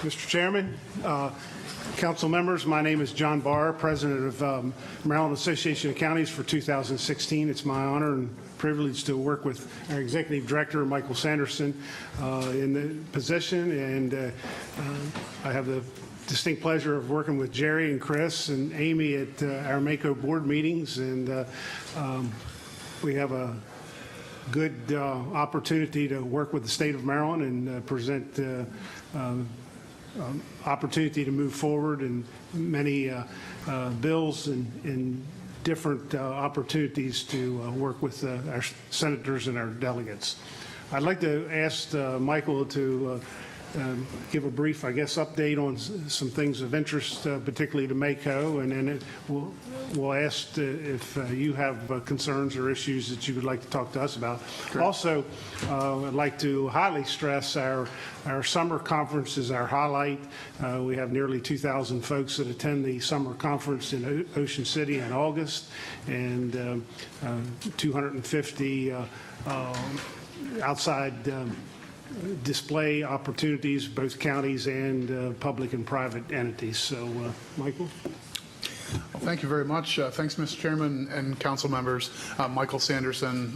Mr. Chairman, council members, my name is John Barr, president of Maryland Association of Counties for 2016. It's my honor and privilege to work with our executive director, Michael Sanderson, in the position, and I have the distinct pleasure of working with Jerry and Chris and Amy at our MACO board meetings, and we have a good opportunity to work with the state of Maryland and present opportunity to move forward in many bills and different opportunities to work with our senators and our delegates. I'd like to ask Michael to give a brief, I guess, update on some things of interest, particularly to MACO, and then we'll ask if you have concerns or issues that you would like to talk to us about. Great. Also, I'd like to highly stress our summer conference is our highlight. We have nearly 2,000 folks that attend the summer conference in Ocean City in August, and 250 outside display opportunities, both counties and public and private entities. So, Michael? Well, thank you very much. Thanks, Mr. Chairman and council members. Michael Sanderson,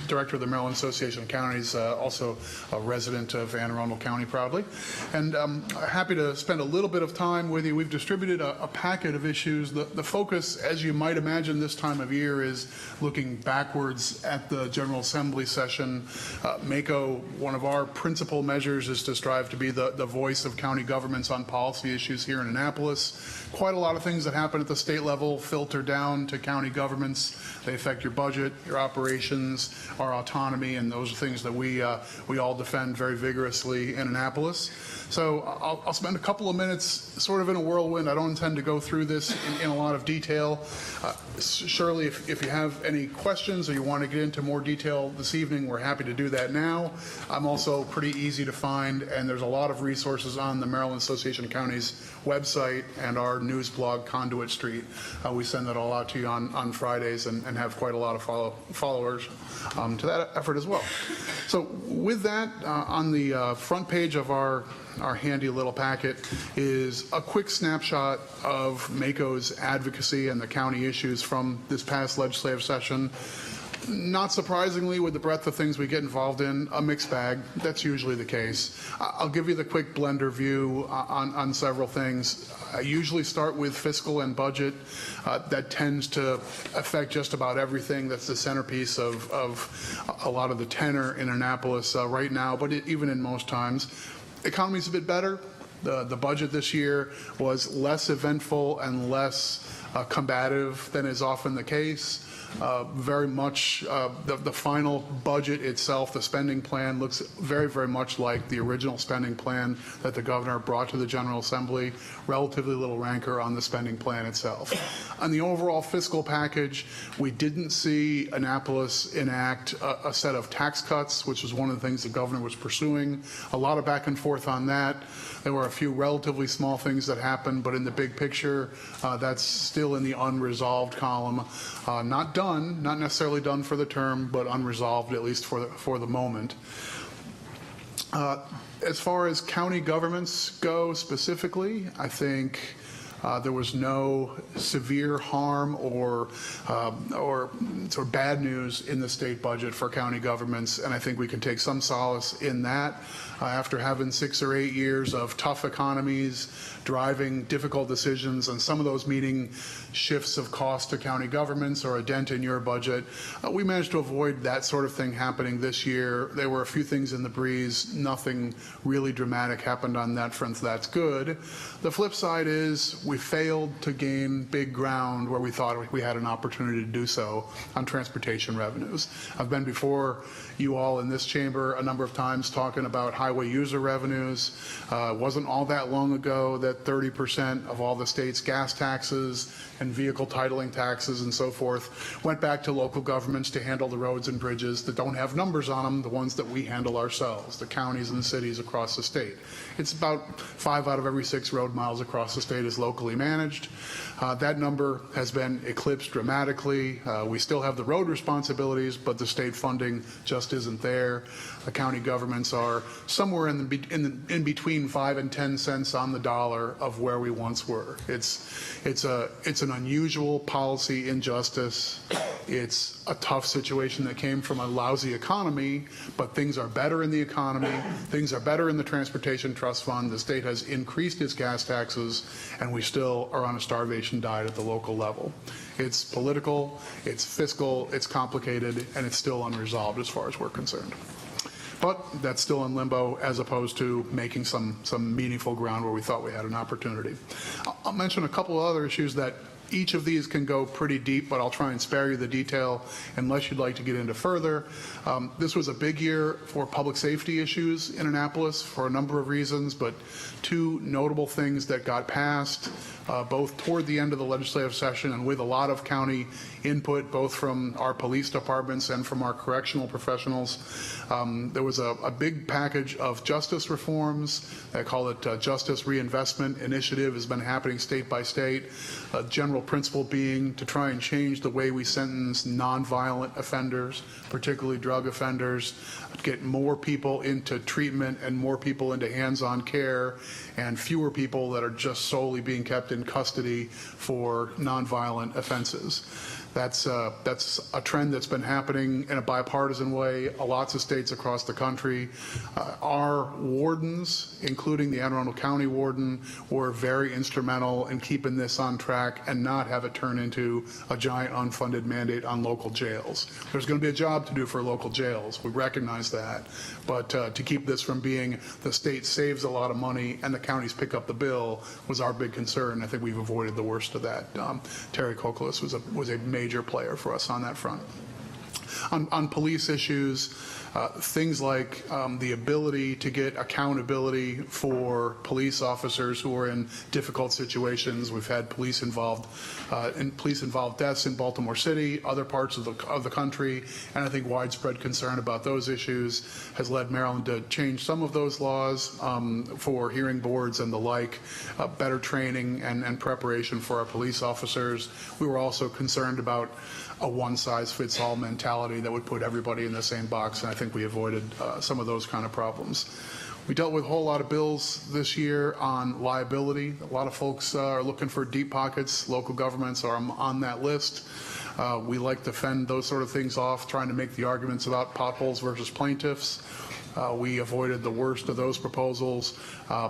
Director of the Maryland Association of Counties, also a resident of Anne Arundel County proudly. And happy to spend a little bit of time with you. We've distributed a packet of issues. The focus, as you might imagine this time of year, is looking backwards at the General Assembly session. MACO, one of our principal measures is to strive to be the voice of county governments on policy issues here in Annapolis. Quite a lot of things that happen at the state level filter down to county governments. They affect your budget, your operations, our autonomy, and those are things that we all defend very vigorously in Annapolis. So I'll spend a couple of minutes sort of in a whirlwind. I don't intend to go through this in a lot of detail. Surely if you have any questions or you want to get into more detail this evening, we're happy to do that now. I'm also pretty easy to find, and there's a lot of resources on the Maryland Association of Counties website and our news blog, Conduit Street. We send that all out to you on Fridays and have quite a lot of followers to that effort as well. So with that, on the front page of our handy little packet is a quick snapshot of MACO's advocacy and the county issues from this past legislative session. Not surprisingly, with the breadth of things we get involved in, a mixed bag. That's usually the case. I'll give you the quick blender view on several things. I usually start with fiscal and budget. That tends to affect just about everything. That's the centerpiece of a lot of the tenor in Annapolis right now, but even in most times. Economy's a bit better. The budget this year was less eventful and less combative than is often the case. Very much the final budget itself, the spending plan, looks very, very much like the original spending plan that the governor brought to the General Assembly. Relatively little rancor on the spending plan itself. On the overall fiscal package, we didn't see Annapolis enact a set of tax cuts, which was one of the things the governor was pursuing. A lot of back and forth on that. There were a few relatively small things that happened, but in the big picture, that's still in the unresolved column. Not done, not necessarily done for the term, but unresolved, at least for the moment. As far as county governments go specifically, I think there was no severe harm or sort of bad news in the state budget for county governments, and I think we can take some solace in that. After having 6 or 8 years of tough economies, driving difficult decisions, and some of those meaning shifts of cost to county governments or a dent in your budget, we managed to avoid that sort of thing happening this year. There were a few things in the breeze. Nothing really dramatic happened on that front, so that's good. The flip side is we failed to gain big ground where we thought we had an opportunity to do so on transportation revenues. I've been before you all in this chamber a number of times talking about highway user revenues. It wasn't all that long ago that 30% of all the state's gas taxes and vehicle titling taxes and so forth went back to local governments to handle the roads and bridges that don't have numbers on them, the ones that we handle ourselves, the counties and the cities across the state. It's about 5 out of every 6 road miles across the state is local locally managed. That number has been eclipsed dramatically. We still have the road responsibilities, but the state funding just isn't there. The county governments are somewhere in between 5 and 10 cents on the dollar of where we once were. It's an unusual policy injustice. It's a tough situation that came from a lousy economy, but things are better in the economy. Things are better in the Transportation Trust Fund. The state has increased its gas taxes, and we still are on a starvation diet at the local level. It's political, it's fiscal, it's complicated, and it's still unresolved as far as we're concerned. But that's still in limbo as opposed to making some meaningful ground where we thought we had an opportunity. I'll mention a couple of other issues that each of these can go pretty deep, but I'll try and spare you the detail unless you'd like to get into further. This was a big year for public safety issues in Annapolis for a number of reasons, but two notable things that got passed both toward the end of the legislative session and with a lot of county input, both from our police departments and from our correctional professionals. There was a big package of justice reforms. I call it Justice Reinvestment Initiative. Has been happening state by state. A general principle being to try and change the way we sentence nonviolent offenders, particularly drug offenders, get more people into treatment and more people into hands-on care, and fewer people that are just solely being kept in custody for nonviolent offenses. That's a trend that's been happening in a bipartisan way. Lots of states across the country. Our wardens, including the Anne Arundel County warden, were very instrumental in keeping this on track and not have it turn into a giant unfunded mandate on local jails. There's going to be a job to do for local jails. We recognize that. But to keep this from being the state saves a lot of money and the counties pick up the bill was our big concern. I think we've avoided the worst of that. Terry Kokolas was a major player for us on that front. On police issues, things like the ability to get accountability for police officers who are in difficult situations. We've had police-involved deaths in Baltimore City, other parts of the country, and I think widespread concern about those issues has led Maryland to change some of those laws for hearing boards and the like, better training and preparation for our police officers. We were also concerned about a one-size-fits-all mentality that would put everybody in the same box, and I think we avoided some of those kind of problems. We dealt with a whole lot of bills this year on liability. A lot of folks are looking for deep pockets. Local governments are on that list. We like to fend those sort of things off, trying to make the arguments about potholes versus plaintiffs. We avoided the worst of those proposals.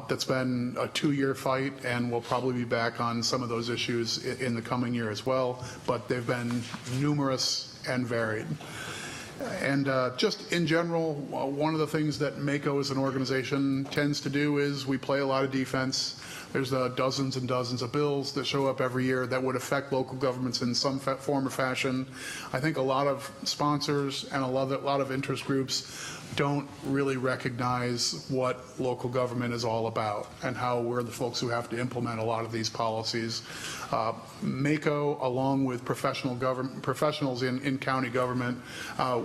That's been a 2-year fight, and we'll probably be back on some of those issues in the coming year as well, but they've been numerous and varied. And just in general, one of the things that MACO as an organization tends to do is we play a lot of defense. There's dozens and dozens of bills that show up every year that would affect local governments in some form or fashion. I think a lot of sponsors and a lot of interest groups don't really recognize what local government is all about and how we're the folks who have to implement a lot of these policies. MACO, along with professionals in county government,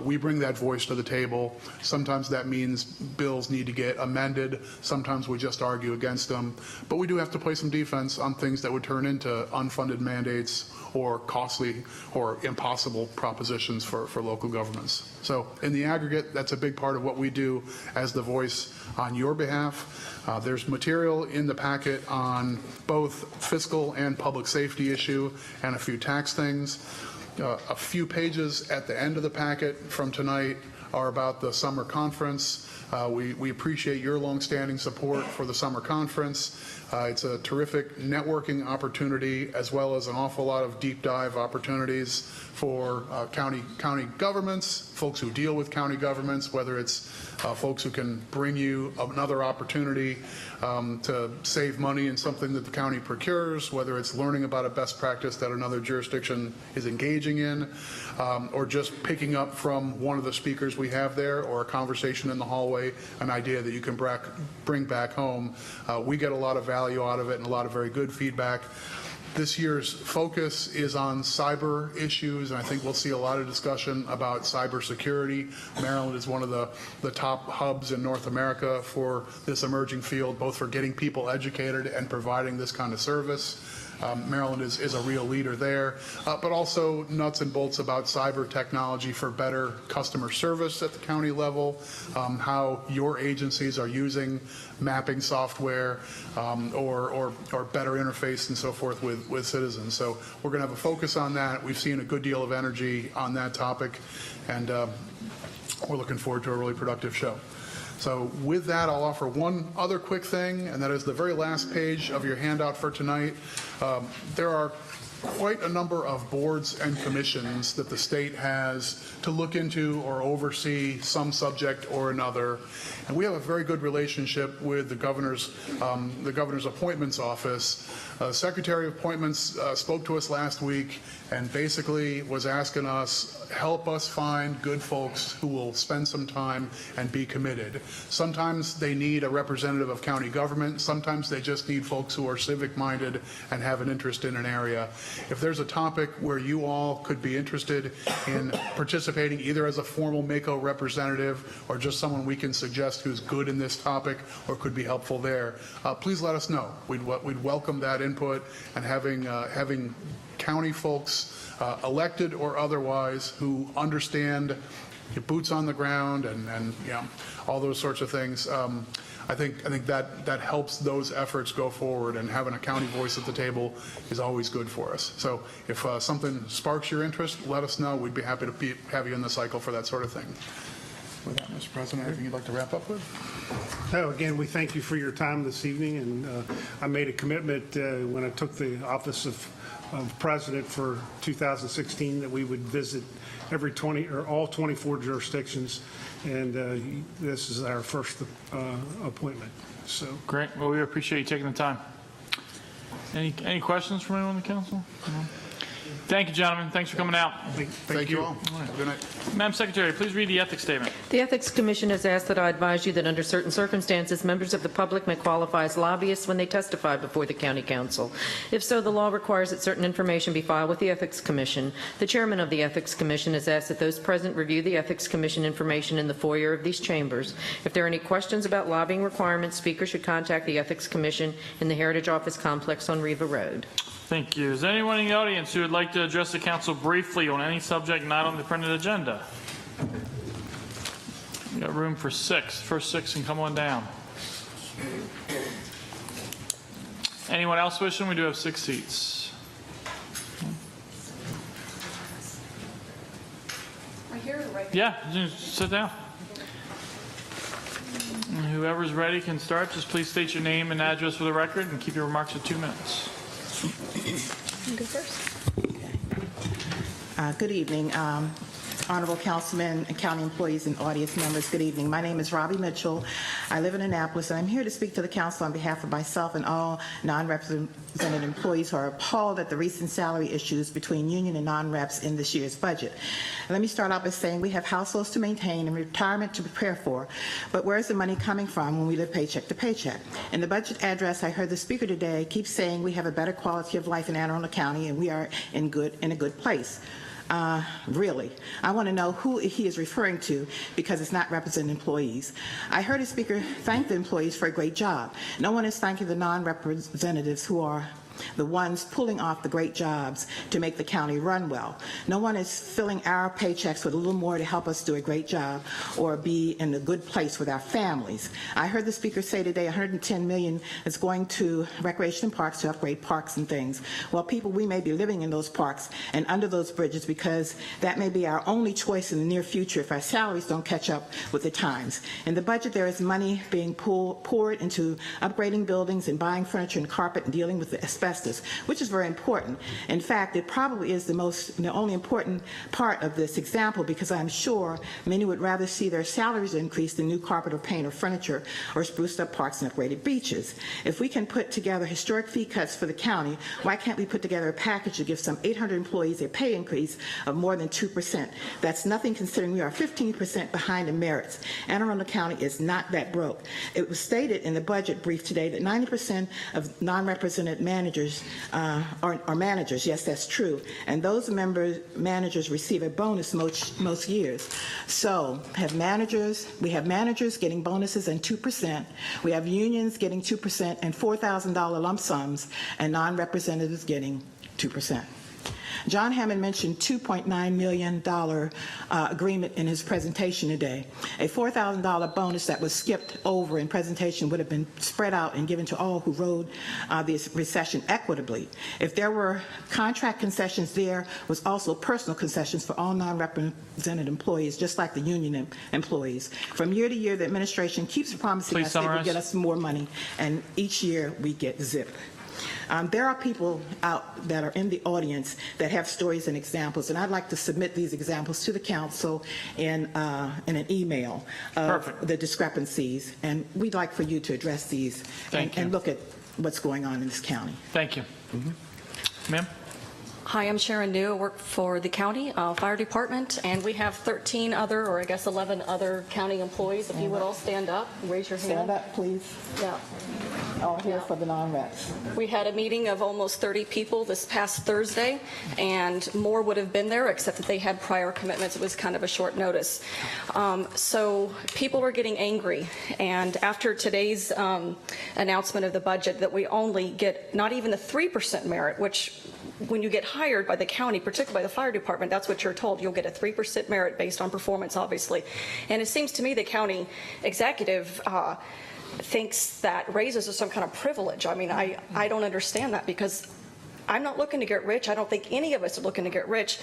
we bring that voice to the table. Sometimes that means bills need to get amended. Sometimes we just argue against them. But we do have to play some defense on things that would turn into unfunded mandates or costly or impossible propositions for local governments. So in the aggregate, that's a big part of what we do as the voice on your behalf. There's material in the packet on both fiscal and public safety issue and a few tax things. A few pages at the end of the packet from tonight are about the summer conference. We appreciate your longstanding support for the summer conference. It's a terrific networking opportunity as well as an awful lot of deep dive opportunities for county governments, folks who deal with county governments, whether it's folks who can bring you another opportunity to save money in something that the county procures, whether it's learning about a best practice that another jurisdiction is engaging in, or just picking up from one of the speakers we have there, or a conversation in the hallway, an idea that you can bring back home. We get a lot of value out of it and a lot of very good feedback. This year's focus is on cyber issues, and I think we'll see a lot of discussion about cybersecurity. Maryland is one of the top hubs in North America for this emerging field, both for getting people educated and providing this kind of service. Maryland is a real leader there, but also nuts and bolts about cyber technology for better customer service at the county level, how your agencies are using mapping software or better interface and so forth with citizens. So we're going to have a focus on that. We've seen a good deal of energy on that topic, and we're looking forward to a really productive show. So with that, I'll offer one other quick thing, and that is the very last page of your handout for tonight. There are quite a number of boards and commissions that the state has to look into or oversee some subject or another. And we have a very good relationship with the governor's appointments office. Secretary of Appointments spoke to us last week and basically was asking us, help us find good folks who will spend some time and be committed. Sometimes they need a representative of county government. Sometimes they just need folks who are civic-minded and have an interest in an area. If there's a topic where you all could be interested in participating either as a formal MACO representative or just someone we can suggest who's good in this topic or could be helpful there, please let us know. We'd welcome that input, and having county folks, elected or otherwise, who understand boots on the ground and all those sorts of things. I think that helps those efforts go forward, and having a county voice at the table is always good for us. So if something sparks your interest, let us know. We'd be happy to have you in the cycle for that sort of thing. With that, Mr. President, anything you'd like to wrap up with? Oh, again, we thank you for your time this evening, and I made a commitment when I took the office of president for 2016 that we would visit every all 24 jurisdictions, and this is our first appointment. So great. Well, we appreciate you taking the time. Any questions from anyone on the council? No? Thank you, gentlemen. Thanks for coming out. Thank you all. Right. Good night. Madam Secretary, please read the ethics statement. The Ethics Commission has asked that I advise you that under certain circumstances, members of the public may qualify as lobbyists when they testify before the County Council. If so, the law requires that certain information be filed with the Ethics Commission. The chairman of the Ethics Commission has asked that those present review the Ethics Commission information in the foyer of these chambers. If there are any questions about lobbying requirements, speakers should contact the Ethics Commission in the Heritage Office Complex on Riva Road. Thank you. Is there anyone in the audience who would like to address the council briefly on any subject not on the printed agenda? We got room for six. First six can come on down. Anyone else wishing? We do have 6 seats. Yeah, just sit down. And whoever's ready can start. Just please state your name and address for the record and keep your remarks to 2 minutes. You go first. Okay. Good evening, honorable councilmen and county employees and audience members. Good evening. My name is Robbie Mitchell. I live in Annapolis, and I'm here to speak to the council on behalf of myself and all non-represented employees who are appalled at the recent salary issues between union and non-reps in this year's budget. Let me start out by saying we have households to maintain and retirement to prepare for, but where's the money coming from when we live paycheck to paycheck? In the budget address, I heard the speaker today keep saying we have a better quality of life in Anne Arundel County and we are in a good place. Really, I want to know who he is referring to, because it's not representing employees. I heard a speaker thank the employees for a great job. No one is thanking the non-representatives who are the ones pulling off the great jobs to make the county run well. No one is filling our paychecks with a little more to help us do a great job or be in a good place with our families. I heard the speaker say today $110 million is going to recreation and parks to upgrade parks and things. Well, people, we may be living in those parks and under those bridges because that may be our only choice in the near future if our salaries don't catch up with the times. In the budget, there is money being poured into upgrading buildings and buying furniture and carpet and dealing with the asbestos, which is very important. In fact, it probably is the only important part of this example, because I'm sure many would rather see their salaries increase than new carpet or paint or furniture or spruced up parks and upgraded beaches. If we can put together historic fee cuts for the county, why can't we put together a package to give some 800 employees a pay increase of more than 2%? That's nothing considering we are 15% behind in merits. Anne Arundel County is not that broke. It was stated in the budget brief today that 90% of non-represented managers managers are managers. Yes, that's true. And those managers receive a bonus most years. So we have managers getting bonuses and 2%. We have unions getting 2% and $4,000 lump sums, and non-representatives getting 2%. John Hammond mentioned $2.9 million agreement in his presentation today. A $4,000 bonus that was skipped over in presentation would have been spread out and given to all who rode this recession equitably. If there were contract concessions, there was also personal concessions for all non-represented employees, just like the union employees. From year to year, the administration keeps promising us they will get us more money, and each year we get zip. There are people out that are in the audience that have stories and examples, and I'd like to submit these examples to the council in an email of the discrepancies, and we'd like for you to address these and look at what's going on in this county. Thank you. Ma'am? Hi, I'm Sharon New. I work for the county fire department, and we have 13 other, or I guess 11 other county employees. If you would all stand up, raise your hand. Stand up, please. Yeah. All here for the non-reps. We had a meeting of almost 30 people this past Thursday, and more would have been there, except that they had prior commitments. It was kind of a short notice. So people are getting angry, and after today's announcement of the budget, that we only get not even the 3% merit, which when you get hired by the county, particularly by the fire department, that's what you're told. You'll get a 3% merit based on performance, obviously. And it seems to me the county executive thinks that raises are some kind of privilege. I mean, I don't understand that, because I'm not looking to get rich. I don't think any of us are looking to get rich.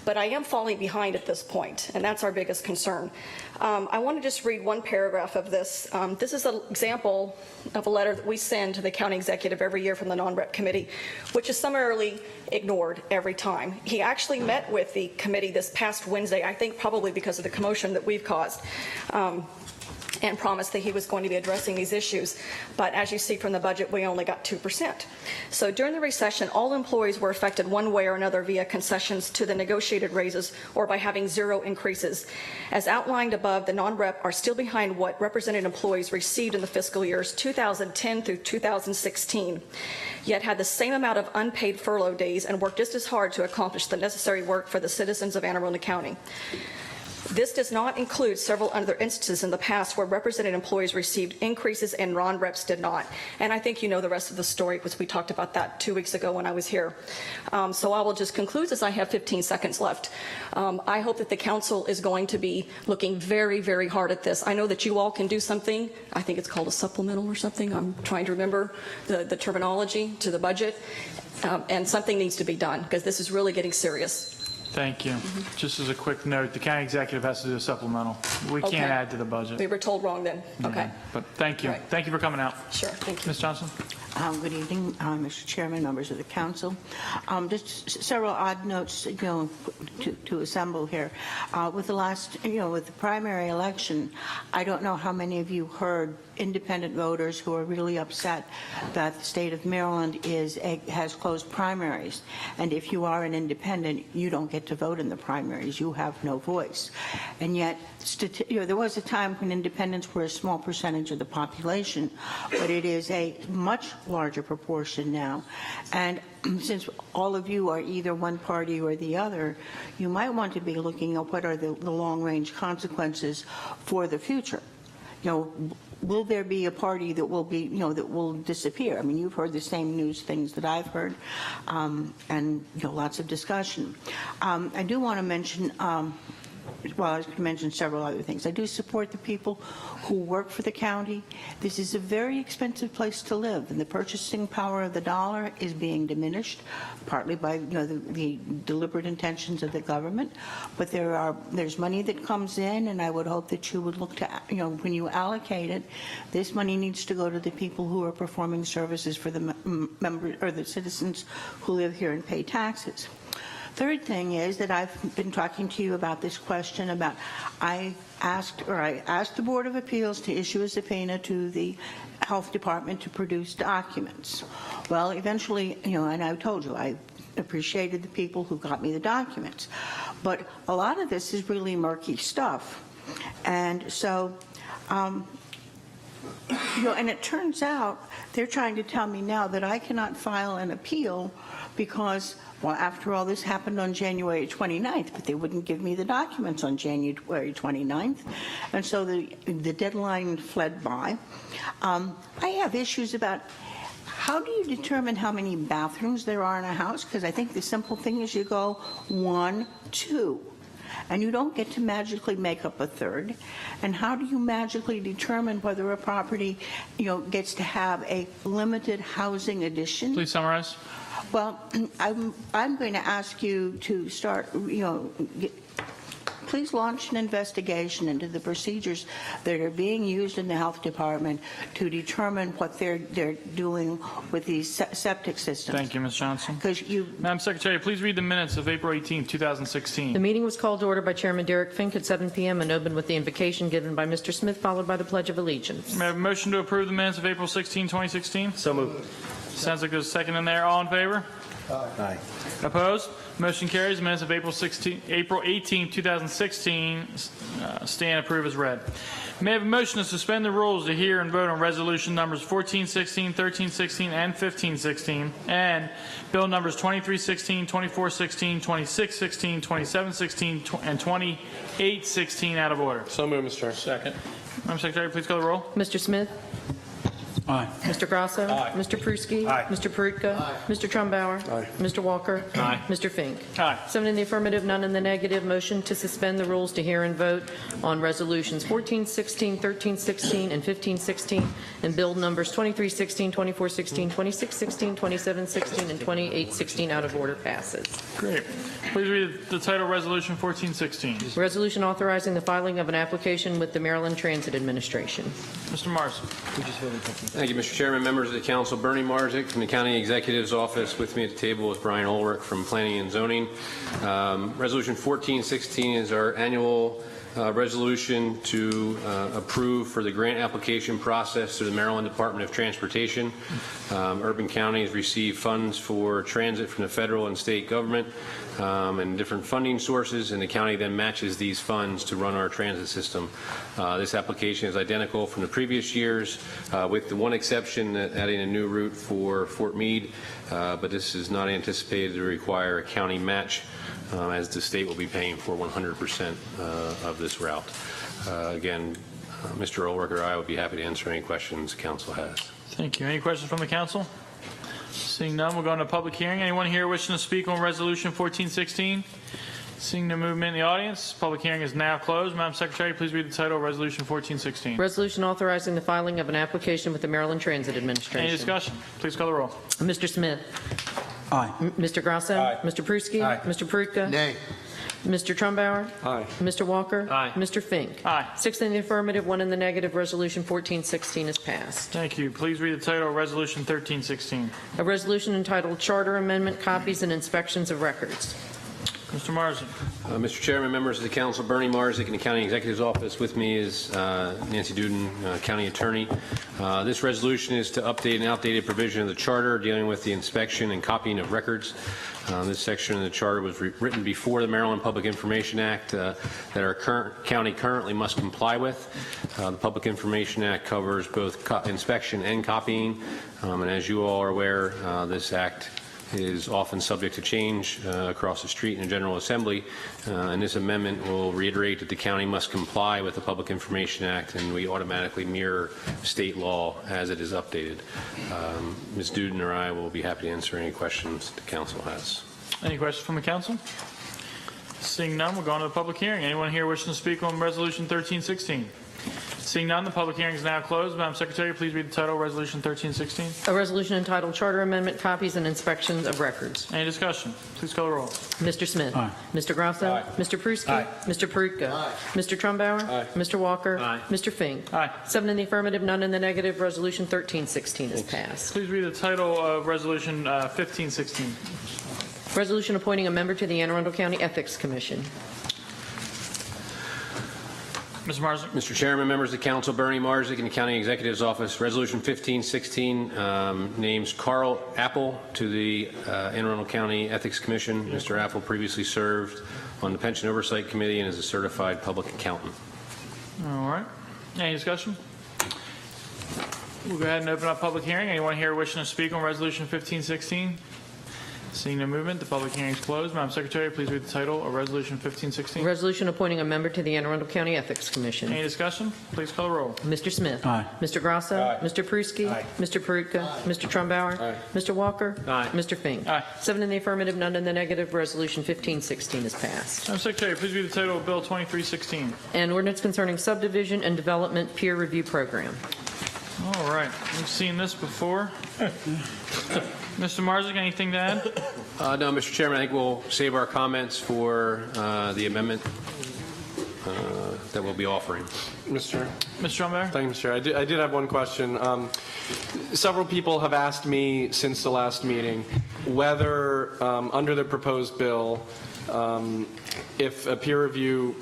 But I am falling behind at this point, and that's our biggest concern. I want to just read one paragraph of this. This is an example of a letter that we send to the county executive every year from the non-rep committee, which is summarily ignored every time. He actually met with the committee this past Wednesday, I think probably because of the commotion that we've caused, and promised that he was going to be addressing these issues. But as you see from the budget, we only got 2%. So during the recession, all employees were affected one way or another via concessions to the negotiated raises or by having zero increases. As outlined above, the non-rep are still behind what represented employees received in the fiscal years 2010 through 2016, yet had the same amount of unpaid furlough days and worked just as hard to accomplish the necessary work for the citizens of Anne Arundel County. This does not include several other instances in the past where represented employees received increases and non-reps did not. And I think you know the rest of the story, because we talked about that 2 weeks ago when I was here. So I will just conclude, as I have 15 seconds left. I hope that the council is going to be looking very, very hard at this. I know that you all can do something. I think it's called a supplemental or something. I'm trying to remember the terminology to the budget. And something needs to be done, because this is really getting serious. Thank you. Just as a quick note, the county executive has to do a supplemental. We can't add to the budget. We were told wrong then. Okay. Yeah, but thank you. Right. Thank you for coming out. Sure. Thank you. Ms. Johnson? Good evening, Mr. Chairman, members of the council. Just several odd notes, to assemble here. With the last, with the primary election, I don't know how many of you heard independent voters who are really upset that the state of Maryland has closed primaries, and if you are an independent, you don't get to vote in the primaries. You have no voice, and yet, there was a time when independents were a small percentage of the population, but it is a much larger proportion now. And since all of you are either one party or the other, you might want to be looking at what are the long-range consequences for the future. Will there be a party that will be, that will disappear? I mean, you've heard the same news things that I've heard, and lots of discussion. I do want to mention. Well, I mentioned several other things. I do support the people who work for the county. This is a very expensive place to live, and the purchasing power of the dollar is being diminished, partly by the deliberate intentions of the government. But there's money that comes in, and I would hope that you would look to, when you allocate it, this money needs to go to the people who are performing services for the members or the citizens who live here and pay taxes. Third thing is that I've been talking to you about this question about I asked the Board of Appeals to issue a subpoena to the Health Department to produce documents. Well, eventually, and I told you, I appreciated the people who got me the documents. But a lot of this is really murky stuff. And so, and it turns out they're trying to tell me now that I cannot file an appeal because, well, after all, this happened on January 29th, but they wouldn't give me the documents on January 29th, and so the deadline fled by. I have issues about how do you determine how many bathrooms there are in a house? Because I think the simple thing is you go 1, 2. And you don't get to magically make up a third. And how do you magically determine whether a property, gets to have a limited housing addition? Please summarize. Well, I'm going to ask you to start, please launch an investigation into the procedures that are being used in the health department to determine what they're doing with these septic systems. Thank you, Ms. Johnson. Because Madam Secretary, please read the minutes of April 18, 2016. The meeting was called to order by Chairman Derek Fink at 7 p.m. and opened with the invocation given by Mr. Smith, followed by the Pledge of Allegiance. May I have a motion to approve the minutes of April 16, 2016? So moved. Sounds like there's a second in there. All in favor? Aye. Opposed? Motion carries. The minutes of April 18, 2016 stand approved as read. May I have a motion to suspend the rules to hear and vote on resolution numbers 1416, 1316, and 1516, and bill numbers 2316, 2416, 2616, 2716, and 2816 out of order. So moved, Mr. Chair. Second. Madam Secretary, please call the roll. Mr. Smith? Aye. Mr. Grasso? Aye. Mr. Pruski? Aye. Mr. Perutka? Aye. Mr. Trumbauer? Aye. Mr. Walker? Aye. Mr. Fink? Aye. 7 in the affirmative, none in the negative. Motion to suspend the rules to hear and vote on resolutions 1416, 1316, and 1516, and bill numbers 2316, 2416, 2616, 2716, and 2816 out of order passes. Great. Please read the title of resolution 1416. Resolution authorizing the filing of an application with the Maryland Transit Administration. Mr. Mars. Thank you, Mr. Chairman, members of the council. Bernie Marzik from the County Executive's Office. With me at the table is Brian Ulrich from Planning and Zoning. Resolution 1416 is our annual resolution to approve for the grant application process through the Maryland Department of Transportation. Urban counties receive funds for transit from the federal and state government and different funding sources, and the county then matches these funds to run our transit system. This application is identical from the previous years, with the one exception that adding a new route for Fort Meade, but this is not anticipated to require a county match, as the state will be paying for 100% of this route. Again, Mr. Ulrich or I would be happy to answer any questions the council has. Thank you. Any questions from the council? Seeing none, we'll go into public hearing. Anyone here wishing to speak on resolution 1416? Seeing no movement in the audience, public hearing is now closed. Madam Secretary, please read the title of resolution 1416. Resolution authorizing the filing of an application with the Maryland Transit Administration. Any discussion? Please call the roll. Mr. Smith? Aye. Mr. Grasso? Aye. Mr. Pruski? Aye. Mr. Perutka? Nay. Mr. Trumbauer? Aye. Mr. Walker? Aye. Mr. Fink? Aye. 6 in the affirmative, 1 in the negative. Resolution 1416 is passed. Thank you. Please read the title of resolution 1316. A resolution entitled Charter Amendment Copies and Inspections of Records. Mr. Marzi. Mr. Chairman, members of the council, Bernie Marzik in the County Executive's Office. With me is Nancy Duden, County Attorney. This resolution is to update an outdated provision of the charter dealing with the inspection and copying of records. This section of the charter was written before the Maryland Public Information Act that our county currently must comply with. The Public Information Act covers both inspection and copying, and as you all are aware, this act is often subject to change across the street in the General Assembly, and this amendment will reiterate that the county must comply with the Public Information Act, and we automatically mirror state law as it is updated. Ms. Duden or I will be happy to answer any questions the council has. Any questions from the council? Seeing none, we'll go on to the public hearing. Anyone here wishing to speak on resolution 1316? Seeing none, the public hearing is now closed. Madam Secretary, please read the title of resolution 1316. A resolution entitled Charter Amendment Copies and Inspections of Records. Any discussion? Please call the roll. Mr. Smith? Aye. Mr. Grasso? Aye. Mr. Pruski? Aye. Mr. Perutka? Aye. Mr. Trumbauer? Aye. Mr. Walker? Aye. Mr. Fink? Aye. 7 in the affirmative, none in the negative. Resolution 1316 is passed. Please read the title of resolution 1516. Resolution appointing a member to the Anne Arundel County Ethics Commission. Mr. Marzik. Mr. Chairman, members of the council, Bernie Marzik in the County Executive's Office. Resolution 1516 names Carl Apple to the Anne Arundel County Ethics Commission. Mr. Apple previously served on the Pension Oversight Committee and is a certified public accountant. All right. Any discussion? We'll go ahead and open up public hearing. Anyone here wishing to speak on Resolution 1516? Seeing no movement, the public hearing is closed. Madam Secretary, please read the title of Resolution 1516. Resolution appointing a member to the Anne Arundel County Ethics Commission. Any discussion? Please call the roll. Mr. Smith. Aye. Mr. Grasso. Aye. Mr. Pruski. Aye. Mr. Perutka. Mr. Trumbauer. Aye. Mr. Walker. Aye. Mr. Fink. Aye. 7 in the affirmative, none in the negative. Resolution 1516 is passed. Madam Secretary, please read the title of Bill 2316. An ordinance concerning subdivision and development peer review program. All right, we've seen this before. Mr. Marzick, anything to add? No, Mr. Chairman, I think we'll save our comments for the amendment that we'll be offering. Mr. Chair. Mr. Trumbauer? Thank you, Mr. Chair. I did have one question. Several people have asked me since the last meeting whether, under the proposed bill, if a peer review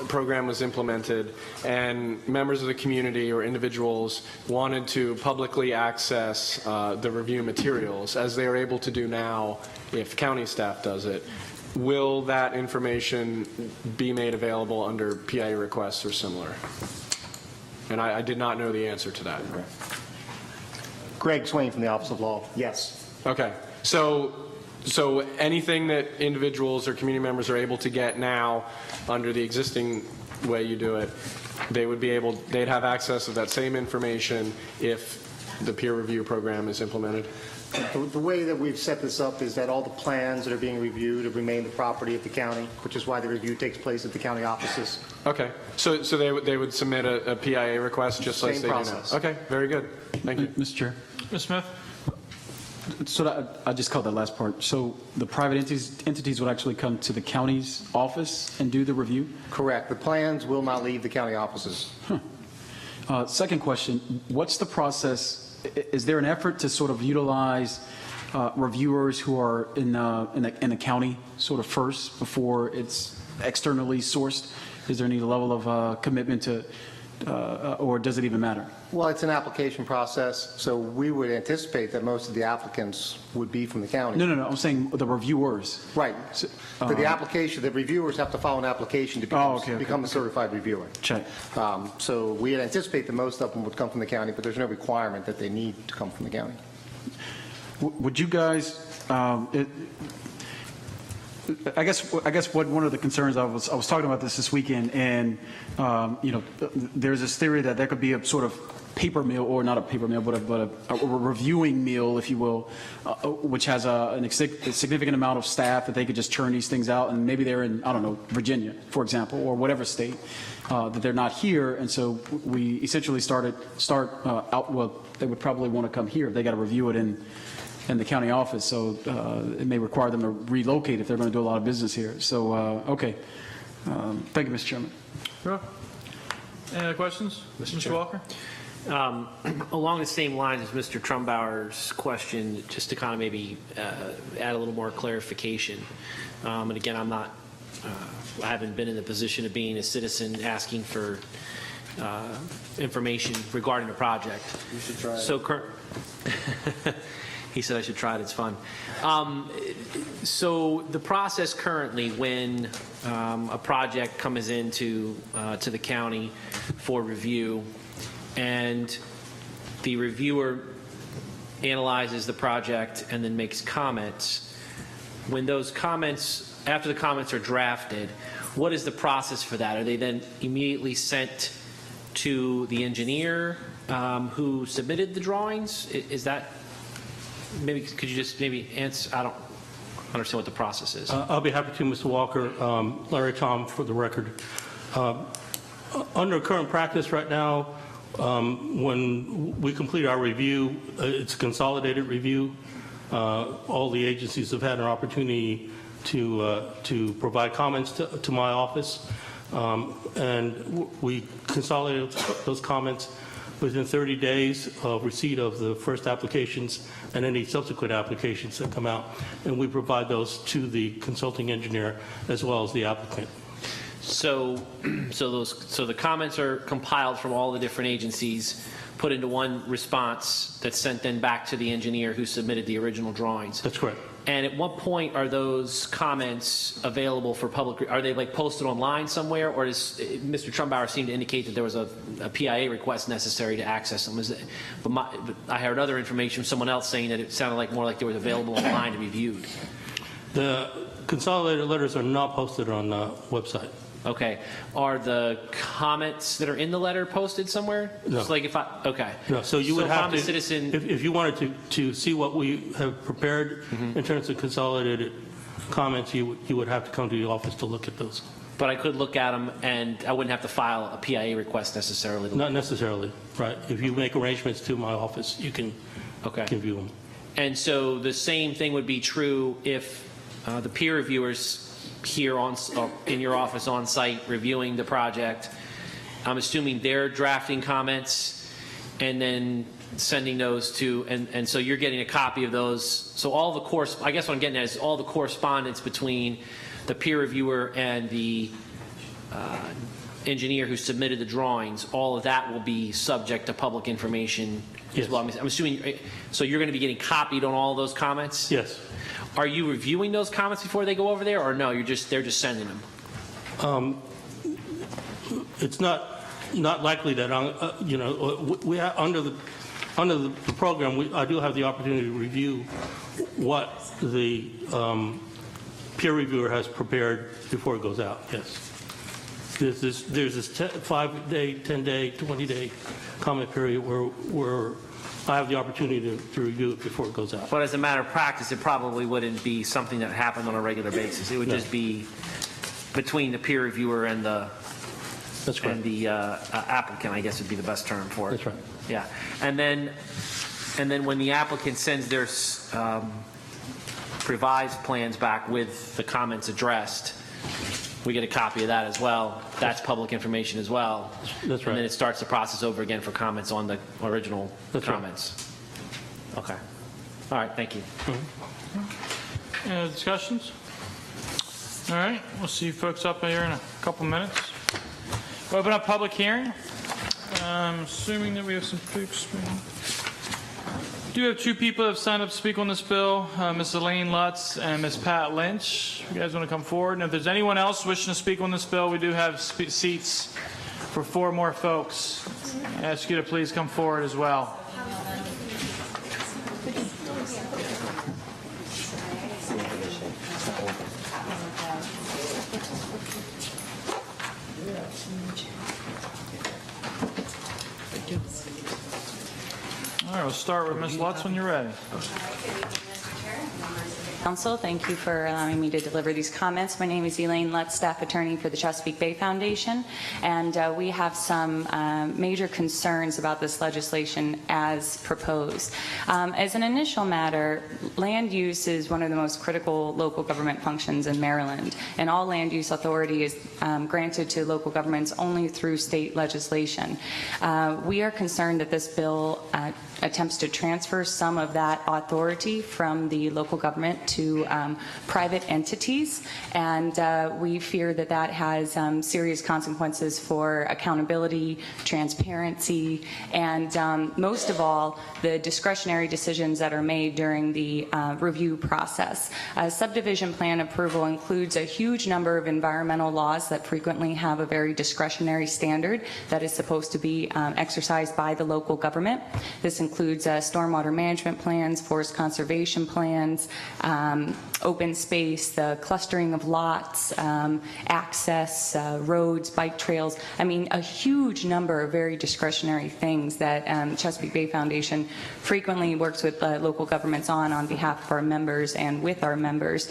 program was implemented and members of the community or individuals wanted to publicly access the review materials, as they are able to do now if county staff does it, will that information be made available under PIA requests or similar? And I did not know the answer to that. Greg Swain from the Office of Law. Yes. Okay. So anything that individuals or community members are able to get now under the existing way you do it, they'd have access to that same information if the peer review program is implemented? The way that we've set this up is that all the plans that are being reviewed have remained the property of the county, which is why the review takes place at the county offices. Okay. So they would submit a PIA request just like Same they process. do now? Okay. Very good. Thank you. Mr. Chair. Ms. Smith? So I just caught that last part. So the private entities would actually come to the county's office and do the review? Correct. The plans will not leave the county offices. Second question, what's the process? Is there an effort to sort of utilize reviewers who are in the county sort of first before it's externally sourced? Is there any level of commitment to, or does it even matter? Well, it's an application process, so we would anticipate that most of the applicants would be from the county. No. I'm saying the reviewers. Right. For the application, the reviewers have to file an application to become a certified reviewer. Check. So we anticipate that most of them would come from the county, but there's no requirement that they need to come from the county. Would you guys, I guess what one of the concerns I was talking about this weekend, and there's this theory that there could be a sort of paper mill, or not a paper mill, but a reviewing mill, if you will, which has a significant amount of staff that they could just churn these things out, and maybe they're in, I don't know, Virginia, for example, or whatever state, that they're not here, and so we essentially they would probably want to come here if they got to review it in the county office, so it may require them to relocate if they're going to do a lot of business here. So, okay. Thank you, Mr. Chairman. Sure. Any other questions? Mr. Walker? Along the same lines as Mr. Trumbauer's question, just to kind of maybe add a little more clarification. And again, I haven't been in the position of being a citizen asking for information regarding the project. You should try it. So, he said I should try it. It's fun. So the process currently, when a project comes into to the county for review, and the reviewer analyzes the project and then makes comments, when those comments, after the comments are drafted, what is the process for that? Are they then immediately sent to the engineer who submitted the drawings? Is that, maybe, could you just maybe answer? I don't understand what the process is. I'll be happy to, Mr. Walker. Larry Tom for the record. Under current practice right now, when we complete our review, it's a consolidated review. All the agencies have had an opportunity to provide comments to my office, and we consolidated those comments within 30 days of receipt of the first applications and any subsequent applications that come out, and we provide those to the consulting engineer as well as the applicant. So the comments are compiled from all the different agencies, put into one response that's sent then back to the engineer who submitted the original drawings. That's correct. And at what point are those comments available for public? Are they like posted online somewhere, or does Mr. Trumbauer seem to indicate that there was a PIA request necessary to access them? But I heard other information from someone else saying that it sounded like more like they were available online to be viewed. The consolidated letters are not posted on the website. Okay. Are the comments that are in the letter posted somewhere? No. Just like if I, okay. No, so you would if have I'm to, a citizen, if you wanted to see what we have prepared in terms of consolidated comments, you would have to come to the office to look at those. but I could look at them and I wouldn't have to file a PIA request necessarily. Not necessarily, right. If you make arrangements to my office, you can, can view them. And so the same thing would be true if the peer reviewers here in your office on site reviewing the project, I'm assuming they're drafting comments and then sending those to, and so you're getting a copy of those. So all the I guess what I'm getting at is all the correspondence between the peer reviewer and the engineer who submitted the drawings, all of that will be subject to public information as well. I'm assuming, so you're going to be getting copied on all those comments? Yes. Are you reviewing those comments before they go over there, or no? They're just sending them. It's not likely that we have, under the program. I do have the opportunity to review what the peer reviewer has prepared before it goes out. Yes. There's this 5-day, 10-day, 20-day comment period where I have the opportunity to review it before it goes out. But as a matter of practice, it probably wouldn't be something that happened on a regular basis. It would just be between the peer reviewer and the applicant, I guess would be the best term for it. That's right. Yeah, and then when the applicant sends their revised plans back with the comments addressed, we get a copy of that as well. That's public information as well. That's right. And then it starts the process over again for comments on the original comments. Right. Okay. All right. Thank you. Any other discussions? All right. We'll see you folks up here in a couple minutes. We'll open up public hearing. I'm assuming that we have some folks. We do have two people that have signed up to speak on this bill, Ms. Elaine Lutz and Ms. Pat Lynch. You guys want to come forward? And if there's anyone else wishing to speak on this bill, we do have seats for 4 more folks. I ask you to please come forward as well. All right, we'll start with Ms. Lutz when you're ready. Council, thank you for allowing me to deliver these comments. My name is Elaine Lutz, staff attorney for the Chesapeake Bay Foundation, and we have some major concerns about this legislation as proposed. As an initial matter, land use is one of the most critical local government functions in Maryland, and all land use authority is granted to local governments only through state legislation. We are concerned that this bill attempts to transfer some of that authority from the local government to private entities, and we fear that that has serious consequences for accountability, transparency, and most of all, the discretionary decisions that are made during the review process. Subdivision plan approval includes a huge number of environmental laws that frequently have a very discretionary standard that is supposed to be exercised by the local government. This includes stormwater management plans, forest conservation plans, open space, the clustering of lots, access, roads, bike trails. I mean, a huge number of very discretionary things that Chesapeake Bay Foundation frequently works with local governments on behalf of our members and with our members.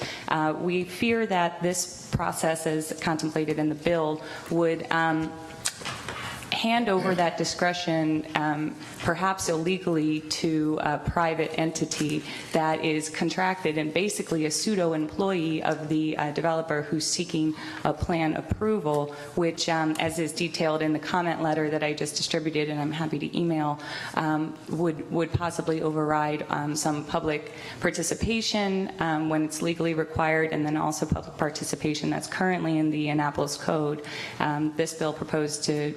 We fear that this process, as contemplated in the bill, would hand over that discretion, perhaps illegally, to a private entity that is contracted and basically a pseudo-employee of the developer who's seeking a plan approval, which, as is detailed in the comment letter that I just distributed, and I'm happy to email, would possibly override some public participation when it's legally required, and then also public participation that's currently in the Annapolis Code. This bill proposed to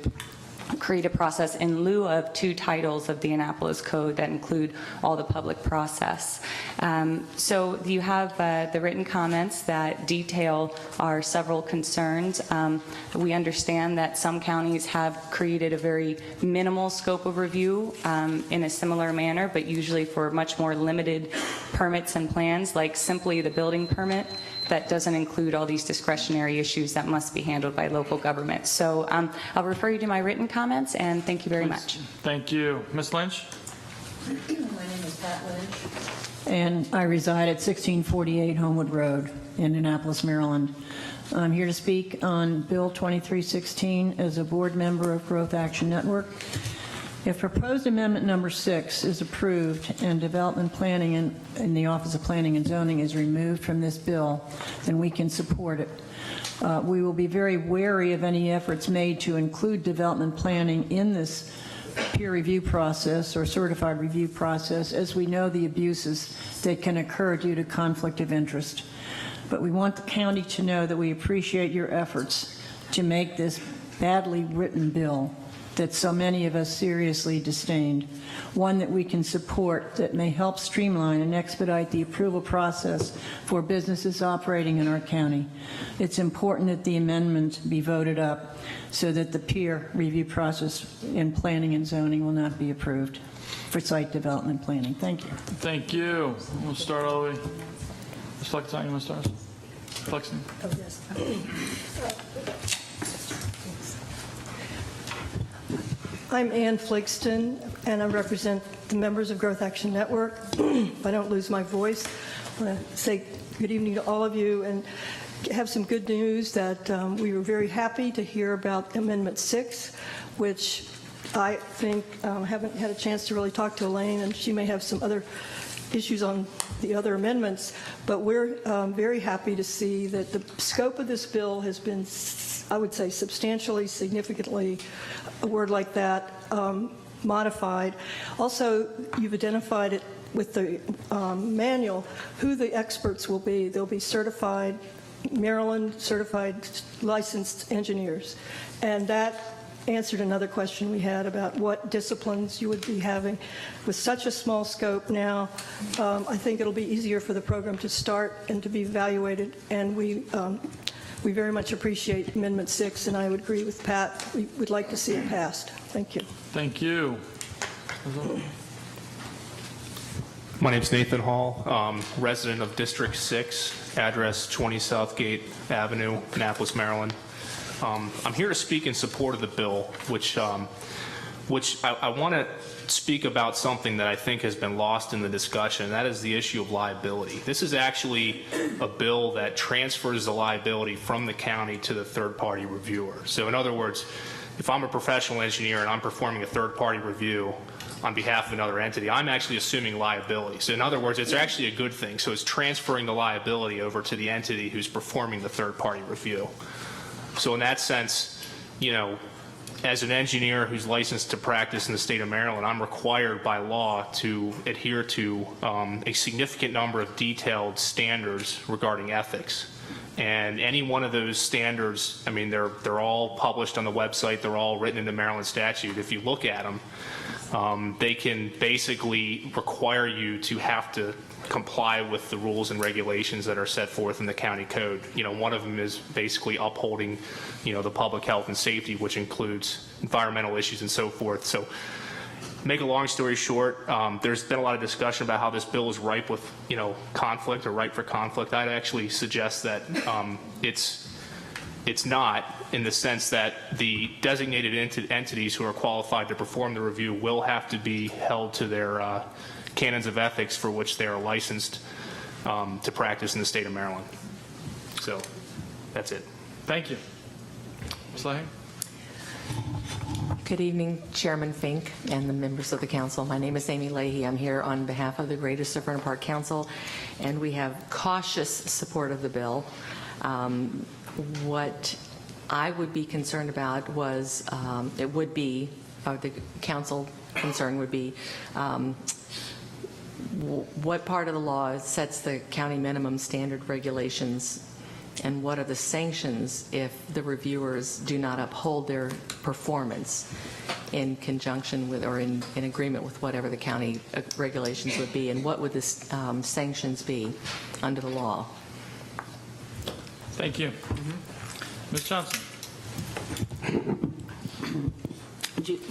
create a process in lieu of 2 titles of the Annapolis Code that include all the public process. So you have the written comments that detail our several concerns. We understand that some counties have created a very minimal scope of review in a similar manner, but usually for much more limited permits and plans, like simply the building permit, that doesn't include all these discretionary issues that must be handled by local government. So I'll refer you to my written comments, and thank you very much. Thank you. Ms. Lynch? My name is Pat Lynch, and I reside at 1648 Homewood Road in Annapolis, Maryland. I'm here to speak on Bill 2316 as a board member of Growth Action Network. If proposed amendment number 6 is approved and development planning in the Office of Planning and Zoning is removed from this bill, then we can support it. We will be very wary of any efforts made to include development planning in this peer review process or certified review process, as we know the abuses that can occur due to conflict of interest. But we want the county to know that we appreciate your efforts to make this badly written bill that so many of us seriously disdained, one that we can support that may help streamline and expedite the approval process for businesses operating in our county. It's important that the amendment be voted up so that the peer review process in planning and zoning will not be approved for site development planning. Thank you. Thank you. We'll start all the way. Ms. Flexion, you want to start? Flexion? Oh, yes. I'm Ann Fligston, and I represent the members of Growth Action Network. If I don't lose my voice, I want to say good evening to all of you and have some good news that we were very happy to hear about Amendment 6, which I think haven't had a chance to really talk to Elaine, and she may have some other issues on the other amendments, but we're very happy to see that the scope of this bill has been, I would say, substantially, significantly, a word like that, modified. Also, you've identified it with the manual who the experts will be. They'll be certified, Maryland certified licensed engineers, and that answered another question we had about what disciplines you would be having. With such a small scope now, I think it'll be easier for the program to start and to be evaluated, and we very much appreciate Amendment 6, and I would agree with Pat. We would like to see it passed. Thank you. Thank you. My name is Nathan Hall, resident of District 6, address 20 Southgate Avenue, Annapolis, Maryland. I'm here to speak in support of the bill, which I want to speak about something that I think has been lost in the discussion, and that is the issue of liability. This is actually a bill that transfers the liability from the county to the third-party reviewer. So in other words, if I'm a professional engineer and I'm performing a third-party review on behalf of another entity, I'm actually assuming liability. So in other words, it's actually a good thing. So it's transferring the liability over to the entity who's performing the third-party review. So in that sense, you know, as an engineer who's licensed to practice in the state of Maryland, I'm required by law to adhere to a significant number of detailed standards regarding ethics. And any one of those standards, I mean, they're all published on the website. They're all written into Maryland statute. If you look at them, they can basically require you to have to comply with the rules and regulations that are set forth in the county code. You know, one of them is basically upholding, you know, the public health and safety, which includes environmental issues and so forth. So, make a long story short, there's been a lot of discussion about how this bill is ripe with, you know, conflict or ripe for conflict. I'd actually suggest that it's not, in the sense that the designated entities who are qualified to perform the review will have to be held to their canons of ethics for which they are licensed to practice in the state of Maryland. So that's it. Thank you. Ms. Leahy? Good evening, Chairman Fink and the members of the council. My name is Amy Leahy. I'm here on behalf of the Greater Severna Park Council, and we have cautious support of the bill. What I would be concerned about was, the council concern would be, what part of the law sets the county minimum standard regulations And what are the sanctions if the reviewers do not uphold their performance in conjunction with or in agreement with whatever the county regulations would be? And what would the sanctions be under the law? Thank you. Ms. Johnson.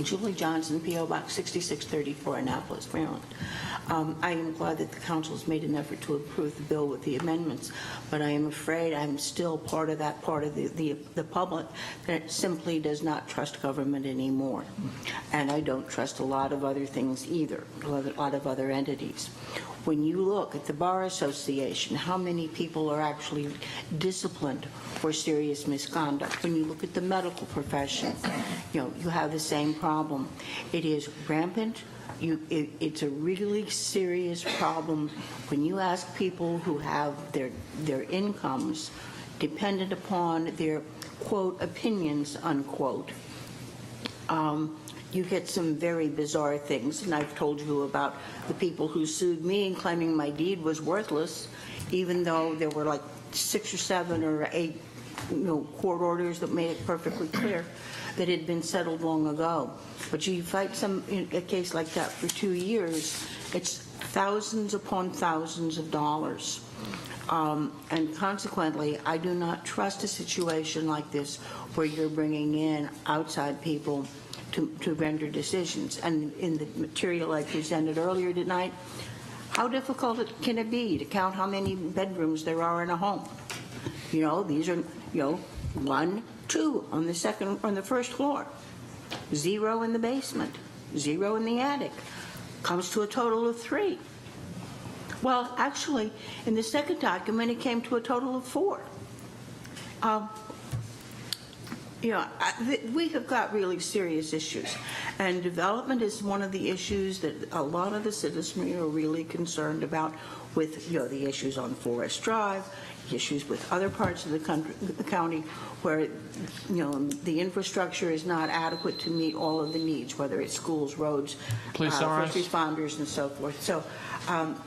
Julie Johnson, P.O. Box 6634, Annapolis, Maryland. I am glad that the council has made an effort to approve the bill with the amendments, but I am afraid I'm still part of that part of the public that simply does not trust government anymore. And I don't trust a lot of other things either, a lot of other entities. When you look at the Bar Association, how many people are actually disciplined for serious misconduct? When you look at the medical profession, you have the same problem. It is rampant. It's a really serious problem when you ask people who have their incomes dependent upon their, quote, opinions, unquote. You get some very bizarre things, and I've told you about the people who sued me and claiming my deed was worthless, even though there were like 6 or 7 or 8 court orders that made it perfectly clear that it had been settled long ago. But you fight a case like that for 2 years, it's thousands upon thousands of dollars. And consequently, I do not trust a situation like this where you're bringing in outside people to render decisions. And in the material I presented earlier tonight, how difficult can it be to count how many bedrooms there are in a home? These are 1, 2 on the first floor, 0 in the basement, 0 in the attic, comes to a total of 3. Well, actually, in the second document, it came to a total of 4. We have got really serious issues, and development is one of the issues that a lot of the citizenry are really concerned about, with the issues on Forest Drive, issues with other parts of the county where the infrastructure is not adequate to meet all of the needs, whether it's schools, roads, first responders, and so forth. So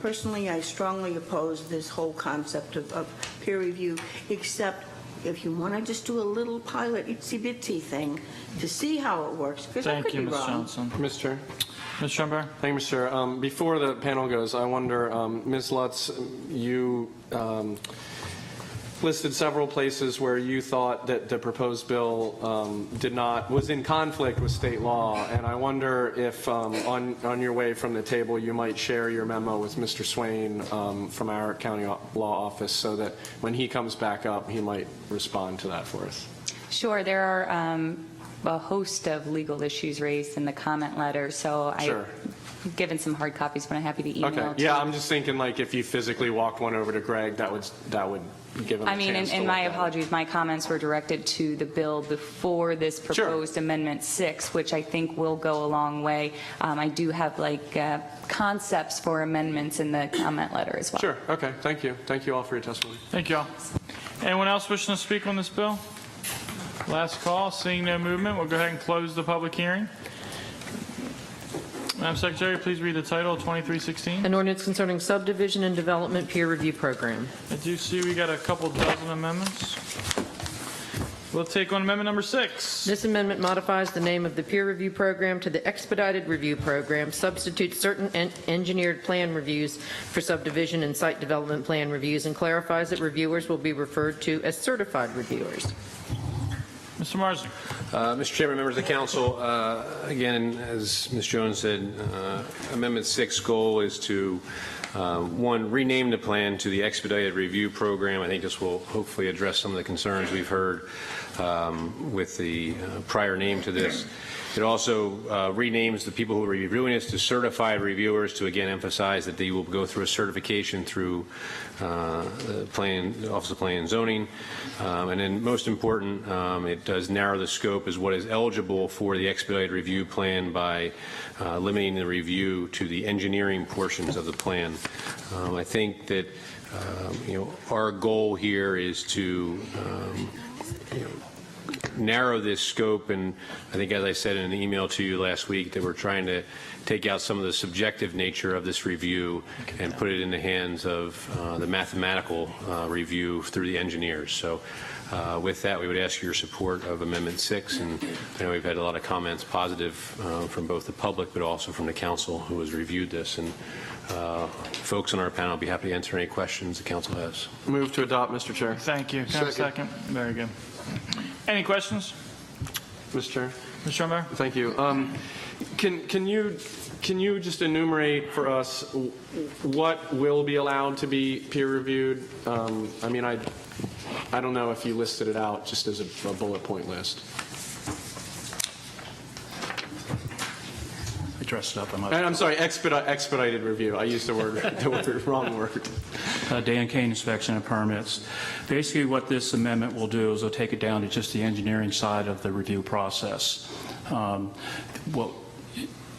personally, I strongly oppose this whole concept of peer review, except if you want to just do a little pilot itsy-bitsy thing to see how it works, because I could be wrong. Johnson. Mr. Chair. Ms. Schomburg. Thank you, Mr. Chair. Before the panel goes, I wonder, Ms. Lutz, you listed several places where you thought that the proposed bill was in conflict with state law, and I wonder if on your way from the table you might share your memo with Mr. Swain from our county law office, so that when he comes back up he might respond to that for us. Sure. There are a host of legal issues raised in the comment letter, so Sure. I've given some hard copies, but I'm happy to email. Okay. Yeah, I'm just thinking, like, if you physically walked one over to Greg, that would give him a chance to and look my at it. apologies, my comments were directed to the bill before this proposed Amendment 6, which I think will go a long way. I do have concepts for amendments in the comment letter as well. Sure. Okay. Thank you. Thank you all for your testimony. Thank you all. Anyone else wishing to speak on this bill? Last call. Seeing no movement, we'll go ahead and close the public hearing. Madam Secretary, please read the title of 2316. An ordinance concerning subdivision and development peer review program. I do see we got a couple dozen amendments. We'll take on amendment number 6. This amendment modifies the name of the peer review program to the expedited review program, substitutes certain engineered plan reviews for subdivision and site development plan reviews, and clarifies that reviewers will be referred to as certified reviewers. Mr. Marsden. Mr. Chairman, members of the council, again, as Ms. Jones said, Amendment 6 goal is to, one, rename the plan to the expedited review program. I think this will hopefully address some of the concerns we've heard with the prior name to this. It also renames the people who are reviewing this to certified reviewers, to again emphasize that they will go through a certification through the Office of Planning and Zoning. And then most important, it does narrow the scope as what is eligible for the expedited review plan by limiting the review to the engineering portions of the plan. I think that our goal here is to narrow this scope, and I think, as I said in an email to you last week, that we're trying to take out some of the subjective nature of this review and put it in the hands of the mathematical review through the engineers. So with that, we would ask your support of Amendment 6, and I know we've had a lot of comments, positive from both the public but also from the council who has reviewed this, and folks on our panel will be happy to answer any questions the council has. Move to adopt, Mr. Chair. Thank you. Can I have a second? Very good. Any questions? Mr. Chair. Mr. Schumer? Thank you. Can you just enumerate for us what will be allowed to be peer reviewed? I mean, I don't know if you listed it out just as a bullet point list. I dressed it up. I'm sorry, expedited review. I used the wrong word. Day and Kane inspection and permits. Basically, what this amendment will do is it'll take it down to just the engineering side of the review process. What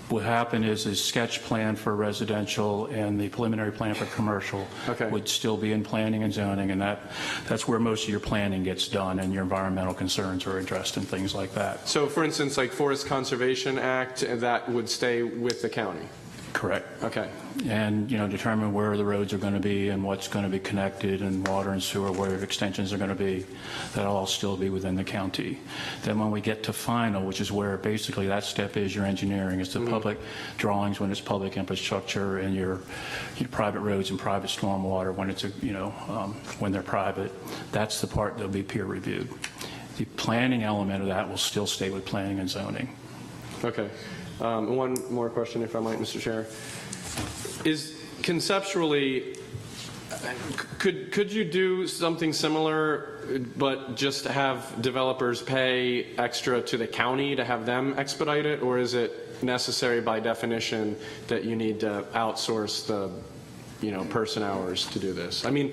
would happen is a sketch plan for residential and the preliminary plan for commercial would still be in planning and zoning, and that's where most of your planning gets done and your environmental concerns are addressed and things like that. So, for instance, like Forest Conservation Act, that would stay with the county? Correct. Okay. And, determine where the roads are going to be and what's going to be connected and water and sewer, where extensions are going to be. That'll all still be within the county. Then when we get to final, which is where basically that step is your engineering, is the public drawings when it's public infrastructure, and your private roads and private stormwater when it's, when they're private. That's the part that'll be peer reviewed. The planning element of that will still stay with planning and zoning. Okay. One more question, if I might, Mr. Chair. Is conceptually, could you do something similar, but just have developers pay extra to the county to have them expedite it, or is it necessary by definition that you need to outsource the, person hours to do this? I mean,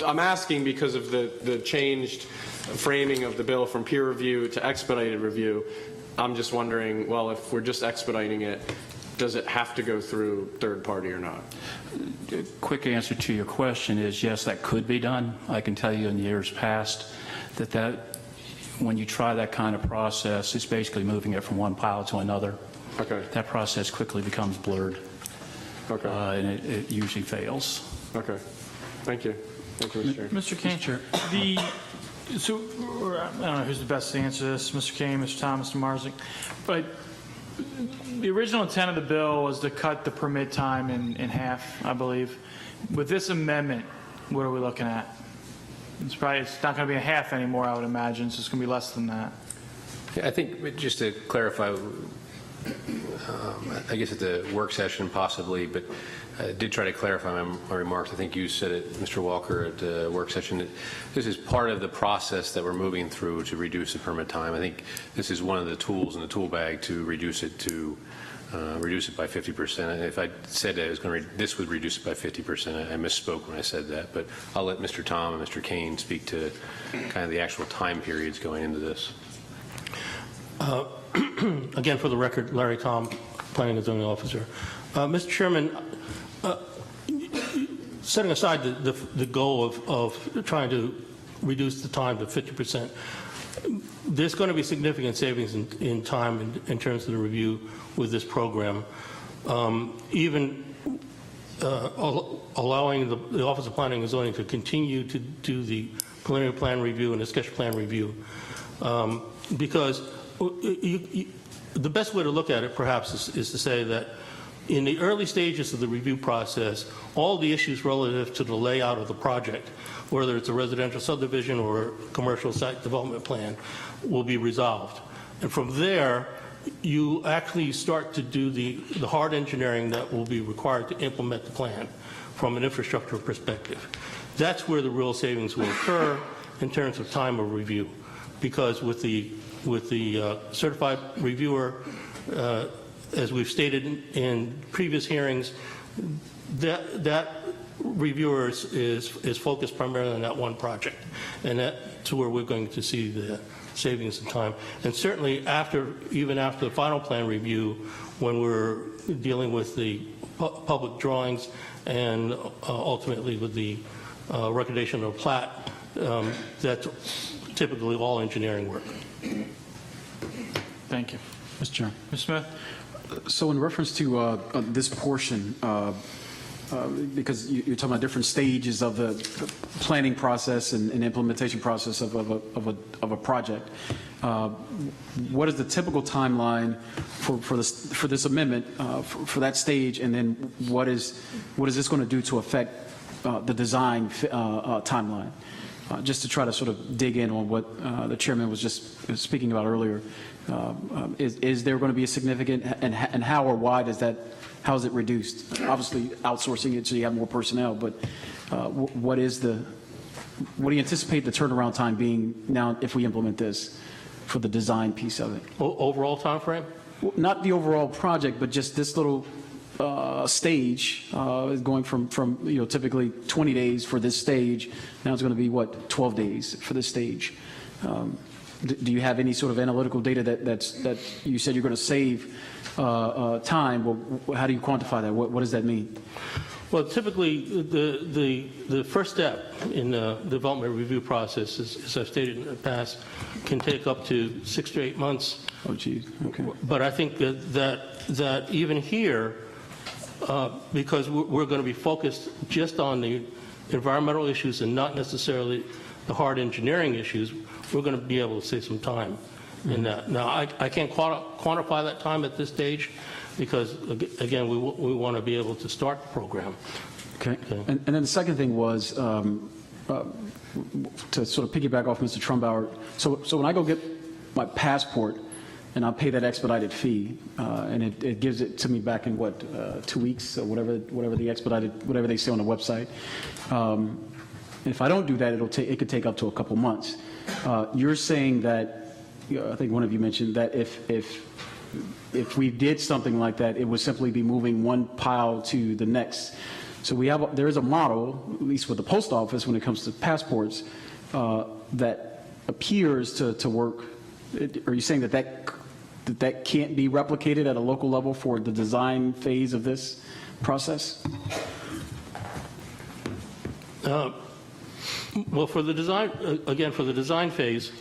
I'm asking because of the changed framing of the bill from peer review to expedited review. I'm just wondering, well, if we're just expediting it, does it have to go through third party or not? Quick answer to your question is yes, that could be done. I can tell you in years past that when you try that kind of process, it's basically moving it from one pile to another. Okay. That process quickly becomes blurred. Okay. And it usually fails. Okay. Thank you. Thank you, Mr. Chair. Mr. King, so I don't know who's the best to answer this, Mr. Kane, Mr. Thomas, Mr. Marzick, but the original intent of the bill was to cut the permit time in half, I believe. With this amendment, what are we looking at? It's not going to be a half anymore, I would imagine, so it's going to be less than that. Yeah, I think just to clarify, I guess at the work session possibly, but I did try to clarify my remarks. I think you said it, Mr. Walker, at the work session, that this is part of the process that we're moving through to reduce the permit time. I think this is one of the tools in the tool bag to reduce it by 50%. If I said that this would reduce it by 50%, I misspoke when I said that. But I'll let Mr. Tom and Mr. Kane speak to kind of the actual time periods going into this. Again, for the record, Larry Tom, Planning and Zoning Officer. Mr. Chairman, setting aside the goal of trying to reduce the time to 50%, there's going to be significant savings in time in terms of the review with this program. Even allowing the Office of Planning and Zoning to continue to do the preliminary plan review and the sketch plan review, because the best way to look at it perhaps is to say that in the early stages of the review process, all the issues relative to the layout of the project, whether it's a residential subdivision or a commercial site development plan, will be resolved. And from there, you actually start to do the hard engineering that will be required to implement the plan from an infrastructure perspective. That's where the real savings will occur in terms of time of review, because with the certified reviewer, as we've stated in previous hearings, that reviewer is focused primarily on that one project, and that's where we're going to see the savings in time. And certainly even after the final plan review, when we're dealing with the public drawings and ultimately with the recommendation of plat, that's typically all engineering work. Thank you, Mr. Chairman. Ms. Smith? So in reference to this portion, because you're talking about different stages of the planning process and implementation process of a project, what is the typical timeline for this amendment for that stage, and then what is this going to do to affect the design timeline? Just to try to sort of dig in on what the chairman was just speaking about earlier, is there going to be a significant, and how or why how is it reduced? Obviously, outsourcing it so you have more personnel, but what do you anticipate the turnaround time being now if we implement this for the design piece of it? Overall time frame? Not the overall project, but just this little stage going from typically 20 days for this stage. Now it's going to be what, 12 days for this stage. Do you have any sort of analytical data that you said you're going to save time? Well, how do you quantify that? What does that mean? Well, typically the first step in the development review process, as I've stated in the past, can take up to 6 to 8 months. Oh, geez. Okay. But I think that even here, because we're going to be focused just on the environmental issues and not necessarily the hard engineering issues, we're going to be able to save some time in that. Now, I can't quantify that time at this stage because, again, we want to be able to start the program. Okay. And then the second thing was to sort of piggyback off Mr. Trumbauer. So when I go get my passport, and I'll pay that expedited fee, and it gives it to me back in what 2 weeks or whatever the expedited, whatever they say on the website. If I don't do that, it could take up to a couple months. You're saying that, I think one of you mentioned that if we did something like that, it would simply be moving one pile to the next. So there is a model, at least with the post office, when it comes to passports, that appears to work. Are you saying that can't be replicated at a local level for the design phase of this process? Well, for the design, again, for the design phase,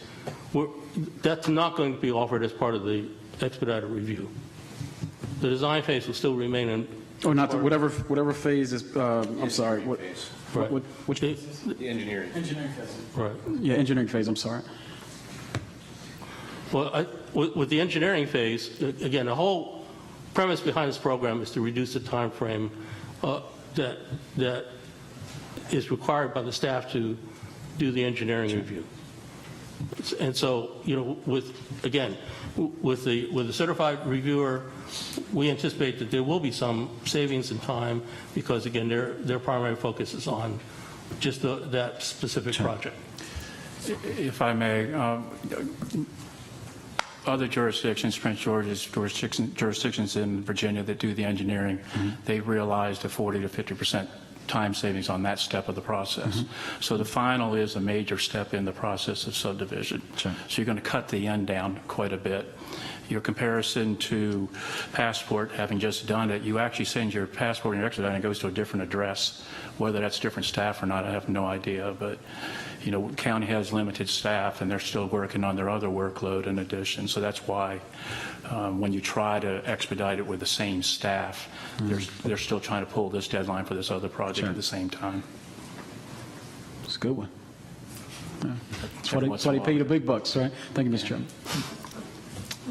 that's not going to be offered as part of the expedited review. The design phase will still remain in. Oh, not the, whatever phase is. I'm sorry. Which phase? The engineering. Engineering phase. Right. Yeah, engineering phase. I'm sorry. Well, with the engineering phase, again, the whole premise behind this program is to reduce the time frame that is required by the staff to do the engineering review. And so, with the certified reviewer, we anticipate that there will be some savings in time because, again, their primary focus is on just that specific project. If I may, other jurisdictions, Prince George's jurisdictions in Virginia that do the engineering, they realized a 40 to 50% time savings on that step of the process. So the final is a major step in the process of subdivision. Sure. So you're going to cut the end down quite a bit. Your comparison to passport, having just done it, you actually send your passport and your expedite and it goes to a different address. Whether that's different staff or not, I have no idea. But county has limited staff and they're still working on their other workload in addition. So that's why when you try to expedite it with the same staff, they're still trying to pull this deadline for this other project at the same time. It's a good one. Yeah. That's why they pay you the big bucks, right? Thank you, Mr. Chairman.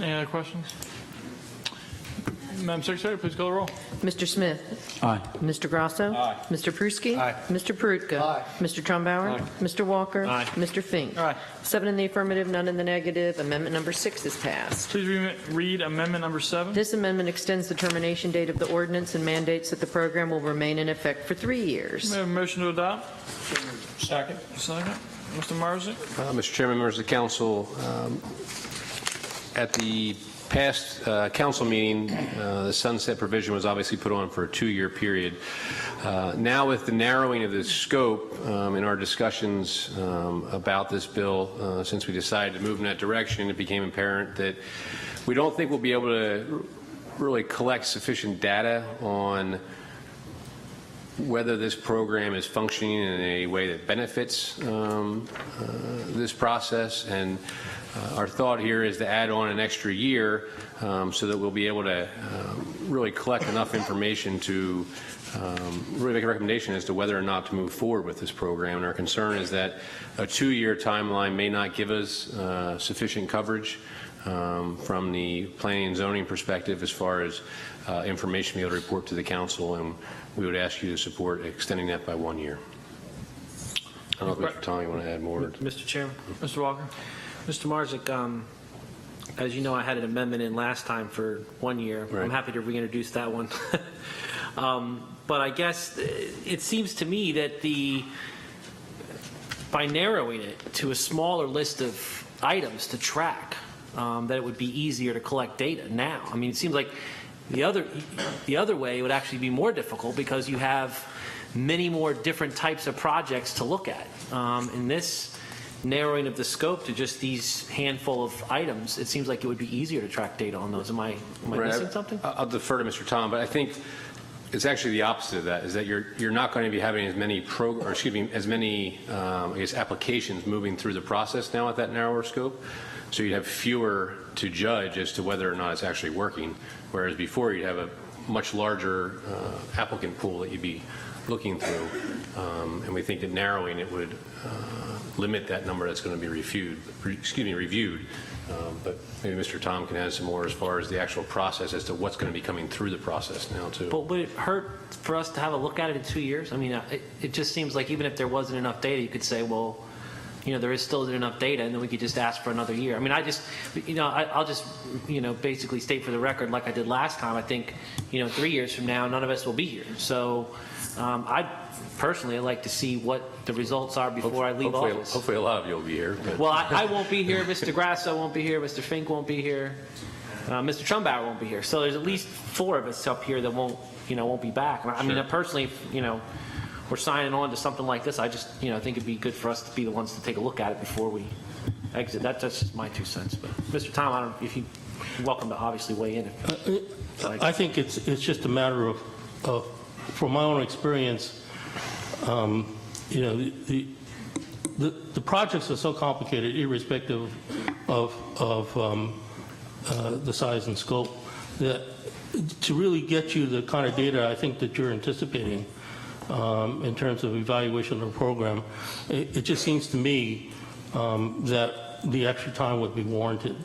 Any other questions? Madam Secretary, please call the roll. Mr. Smith? Aye. Mr. Grasso? Aye. Mr. Pruski? Aye. Mr. Perutka? Aye. Mr. Trumbauer? Aye. Mr. Walker? Aye. Mr. Fink? Aye. 7 in the affirmative, none in the negative. Amendment number 6 is passed. Please read amendment number 7. This amendment extends the termination date of the ordinance and mandates that the program will remain in effect for 3 years. May I have a motion to adopt? Second. Second. Mr. Marzick? Mr. Chairman, members of the council, at the past council meeting, the sunset provision was obviously put on for a 2-year period. Now with the narrowing of the scope in our discussions about this bill, since we decided to move in that direction, it became apparent that we don't think we'll be able to really collect sufficient data on whether this program is functioning in a way that benefits this process. And our thought here is to add on an extra year so that we'll be able to really collect enough information to really make a recommendation as to whether or not to move forward with this program. And our concern is that a 2-year timeline may not give us sufficient coverage from the planning and zoning perspective as far as information to be able to report to the council, and we would ask you to support extending that by 1 year. I don't know if Mr. Tom, you want to add more? Mr. Chairman. Mr. Walker. Mr. Marzick, as you know, I had an amendment in last time for 1 year. Right. I'm happy to reintroduce that one. But I guess it seems to me that by narrowing it to a smaller list of items to track, that it would be easier to collect data now. I mean, it seems like the other way would actually be more difficult because you have many more different types of projects to look at. In this narrowing of the scope to just these handful of items, it seems like it would be easier to track data on those. Am I missing something? I'll defer to Mr. Tom, but I think it's actually the opposite of that, is that you're not going to be having as many I guess applications moving through the process now at that narrower scope. So you'd have fewer to judge as to whether or not it's actually working, whereas before you'd have a much larger applicant pool that you'd be looking through. And we think that narrowing it would limit that number that's going to be reviewed. But maybe Mr. Tom can add some more as far as the actual process as to what's going to be coming through the process now too. But would it hurt for us to have a look at it in 2 years? I mean, it just seems like even if there wasn't enough data, you could say, well, there is still enough data, and then we could just ask for another year. I mean, I'll just, basically state for the record, like I did last time, I think, 3 years from now, none of us will be here. So I'd like to see what the results are before I leave office. Hopefully a lot of you will be here. But. Well, I won't be here. Mr. Grasso won't be here. Mr. Fink won't be here. Mr. Trumbauer won't be here. So there's at least 4 of us up here that won't be back. I mean, personally, we're signing on to something like this, I just, think it'd be good for us to be the ones to take a look at it before we exit. That's just my 2 cents. But Mr. Tom, I don't know if you're welcome to obviously weigh in. I think it's just a matter of from my own experience, the projects are so complicated, irrespective of the size and scope, that to really get you the kind of data I think that you're anticipating in terms of evaluation of the program, it just seems to me that the extra time would be warranted.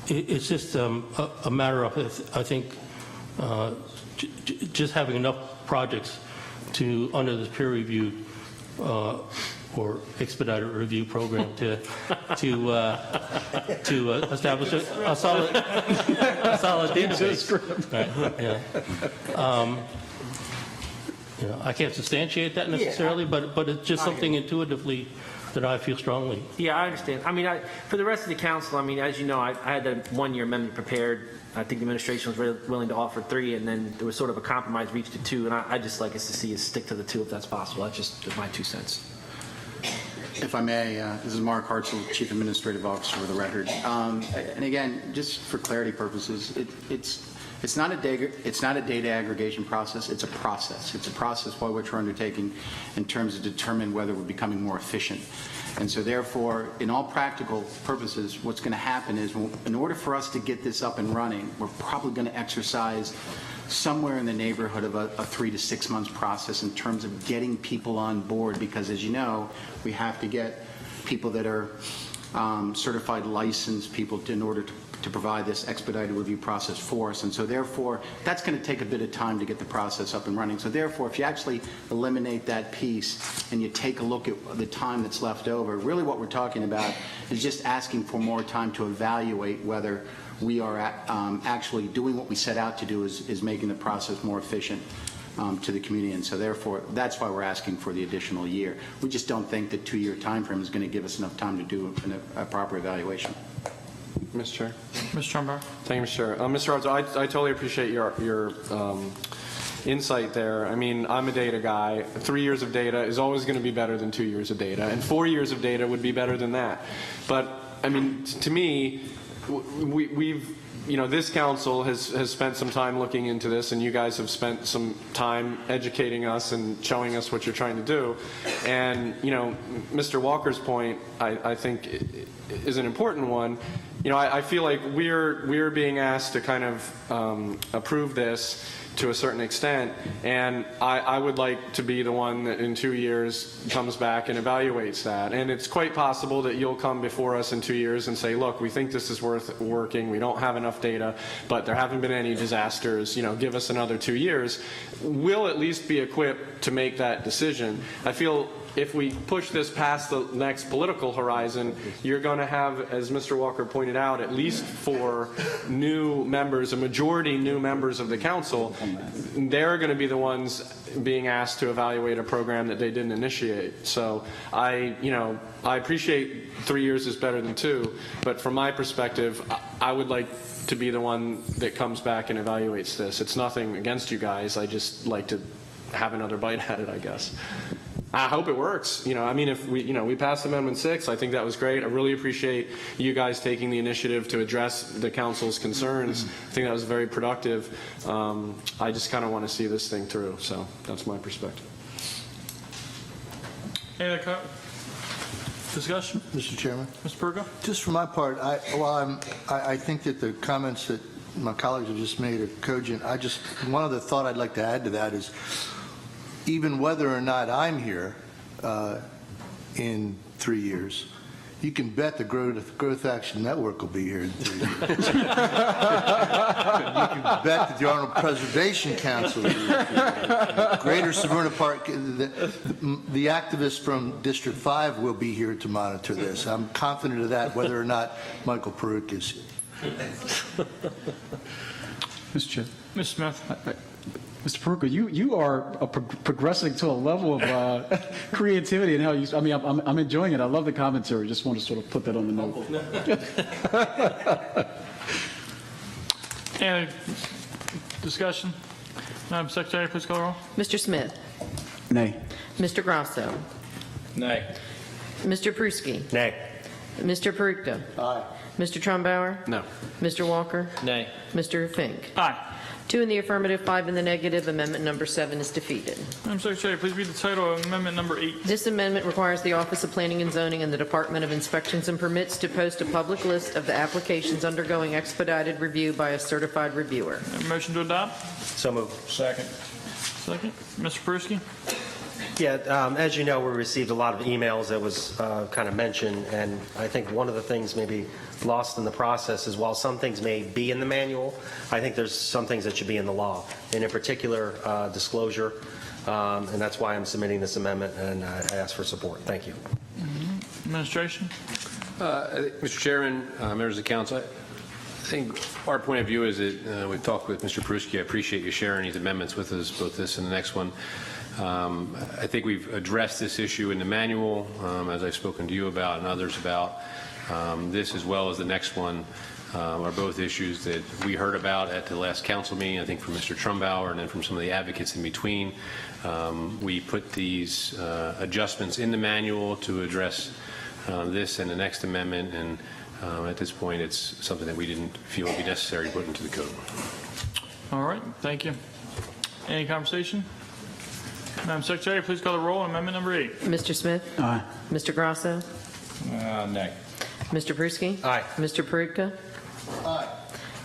It's just a matter of, I think, just having enough projects to, under this peer review or expedited review program, to establish a solid database. Right? Yeah. I can't substantiate that necessarily, but it's just something intuitively that I feel strongly. Yeah, I understand. I mean, for the rest of the council, I mean, as you know, I had the 1-year amendment prepared. I think the administration was really willing to offer 3, and then there was sort of a compromise reached to 2, and I just like us to see us stick to the 2 if that's possible. That's just my 2 cents. If I may, this is Mark Hartzell, Chief Administrative Officer for the record. And again, just for clarity purposes, it's not a data aggregation process. It's a process. It's a process by which we're undertaking in terms of determine whether we're becoming more efficient. And so therefore, in all practical purposes, what's going to happen is in order for us to get this up and running, we're probably going to exercise somewhere in the neighborhood of a 3 to 6 months process in terms of getting people on board, because as you know, we have to get people that are certified licensed people in order to provide this expedited review process for us. And so therefore, that's going to take a bit of time to get the process up and running. So therefore, if you actually eliminate that piece and you take a look at the time that's left over, really what we're talking about is just asking for more time to evaluate whether we are actually doing what we set out to do, is making the process more efficient to the community. And so therefore, that's why we're asking for the additional year. We just don't think the 2-year time frame is going to give us enough time to do a proper evaluation. Mr. Chair. Mr. Trumbauer. Thank you, Mr. Chair. Mr. Hartzell, I totally appreciate your insight there. I mean, I'm a data guy. 3 years of data is always going to be better than 2 years of data, and 4 years of data would be better than that. But, I mean, to me, we've this council has spent some time looking into this, and you guys have spent some time educating us and showing us what you're trying to do. And, Mr. Walker's point, I think, is an important one. I feel like we're being asked to kind of approve this to a certain extent, and I would like to be the one that in 2 years comes back and evaluates that. And it's quite possible that you'll come before us in 2 years and say, look, we think this is worth working, we don't have enough data, but there haven't been any disasters, give us another 2 years. We'll at least be equipped to make that decision. I feel if we push this past the next political horizon, you're going to have, as Mr. Walker pointed out, at least 4 new members, a majority new members of the council. They're going to be the ones being asked to evaluate a program that they didn't initiate. So I appreciate 3 years is better than 2, but from my perspective, I would like to be the one that comes back and evaluates this. It's nothing against you guys. I just like to have another bite at it, I guess. I hope it works. If we passed Amendment 6, I think that was great. I really appreciate you guys taking the initiative to address the council's concerns. I think that was very productive. I just kind of want to see this thing through. So that's my perspective. Any other discussion? Mr. Chairman? Mr. Pergo? Just for my part, I think that the comments that my colleagues have just made are cogent. One other thought I'd like to add to that is, even whether or not I'm here in 3 years, you can bet the Growth Action Network will be here in 3 years. You can bet that the Arundel Preservation Council will be here. Greater Severna Park, the activists from District 5 will be here to monitor this. I'm confident of that, whether or not Michael Peruk is here. Mr. Chair. Mr. Smith. Mr. Peruk, you are progressing to a level of creativity and how you. I'm enjoying it. I love the commentary. Just want to sort of put that on the note. Any discussion? Madam Secretary, please call the roll. Mr. Smith. Nay. Mr. Grasso. Nay. Mr. Pruski. Nay. Mr. Perukta. Aye. Mr. Trumbauer. No. Mr. Walker. Nay. Mr. Fink. Aye. 2 in the affirmative, 5 in the negative. Amendment number 7 is defeated. Madam Secretary, please read the title of Amendment number 8. This amendment requires the Office of Planning and Zoning and the Department of Inspections and Permits to post a public list of the applications undergoing expedited review by a certified reviewer. Motion to adopt? So moved. Second. Mr. Pruski? Yeah, as you know, we received a lot of emails that was kind of mentioned, and I think one of the things maybe lost in the process is while some things may be in the manual, I think there's some things that should be in the law, and in particular, disclosure, and that's why I'm submitting this amendment, and I ask for support. Thank you. Administration? Mr. Chairman, members of the council, I think our point of view is that we've talked with Mr. Pruski. I appreciate you sharing these amendments with us, both this and the next one. I think we've addressed this issue in the manual, as I've spoken to you about and others about. This, as well as the next one, are both issues that we heard about at the last council meeting, I think from Mr. Trumbauer and then from some of the advocates in between. We put these adjustments in the manual to address this and the next amendment, and at this point it's something that we didn't feel would be necessary to put into the code. All right, thank you. Any conversation? Madam Secretary, please call the roll on Amendment number 8. Mr. Smith? Aye. Mr. Grasso? Nay. Mr. Pruski? Aye. Mr. Perukta? Aye.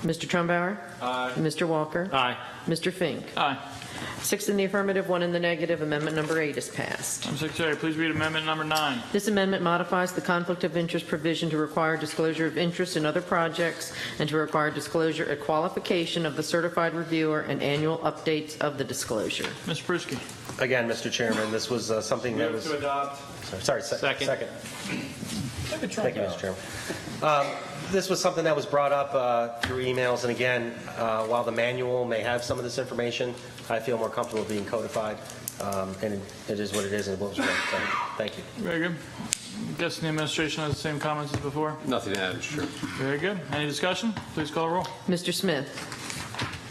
Mr. Trumbauer? Aye. Mr. Walker? Aye. Mr. Fink? Aye. 6 in the affirmative, 1 in the negative. Amendment number 8 is passed. Madam Secretary, please read Amendment number 9. This amendment modifies the conflict of interest provision to require disclosure of interest in other projects and to require disclosure and qualification of the certified reviewer and annual updates of the disclosure. Mr. Pruski? Again, Mr. Chairman, this was something that was... To adopt. Sorry, second. Thank you, Mr. Chairman. This was something that was brought up through emails, and again, while the manual may have some of this information, I feel more comfortable being codified, and it is what it is, and it was right. Thank you. Very good. I'm guessing the administration has the same comments as before? Nothing to add, Mr. Chairman. Very good. Any discussion? Please call the roll. Mr. Smith?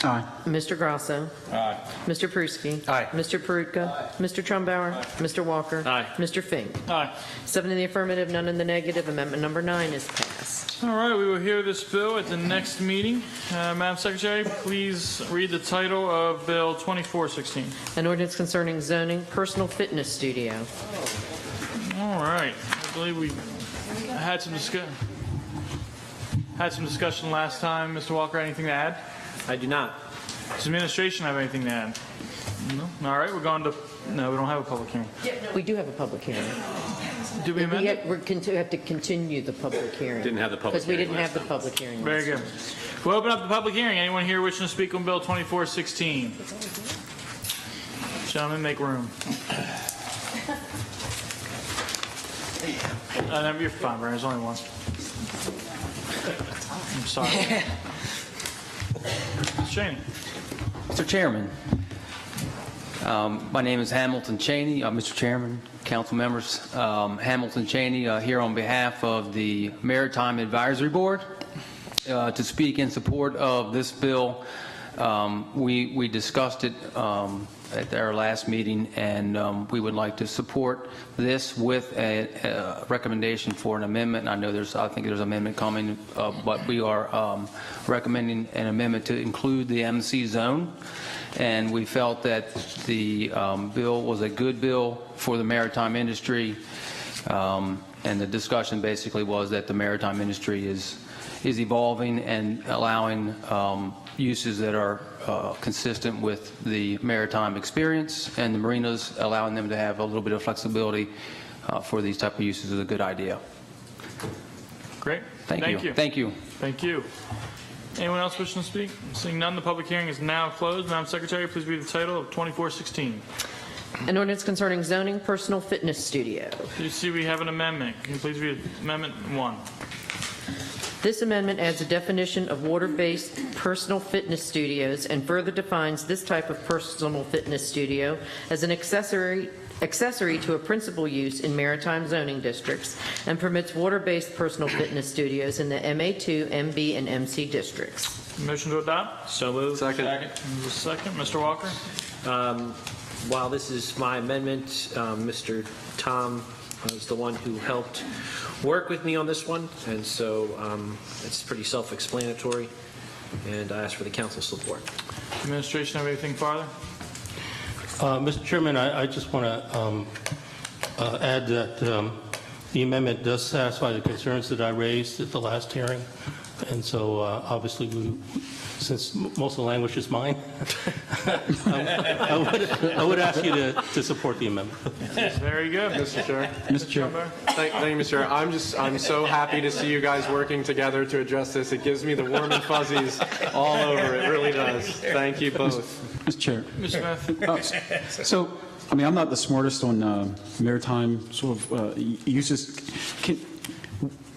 Aye. Mr. Grasso? Aye. Mr. Pruski? Aye. Mr. Perukta? Mr. Trumbauer? Mr. Walker? Aye. Mr. Fink? Aye. 7 in the affirmative, none in the negative. Amendment number 9 is passed. All right, we will hear this bill at the next meeting. Madam Secretary, please read the title of Bill 2416. An ordinance concerning zoning personal fitness studio. All right, I believe we had some discussion last time. Mr. Walker, anything to add? I do not. Does administration have anything to add? No. All right, we're going to. No, we don't have a public hearing. We do have a public hearing. Do we amend it? We have to continue the public hearing. Didn't have the public Because we hearing didn't have last the public hearing. Very good. We'll open up the public hearing. Anyone here wishing to speak on Bill 2416? Gentlemen, make room. No, you're fine, Brian. There's only one. I'm sorry. Cheney. Mr. Chairman, my name is Hamilton Cheney. Mr. Chairman, council members, Hamilton Cheney here on behalf of the Maritime Advisory Board to speak in support of this bill. We discussed it at our last meeting, and we would like to support this with a recommendation for an amendment. I know I think there's an amendment coming, but we are recommending an amendment to include the MC zone. And we felt that the bill was a good bill for the maritime industry. And the discussion basically was that the maritime industry is evolving and allowing uses that are consistent with the maritime experience, and the marinas allowing them to have a little bit of flexibility for these type of uses is a good idea. Great. Thank you. Thank you. Thank you. Anyone else wishing to speak? Seeing none, the public hearing is now closed. Madam Secretary, please read the title of 2416. An ordinance concerning zoning personal fitness studio. You see we have an amendment. Can you please read Amendment 1? This amendment adds a definition of water-based personal fitness studios and further defines this type of personal fitness studio as an accessory to a principal use in maritime zoning districts, and permits water-based personal fitness studios in the MA2, MB, and MC districts. Motion to adopt? So moved. Second. Second. Mr. Walker? While this is my amendment, Mr. Tom was the one who helped work with me on this one, and so it's pretty self-explanatory, and I ask for the council's support. Administration have anything farther? Mr. Chairman, I just want to add that the amendment does satisfy the concerns that I raised at the last hearing, and so obviously, since most of the language is mine, I would ask you to support the amendment. Very good, Mr. Chair. Mr. Chair. Thank you, Mr. Chair. I'm so happy to see you guys working together to address this. It gives me the warm and fuzzies all over. It really does. Thank you both. Mr. Chair. Mr. Smith. So, I mean, I'm not the smartest on maritime sort of uses.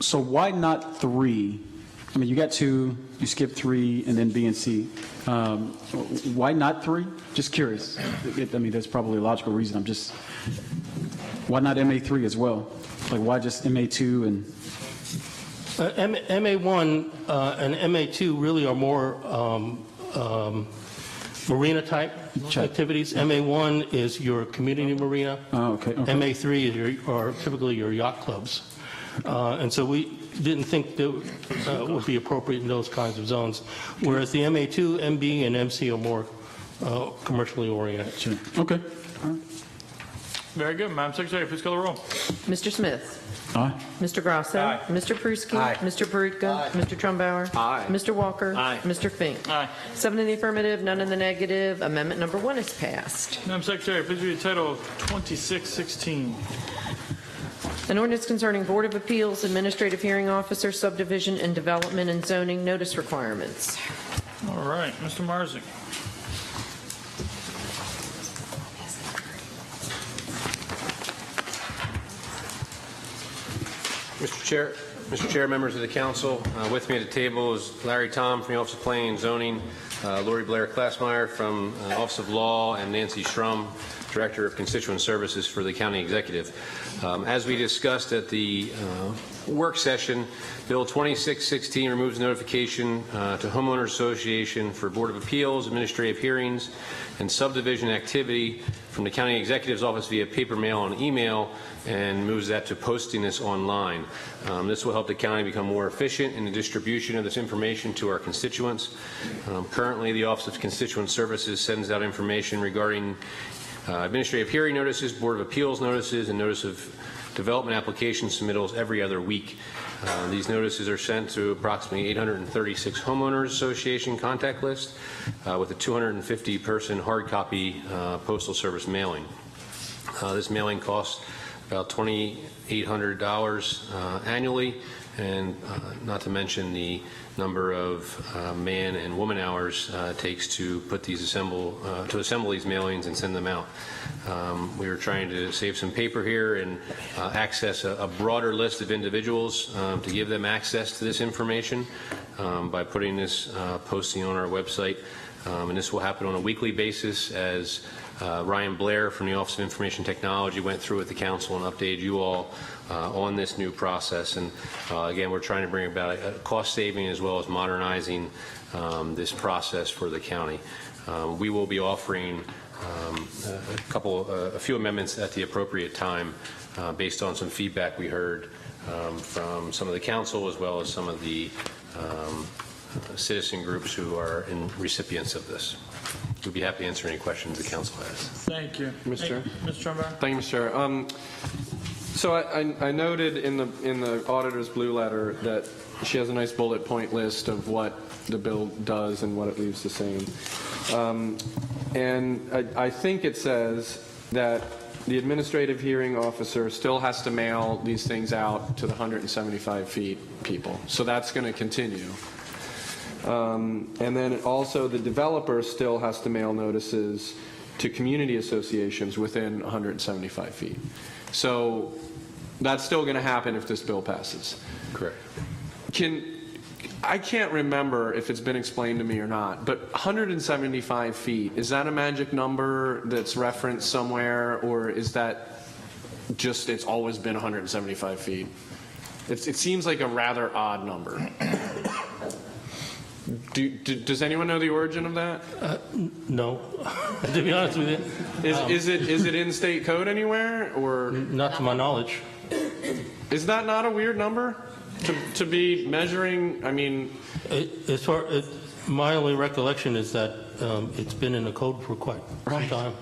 So why not 3? I mean, you got 2, you skip 3, and then B and C. Why not 3? Just curious. I mean, there's probably a logical reason. Why not MA3 as well? Like, why just MA2 and? MA1 and MA2 really are more marina type activities. MA1 is your community marina. Oh, okay. MA3 are typically your yacht clubs. And so we didn't think that would be appropriate in those kinds of zones, whereas the MA2, MB, and MC are more commercially oriented. Sure. Okay. All right. Very good. Madam Secretary, please call the roll. Mr. Smith. Aye. Mr. Grasso. Aye. Mr. Pruski. Aye. Mr. Perutka. Mr. Trumbauer. Aye. Mr. Walker. Aye. Mr. Fink. Aye. 7 in the affirmative, none in the negative. Amendment number 1 is passed. Madam Secretary, please read the title of 2616. An ordinance concerning Board of Appeals, Administrative Hearing Officer, Subdivision and Development and Zoning Notice Requirements. All right, Mr. Marzick. Mr. Chair, members of the council, with me at the table is Larry Tom from the Office of Planning and Zoning. Lori Blair Klassmeyer from Office of Law, and Nancy Schrum, Director of Constituent Services for the County Executive. As we discussed at the work session, Bill 2616 removes notification to homeowners association for Board of Appeals, administrative hearings, and subdivision activity from the County Executive's office via paper mail and email, and moves that to posting this online. This will help the county become more efficient in the distribution of this information to our constituents. Currently, the Office of Constituent Services sends out information regarding administrative hearing notices, Board of Appeals notices, and notice of development application submittals every other week. These notices are sent to approximately 836 homeowners association contact list with a 250-person hard copy postal service mailing. This mailing costs about $2,800 annually, and not to mention the number of man and woman hours it takes to put these assemble these mailings and send them out. We were trying to save some paper here and access a broader list of individuals to give them access to this information by putting this posting on our website. And this will happen on a weekly basis as Ryan Blair from the Office of Information Technology went through with the council and updated you all on this new process. And again, we're trying to bring about a cost saving as well as modernizing this process for the county. We will be offering a few amendments at the appropriate time based on some feedback we heard from some of the council as well as some of the citizen groups who are in recipients of this. We'd be happy to answer any questions the council has. Thank you. Mr. Chair. Mr. Trumbo. Thank you, Mr. Chair. So I noted in the auditor's blue letter that she has a nice bullet point list of what the bill does and what it leaves the same. And I think it says that the administrative hearing officer still has to mail these things out to the 175 feet people. So that's going to continue. And then also the developer still has to mail notices to community associations within 175 feet. So that's still going to happen if this bill passes. Correct. I can't remember if it's been explained to me or not, but 175 feet, is that a magic number that's referenced somewhere, or is that just it's always been 175 feet? It seems like a rather odd number. Does anyone know the origin of that? No, to be honest with you. Is it in state code anywhere, or not to my knowledge? Is that not a weird number to be measuring? I mean, my only recollection is that it's been in the code for quite some time.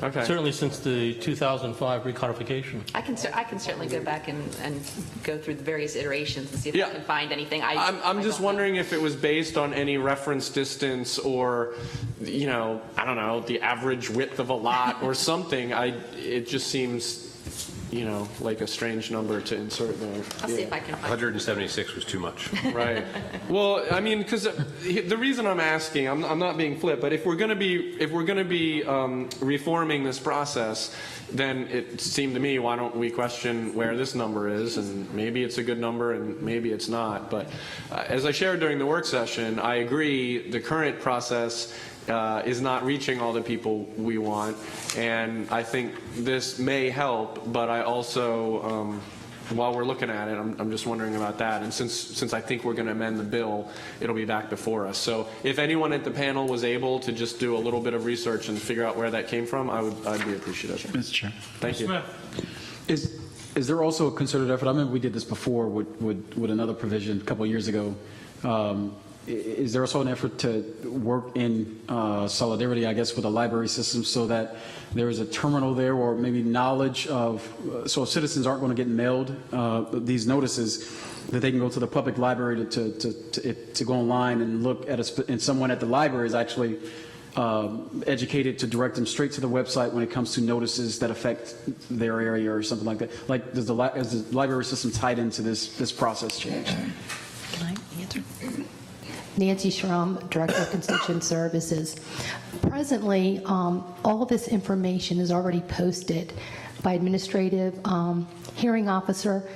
Okay. Certainly since the 2005 recodification. I can certainly go back and go through the various iterations and see if I can find anything. I'm just wondering if it was based on any reference distance or, I don't know, the average width of a lot or something. It just seems, like a strange number to insert there. I'll see if I can find 176 was too much. Right. Well, I mean, because the reason I'm asking, I'm not being flip, but if we're going to be reforming this process, then it seemed to me, why don't we question where this number is, and maybe it's a good number and maybe it's not. But as I shared during the work session, I agree the current process is not reaching all the people we want, and I think this may help, but I also, while we're looking at it, I'm just wondering about that, and since I think we're going to amend the bill, it'll be back before us. So if anyone at the panel was able to just do a little bit of research and figure out where that came from, I'd be appreciative. Mr. Chair. Thank you. Is there also a concerted effort? I remember we did this before with another provision a couple of years ago. Is there also an effort to work in solidarity, I guess, with the library system so that there is a terminal there, or maybe knowledge of, so if citizens aren't going to get mailed these notices, that they can go to the public library to go online and look at and someone at the library is actually educated to direct them straight to the website when it comes to notices that affect their area or something like that. Like, is the library system tied into this process change? Can I answer? Nancy Schrum, Director of Constituent Services. Presently, all this information is already posted by administrative hearing officer.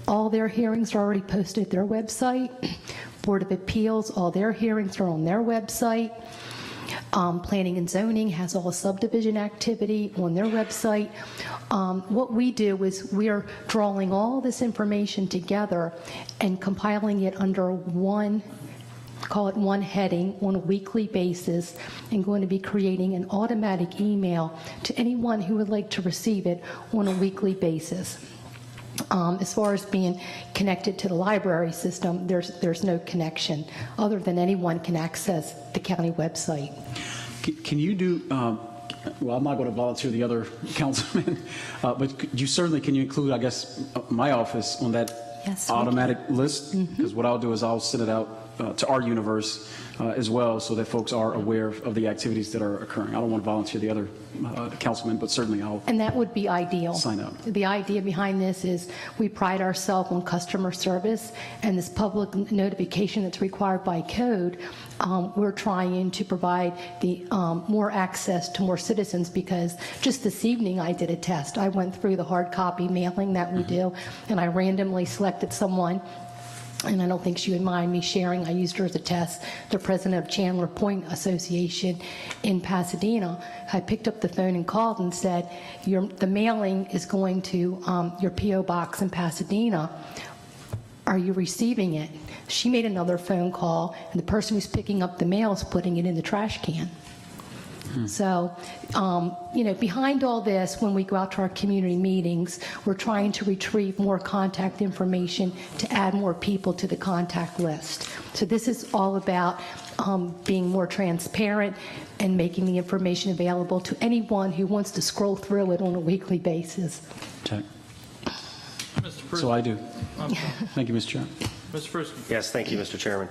All their hearings are already posted at their website. Board of Appeals, all their hearings are on their website. Planning and Zoning has all subdivision activity on their website. What we do is we are drawing all this information together and compiling it under one, call it one heading, on a weekly basis, and going to be creating an automatic email to anyone who would like to receive it on a weekly basis. As far as being connected to the library system, there's no connection other than anyone can access the county website. Can you do, well, I'm not going to volunteer the other councilman, but you certainly can you include, I guess, my office on that automatic list? Because what I'll do is I'll send it out to our universe as well, so that folks are aware of the activities that are occurring. I don't want to volunteer the other councilman, but certainly I'll. And that would be ideal. Sign up. The idea behind this is we pride ourselves on customer service, and this public notification that's required by code, we're trying to provide the more access to more citizens, because just this evening I did a test. I went through the hard copy mailing that we do, and I randomly selected someone, and I don't think she would mind me sharing. I used her as a test, the president of Chandler Point Association in Pasadena. I picked up the phone and called and said, the mailing is going to your P.O. box in Pasadena. Are you receiving it? She made another phone call, and the person who's picking up the mail is putting it in the trash can. So, behind all this, when we go out to our community meetings, we're trying to retrieve more contact information to add more people to the contact list. So this is all about being more transparent and making the information available to anyone who wants to scroll through it on a weekly basis. Okay. So I do. Thank you, Mr. Chairman. Mr. Friske. Yes, thank you, Mr. Chairman.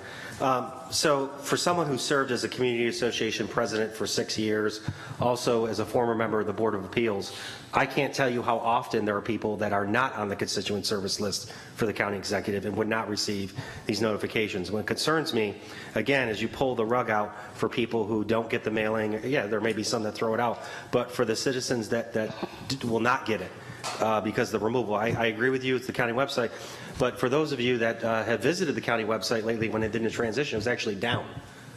So for someone who served as a community association president for 6 years, also as a former member of the Board of Appeals, I can't tell you how often there are people that are not on the constituent service list for the county executive and would not receive these notifications. What concerns me, again, is you pull the rug out for people who don't get the mailing. Yeah, there may be some that throw it out, but for the citizens that will not get it because of the removal. I agree with you, it's the county website. But for those of you that have visited the county website lately when it did a transition, it was actually down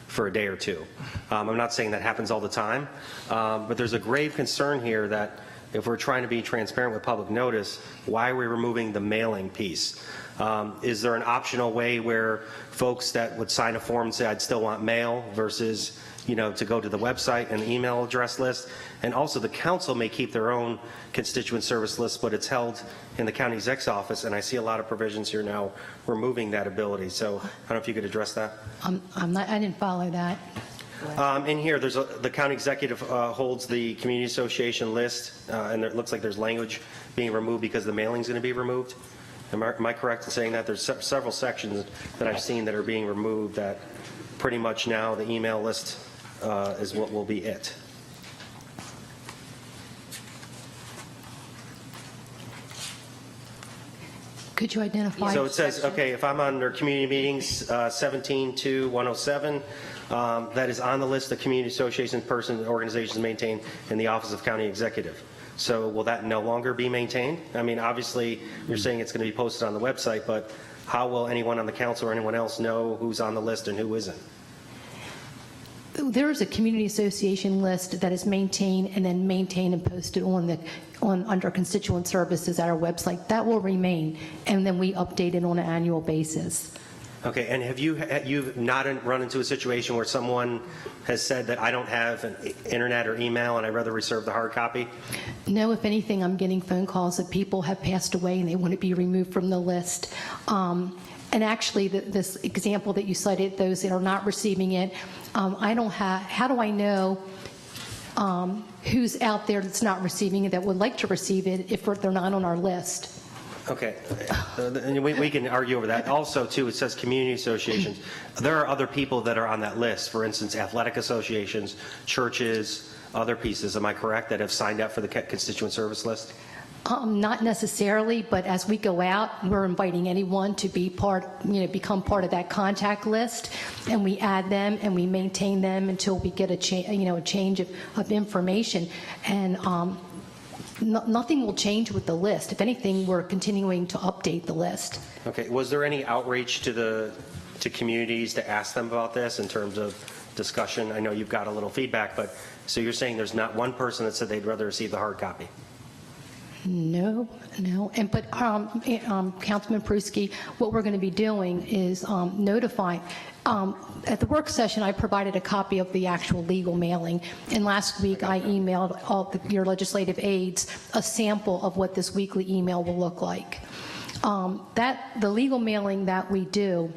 for a day or two. I'm not saying that happens all the time, but there's a grave concern here that if we're trying to be transparent with public notice, why are we removing the mailing piece? Is there an optional way where folks that would sign a form and say, I'd still want mail versus, to go to the website and the email address list? And also the council may keep their own constituent service list, but it's held in the county exec's office, and I see a lot of provisions here now removing that ability. So I don't know if you could address that. I didn't follow that. In here, the county executive holds the community association list, and it looks like there's language being removed because the mailing is going to be removed. Am I correct in saying that? There's several sections that I've seen that are being removed that pretty much now the email list is what will be it. Could you identify? So it says, okay, if I'm under community meetings 17-107, that is on the list of community associations, persons, organizations maintained in the Office of County Executive. So will that no longer be maintained? I mean, obviously, you're saying it's going to be posted on the website, but how will anyone on the council or anyone else know who's on the list and who isn't? There is a community association list that is maintained and then maintained and posted under constituent services at our website. That will remain, and then we update it on an annual basis. Okay, and have you've not run into a situation where someone has said that I don't have an internet or email and I'd rather reserve the hard copy? No, if anything, I'm getting phone calls that people have passed away and they want to be removed from the list. And actually, this example that you cited, those that are not receiving it, how do I know who's out there that's not receiving it that would like to receive it if they're not on our list? Okay, we can argue over that. Also, too, it says community associations. There are other people that are on that list, for instance, athletic associations, churches, other pieces, am I correct, that have signed up for the constituent service list? Not necessarily, but as we go out, we're inviting anyone to be become part of that contact list, and we add them and we maintain them until we get a change of information. And nothing will change with the list. If anything, we're continuing to update the list. Okay. Was there any outreach to the to communities to ask them about this in terms of discussion? I know you've got a little feedback, but so you're saying there's not one person that said they'd rather receive the hard copy? No. But Councilman Pruski, what we're going to be doing is notifying. At the work session, I provided a copy of the actual legal mailing, and last week I emailed your legislative aides a sample of what this weekly email will look like. The legal mailing that we do,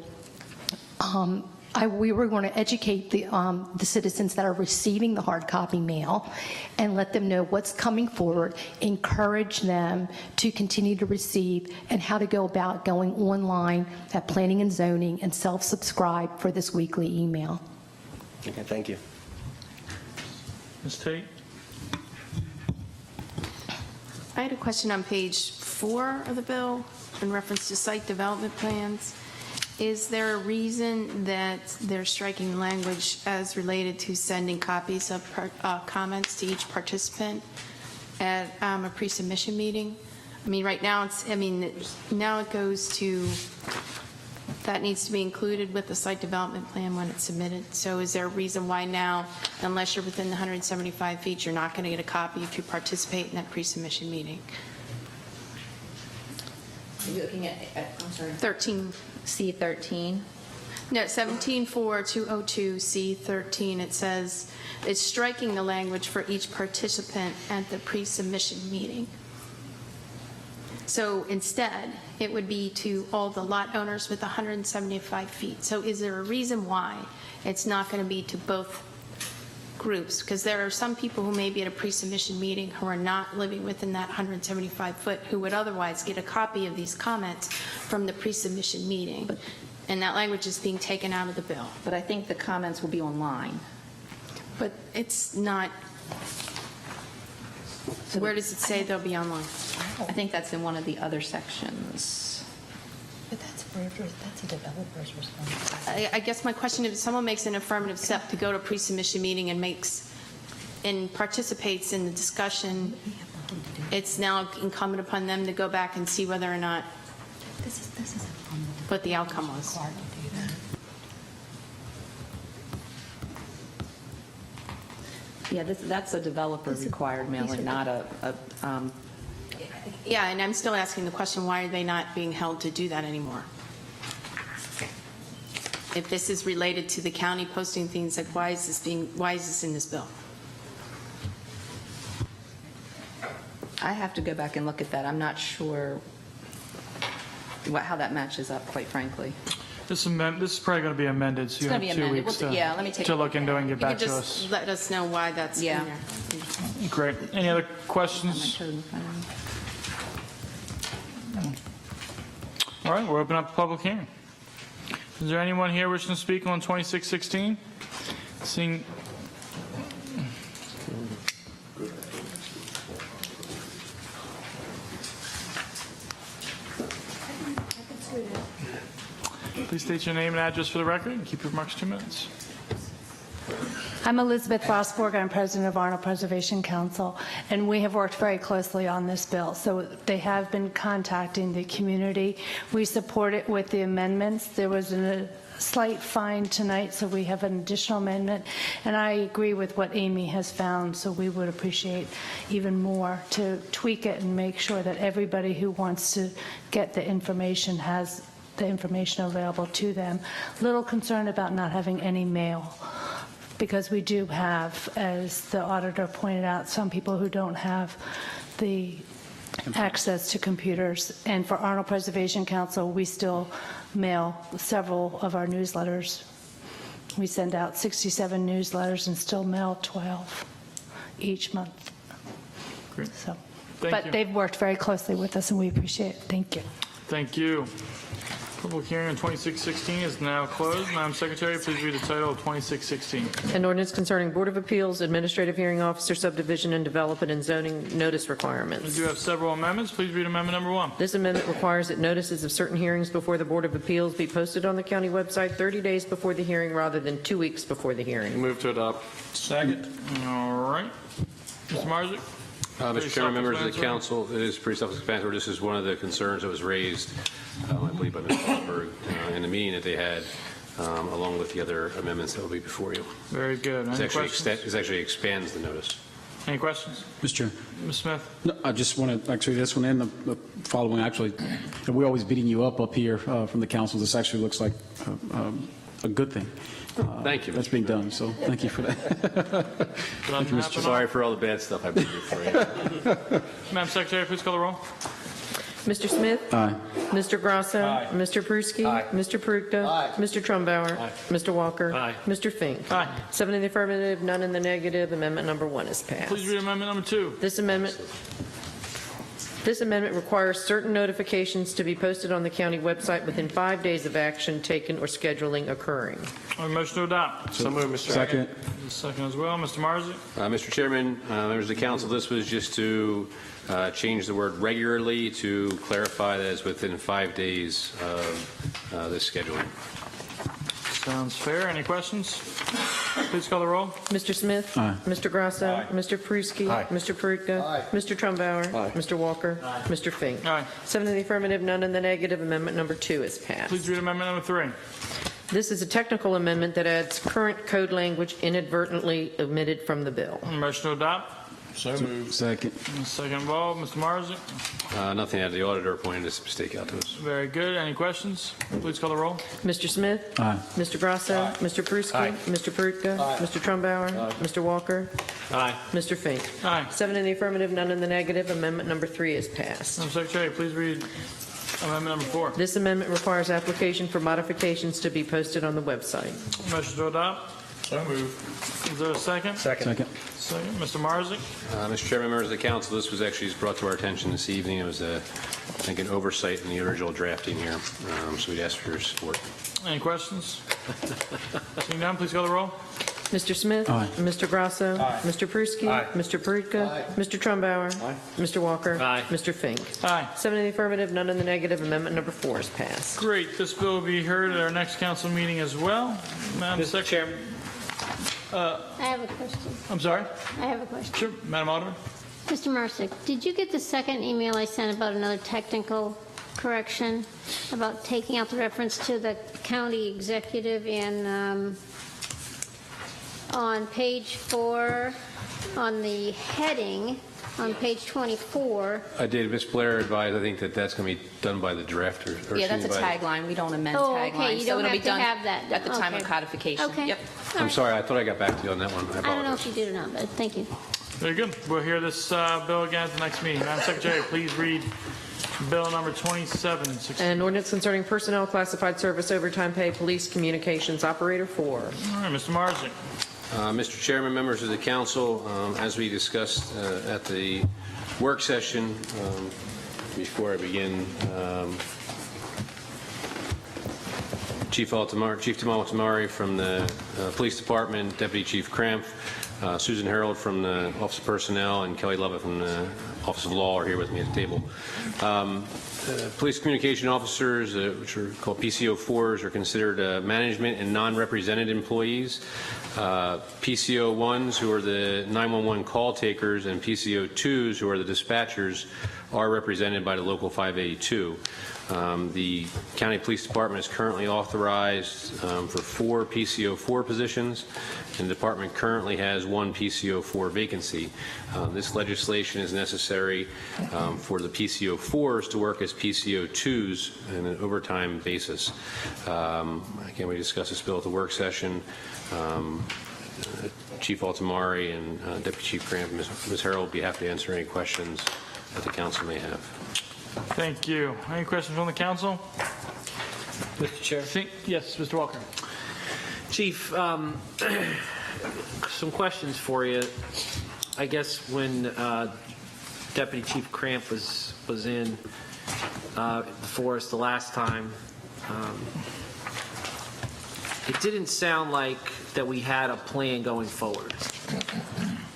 we were going to educate the citizens that are receiving the hard copy mail and let them know what's coming forward, encourage them to continue to receive, and how to go about going online at Planning and Zoning and self-subscribe for this weekly email. Okay, thank you. Ms. Tate? I had a question on page 4 of the bill in reference to site development plans. Is there a reason that they're striking language as related to sending copies of comments to each participant at a pre-submission meeting? I mean, right now now it goes to, that needs to be included with the site development plan when it's submitted. So is there a reason why now, unless you're within the 175 feet, you're not going to get a copy if you participate in that pre-submission meeting? Are you looking at I'm sorry. 13. C13? No, 17.4202C13, it says, it's striking the language for each participant at the pre-submission meeting. So instead, it would be to all the lot owners with 175 feet. So is there a reason why it's not going to be to both groups? Because there are some people who may be at a pre-submission meeting who are not living within that 175 foot who would otherwise get a copy of these comments from the pre-submission meeting. And that language is being taken out of the bill. But I think the comments will be online. But it's not. So where does it say they'll be online? I think that's in one of the other sections. But that's a developer's responsibility. I guess my question is, if someone makes an affirmative step to go to a pre-submission meeting and participates in the discussion, it's now incumbent upon them to go back and see whether or not what the outcome was. Yeah, that's a developer-required mailing, not a Yeah, and I'm still asking the question, why are they not being held to do that anymore? If this is related to the county posting things, like why is this in this bill? I have to go back and look at that. I'm not sure how that matches up, quite frankly. This is probably going to be amended, so you have 2 weeks let me take to look into it and get back to just us. let us know why that's in there. Great. Any other questions? All right, we'll open up the public hearing. Is there anyone here wishing to speak on 2616? Seeing. Please state your name and address for the record and keep your remarks 2 minutes. I'm Elizabeth Vosborg. I'm president of Arundel Preservation Council, and we have worked very closely on this bill. So they have been contacting the community. We support it with the amendments. There was a slight fine tonight, so we have an additional amendment, and I agree with what Amy has found, so we would appreciate even more to tweak it and make sure that everybody who wants to get the information has the information available to them. Little concerned about not having any mail, because we do have, as the auditor pointed out, some people who don't have the access to computers. And for Arundel Preservation Council, we still mail several of our newsletters. We send out 67 newsletters and still mail 12 each month. Great. So, Thank you. they've worked very closely with us, and we appreciate it. Thank you. Thank you. Public hearing on 2616 is now closed. Madam Secretary, please read the title of 2616. An ordinance concerning Board of Appeals, Administrative Hearing Officer, Subdivision and Development and Zoning Notice Requirements. We do have several amendments. Please read amendment number 1. This amendment requires that notices of certain hearings before the Board of Appeals be posted on the county website 30 days before the hearing rather than 2 weeks before the hearing. Move to adopt. Second. All right. Mr. Marzick? Mr. Chairman, members of the council, it is pretty self-explanatory. This is one of the concerns that was raised, I believe, by Mr. Osberg in the meeting that they had. along with the other amendments that will be before you. Very good. It Any actually, questions? it actually expands the notice. Any questions? Mr. Chair. Ms. Smith? No, I just want to, actually, this one and the following, actually, we're always beating you up here from the council. This actually looks like a good thing. Thank you, That's Mr. being done, so thank you for that. Thank you, Mr. Chair. Sorry for all the bad stuff I've been through for you. Madam Secretary, please call the roll. Mr. Smith? Aye. Mr. Grasso? Aye. Mr. Pruski? Aye. Mr. Perutka? Aye. Mr. Trumbauer? Aye. Mr. Walker? Aye. Mr. Fink? Aye. 7 in the affirmative, none in the negative. Amendment number 1 is passed. Please read amendment number 2. This amendment requires certain notifications to be posted on the county website within 5 days of action taken or scheduling occurring. A motion to adopt. So moved, Mr. Second. Second as well. Mr. Marzi? Mr. Chairman, members of the council, this was just to change the word regularly to clarify that it's within 5 days of this scheduling. Sounds fair. Any questions? Please call the roll. Mr. Smith? Aye. Mr. Grasso? Aye. Mr. Pruski? Aye. Mr. Perutka? Aye. Mr. Trumbauer? Aye. Mr. Walker? Aye. Mr. Fink? Aye. 7 in the affirmative, none in the negative. Amendment number 2 is passed. Please read amendment number 3. This is a technical amendment that adds current code language inadvertently omitted from the bill. A motion to adopt. So moved. Second. Second involved. Mr. Marzi? Nothing out of the auditor pointed this mistake out to us. Very good. Any questions? Please call the roll. Mr. Smith? Aye. Mr. Grasso? Aye. Mr. Pruski? Aye. Mr. Perutka? Aye. Mr. Trumbauer? Mr. Walker? Aye. Mr. Fink? Aye. 7 in the affirmative, none in the negative. Amendment number 3 is passed. Madam Secretary, please read amendment number 4. This amendment requires application for modifications to be posted on the website. Motion to adopt. So moved. Is there a second? Second. Second. Mr. Marzi? Mr. Chairman, members of the council, this was actually just brought to our attention this evening. It was, I think, an oversight in the original drafting here, so we'd ask for your support. Any questions? Seeing none, please call the roll. Mr. Smith? Aye. Mr. Grasso? Aye. Mr. Pruski? Aye. Mr. Perutka? Aye. Mr. Trumbauer? Aye. Mr. Walker? Aye. Mr. Fink? Aye. 7 in the affirmative, none in the negative. Amendment number 4 is passed. Great. This bill will be heard at our next council meeting as well. Madam Secretary. I have a question. I'm sorry? I have a question. Sure. Madam Alderman? Mr. Marsick, did you get the second email I sent about another technical correction about taking out the reference to the county executive in on page 4 on the heading on page 24? I did. Ms. Blair advised, I think, that that's going to be done by the drafter. Or Yeah, that's a excuse me, by- tagline. We don't amend Oh, okay, taglines. you So don't it'll be have to done have that at the time of okay. codification. Okay. Yep. I'm sorry. I thought I got back to you on that one. I I don't know apologize. if you did or not, but thank you. Very good. We'll hear this bill again at the next meeting. Madam Secretary, please read bill number 2716. An ordinance concerning personnel, classified service, overtime pay, police communications, operator 4. All right, Mr. Marzi. Mr. Chairman, members of the council, as we discussed at the work session, before I begin, Chief Tamal Tamari from the Police Department, Deputy Chief Cramp, Susan Harold from the Office of Personnel, and Kelly Lovett from the Office of Law are here with me at the table. Police communication officers, which are called PCO4s, are considered management and non-represented employees. PCO1s, who are the 911 call takers, and PCO2s, who are the dispatchers, are represented by the Local 582. The County Police Department is currently authorized for 4 PCO4 positions, and the department currently has 1 PCO4 vacancy. This legislation is necessary for the PCO4s to work as PCO2s on an overtime basis. Again, we discussed this bill at the work session. Chief Altamari and Deputy Chief Cramp and Ms. Harold will be happy to answer any questions that the council may have. Thank you. Any questions from the council? Mr. Chair? Yes, Mr. Walker. Chief, some questions for you. I guess when Deputy Chief Cramp was in before us the last time, it didn't sound like that we had a plan going forward.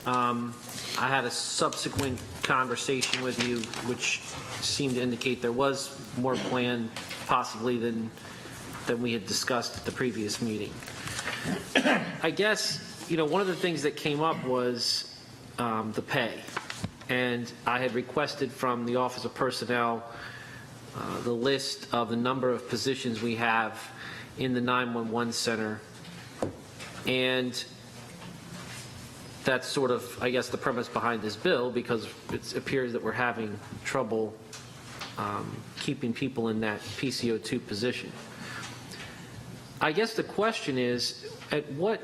I had a subsequent conversation with you, which seemed to indicate there was more plan possibly than we had discussed at the previous meeting. I guess, one of the things that came up was the pay. And I had requested from the Office of Personnel the list of the number of positions we have in the 911 center. And that's sort of, I guess, the premise behind this bill, because it appears that we're having trouble keeping people in that PCO2 position. I guess the question is, at what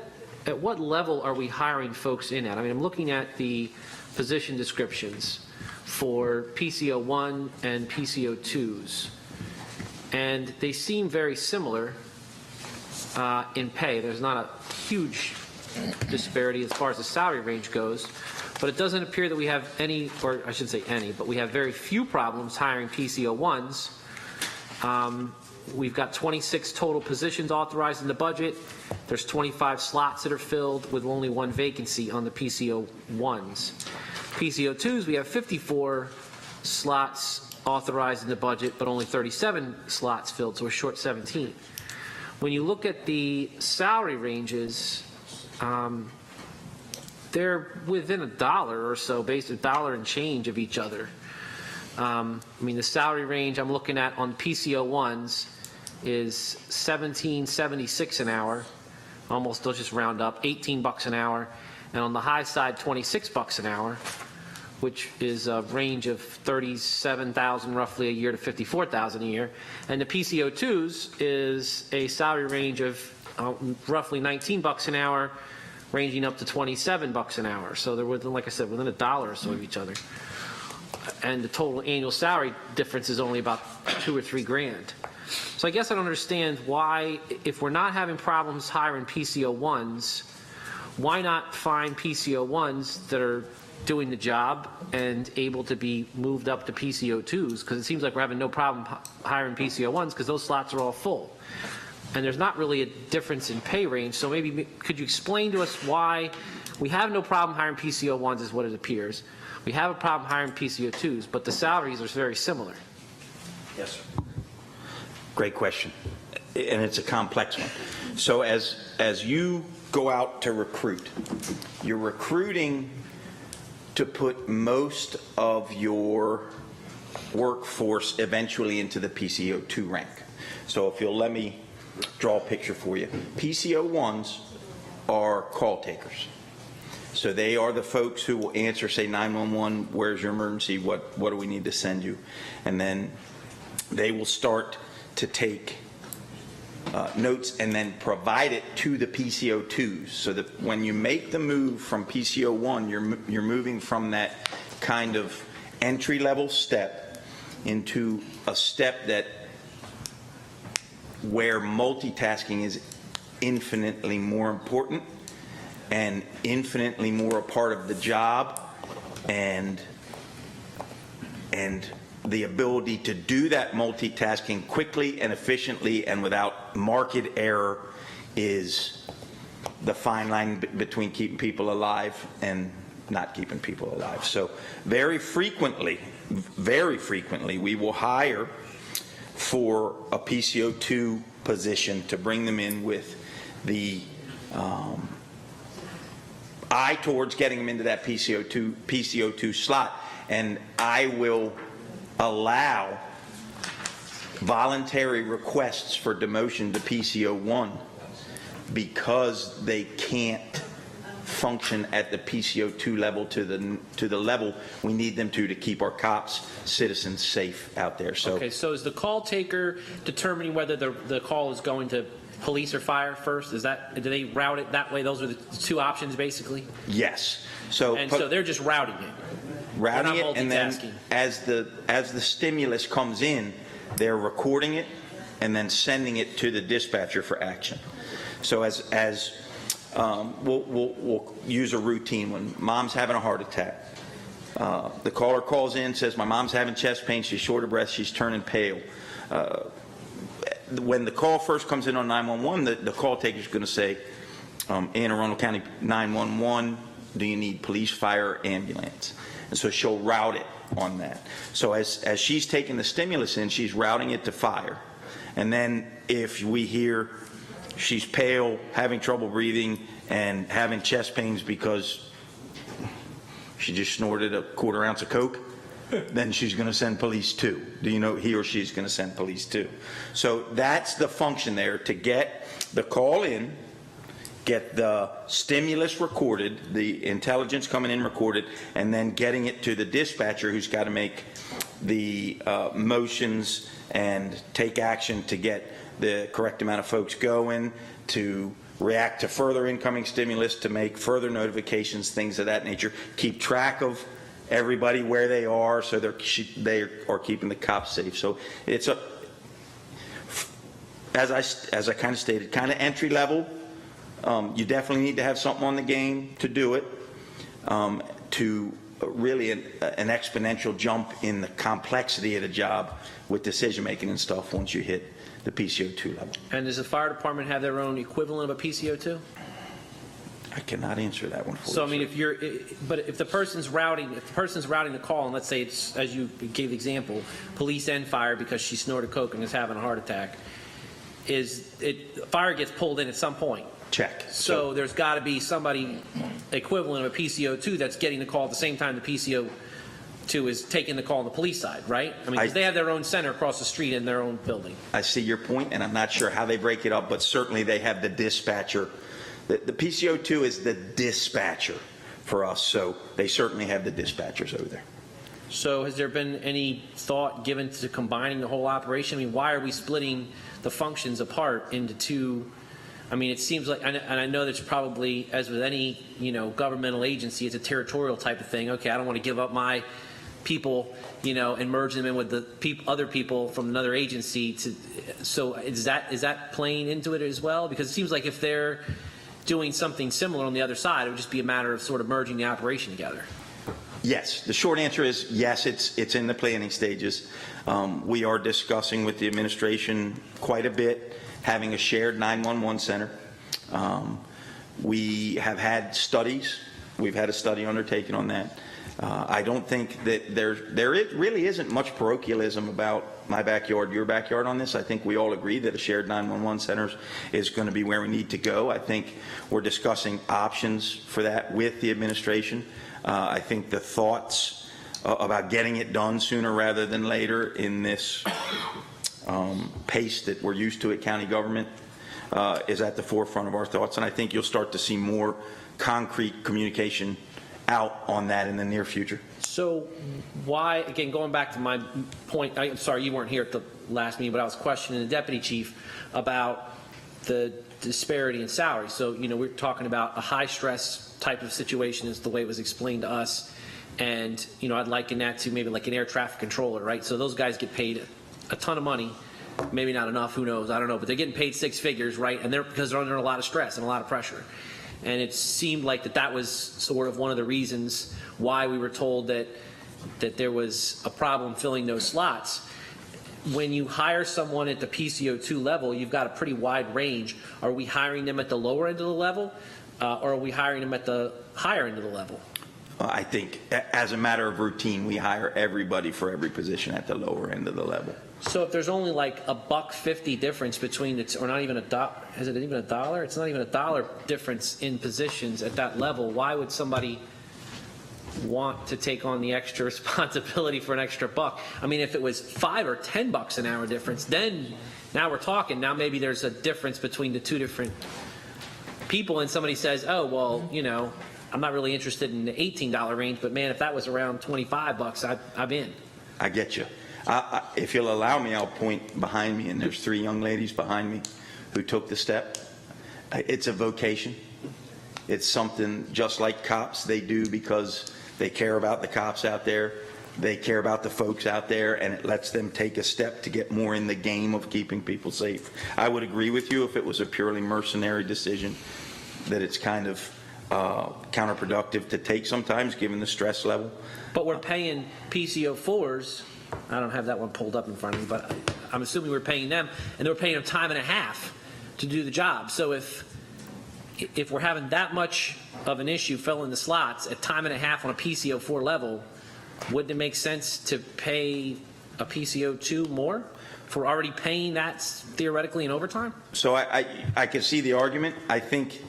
level are we hiring folks in at? I mean, I'm looking at the position descriptions for PCO1 and PCO2s, and they seem very similar in pay. There's not a huge disparity as far as the salary range goes, but it doesn't appear that we have any, or I shouldn't say any, but we have very few problems hiring PCO1s. We've got 26 total positions authorized in the budget. There's 25 slots that are filled with only one vacancy on the PCO1s. PCO2s, we have 54 slots authorized in the budget, but only 37 slots filled, so we're short 17. When you look at the salary ranges, they're within $1 or so, based $1 and change of each other. I mean, the salary range I'm looking at on PCO1s is $17.76 an hour, almost, they'll just round up, $18 an hour, and on the high side, $26 an hour, which is a range of $37,000 roughly a year to $54,000 a year. And the PCO2s is a salary range of roughly $19 an hour, ranging up to $27 an hour. So they're within, like I said, within $1 or so of each other. And the total annual salary difference is only about $2 or $3 grand. So I guess I don't understand why, if we're not having problems hiring PCO1s, why not find PCO1s that are doing the job and able to be moved up to PCO2s? Because it seems like we're having no problem hiring PCO1s because those slots are all full. And there's not really a difference in pay range. So maybe could you explain to us why we have no problem hiring PCO1s is what it appears. We have a problem hiring PCO2s, but the salaries are very similar. Yes, sir. Great question, and it's a complex one. So as you go out to recruit, you're recruiting to put most of your workforce eventually into the PCO2 rank. So if you'll let me draw a picture for you. PCO1s are call takers. So they are the folks who will answer, say, 911, where's your emergency, what do we need to send you? And then they will start to take notes and then provide it to the PCO2s, so that when you make the move from PCO1, you're moving from that kind of entry-level step into a step that where multitasking is infinitely more important and infinitely more a part of the job, and the ability to do that multitasking quickly and efficiently and without marked error is the fine line between keeping people alive and not keeping people alive. So very frequently, we will hire for a PCO2 position to bring them in with the eye towards getting them into that PCO2 slot, and I will allow voluntary requests for demotion to PCO1 because they can't function at the PCO2 level to the level we need them to keep our cops, citizens safe out there. So okay, so is the call taker determining whether the call is going to police or fire first? Is that, do they route it that way? Those are the two options basically? Yes. So they're just routing it. Routing it, and then as the stimulus comes in, they're recording it and then sending it to the dispatcher for action. So we'll use a routine when mom's having a heart attack. The caller calls in, says, my mom's having chest pain, she's short of breath, she's turning pale. When the call first comes in on 911, the call taker is going to say, in Arundel County 911, do you need police, fire, ambulance? And so she'll route it on that. So as she's taking the stimulus in, she's routing it to fire. And then if we hear she's pale, having trouble breathing, and having chest pains because she just snorted a 1/4 ounce of Coke, then she's going to send police 2. Do you know he or she's going to send police 2? So that's the function there, to get the call in, get the stimulus recorded, the intelligence coming in recorded, and then getting it to the dispatcher, who's got to make the motions and take action to get the correct amount of folks going, to react to further incoming stimulus, to make further notifications, things of that nature, keep track of everybody where they are, so they are keeping the cops safe. So it's a, as I kind of stated, kind of entry level. You definitely need to have something on the game to do it, to really an exponential jump in the complexity of the job with decision making and stuff once you hit the PCO2 level. And does the fire department have their own equivalent of a PCO2? I cannot answer that one for you. So I mean, if the person's routing the call, and let's say it's, as you gave the example, police and fire because she snorted coke and is having a heart attack, fire gets pulled in at some point. Check. So there's got to be somebody equivalent of a PCO2 that's getting the call at the same time the PCO2 is taking the call on the police side, right? I mean, because they have their own center across the street in their own building. I see your point, and I'm not sure how they break it up, but certainly they have the dispatcher. The PCO2 is the dispatcher for us, so they certainly have the dispatchers over there. So has there been any thought given to combining the whole operation? I mean, why are we splitting the functions apart into two? I mean, it seems like, and I know that's probably, as with any, governmental agency, it's a territorial type of thing. Okay, I don't want to give up my people, and merge them in with the other people from another agency. So is that playing into it as well? Because it seems like if they're doing something similar on the other side, it would just be a matter of sort of merging the operation together. Yes, the short answer is yes, it's in the planning stages. We are discussing with the administration quite a bit, having a shared 911 center. We have had studies. We've had a study undertaken on that. I don't think that there really isn't much parochialism about my backyard, your backyard on this. I think we all agree that a shared 911 center is going to be where we need to go. I think we're discussing options for that with the administration. I think the thoughts about getting it done sooner rather than later in this pace that we're used to at county government is at the forefront of our thoughts, and I think you'll start to see more concrete communication out on that in the near future. So why, again, going back to my point, I'm sorry you weren't here at the last meeting, but I was questioning the deputy chief about the disparity in salary. So, we're talking about a high stress type of situation is the way it was explained to us. And, I'd liken that to maybe like an air traffic controller, right? So those guys get paid a ton of money, maybe not enough, who knows, I don't know, but they're getting paid 6 figures, right? And because they're under a lot of stress and a lot of pressure. And it seemed like that was sort of one of the reasons why we were told that there was a problem filling those slots. When you hire someone at the PCO2 level, you've got a pretty wide range. Are we hiring them at the lower end of the level, or are we hiring them at the higher end of the level? I think as a matter of routine, we hire everybody for every position at the lower end of the level. So if there's only like $1.50 difference between the two, or not even is it even $1? It's not even $1 difference in positions at that level. Why would somebody want to take on the extra responsibility for an extra buck? I mean, if it was $5 or $10 an hour difference, then now we're talking. Now maybe there's a difference between the two different people, and somebody says, "Oh, well, I'm not really interested in the $18 range, but man, if that was around $25, I'm in." I get you. If you'll allow me, I'll point behind me, and there's 3 young ladies behind me who took the step. It's a vocation. It's something just like cops. They do because they care about the cops out there. They care about the folks out there, and it lets them take a step to get more in the game of keeping people safe. I would agree with you if it was a purely mercenary decision, that it's kind of counterproductive to take sometimes, given the stress level. But we're paying PCO4s. I don't have that one pulled up in front of me, but I'm assuming we're paying them, and they're paying them time and a half to do the job. So if we're having that much of an issue filling the slots at time and a half on a PCO4 level, wouldn't it make sense to pay a PCO2 more if we're already paying that theoretically in overtime? So I can see the argument. I think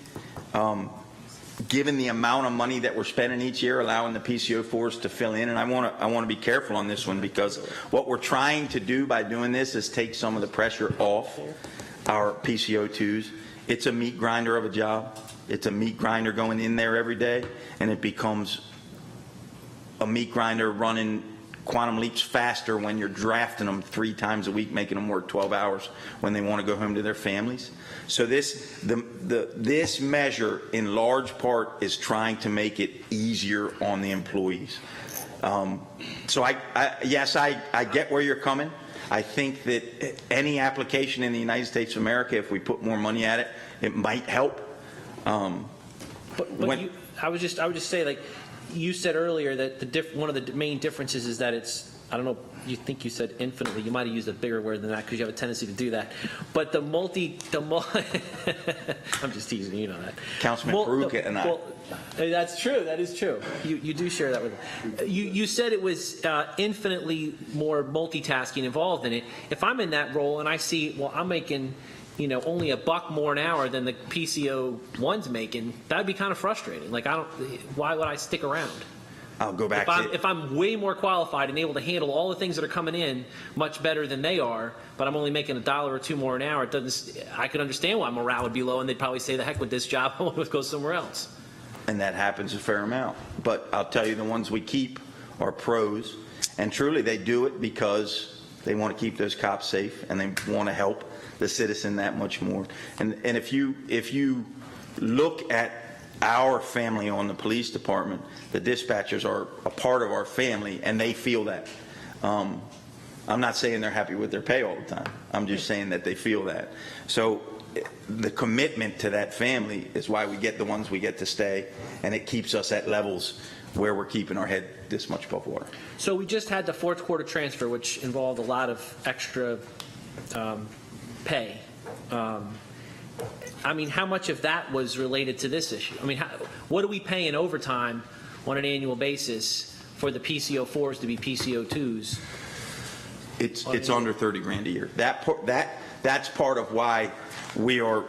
given the amount of money that we're spending each year, allowing the PCO4s to fill in. And I want to be careful on this one, because what we're trying to do by doing this is take some of the pressure off our PCO2s. It's a meat grinder of a job. It's a meat grinder going in there every day, and it becomes a meat grinder running quantum leaps faster when you're drafting them 3 times a week, making them work 12 hours when they want to go home to their families. So this measure in large part is trying to make it easier on the employees. So yes, I get where you're coming. I think that any application in the United States of America, if we put more money at it, it might help. I would just say, like you said earlier, that one of the main differences is that it's, I don't know, you think you said infinitely. You might have used a bigger word than that because you have a tendency to do that. But I'm just teasing, you know that. Councilman Peruka and I. Well, that's true. That is true. You do share that with them. You said it was infinitely more multitasking involved in it. If I'm in that role and I see, well, I'm making, only $1 more an hour than the PCO one's making, that'd be kind of frustrating. Like, why would I stick around? I'll go back if I'm way more qualified and able to handle all the things that are coming in much better than they are, but I'm only making $1 or $2 more an hour, I could understand why morale would be low, and they'd probably say, the heck with this job, I want to go somewhere else. And that happens a fair amount. But I'll tell you, the ones we keep are pros, and truly they do it because they want to keep those cops safe and they want to help the citizen that much more. And if you look at our family on the police department, the dispatchers are a part of our family, and they feel that. I'm not saying they're happy with their pay all the time. I'm just saying that they feel that. So the commitment to that family is why we get the ones we get to stay, and it keeps us at levels where we're keeping our head this much above water. So we just had the fourth quarter transfer, which involved a lot of extra pay. How much of that was related to this issue? What are we paying overtime on an annual basis for the PCO4s to be PCO2s? It's under 30 grand a year. That's part of why we are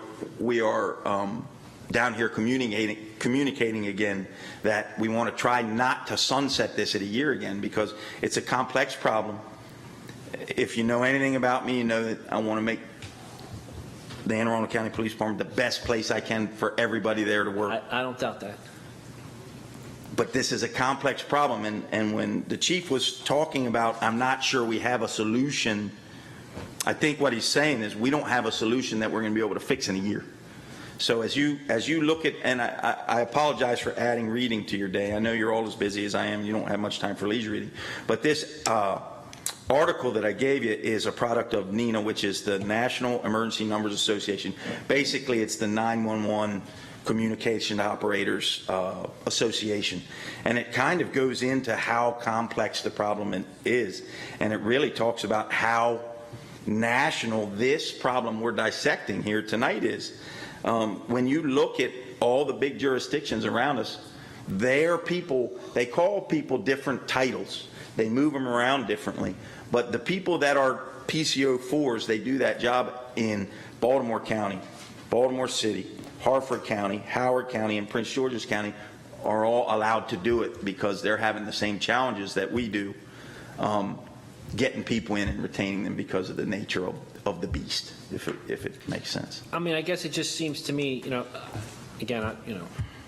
down here communicating again that we want to try not to sunset this at a year again, because it's a complex problem. If you know anything about me, you know that I want to make the Anne Arundel County Police Department the best place I can for everybody there to work. I don't doubt that. But this is a complex problem, and when the chief was talking about, I'm not sure we have a solution, I think what he's saying is we don't have a solution that we're going to be able to fix in a year. So as you look at, and I apologize for adding reading to your day. I know you're all as busy as I am. You don't have much time for leisure reading. But this article that I gave you is a product of NENA, which is the National Emergency Numbers Association. Basically, it's the 911 Communication Operators Association. And it kind of goes into how complex the problem is. And it really talks about how national this problem we're dissecting here tonight is. When you look at all the big jurisdictions around us, they call people different titles. They move them around differently. But the people that are PCO4s, they do that job in Baltimore County, Baltimore City, Harford County, Howard County, and Prince George's County are all allowed to do it because they're having the same challenges that we do, getting people in and retaining them because of the nature of the beast, if it makes sense. I guess it just seems to me, again,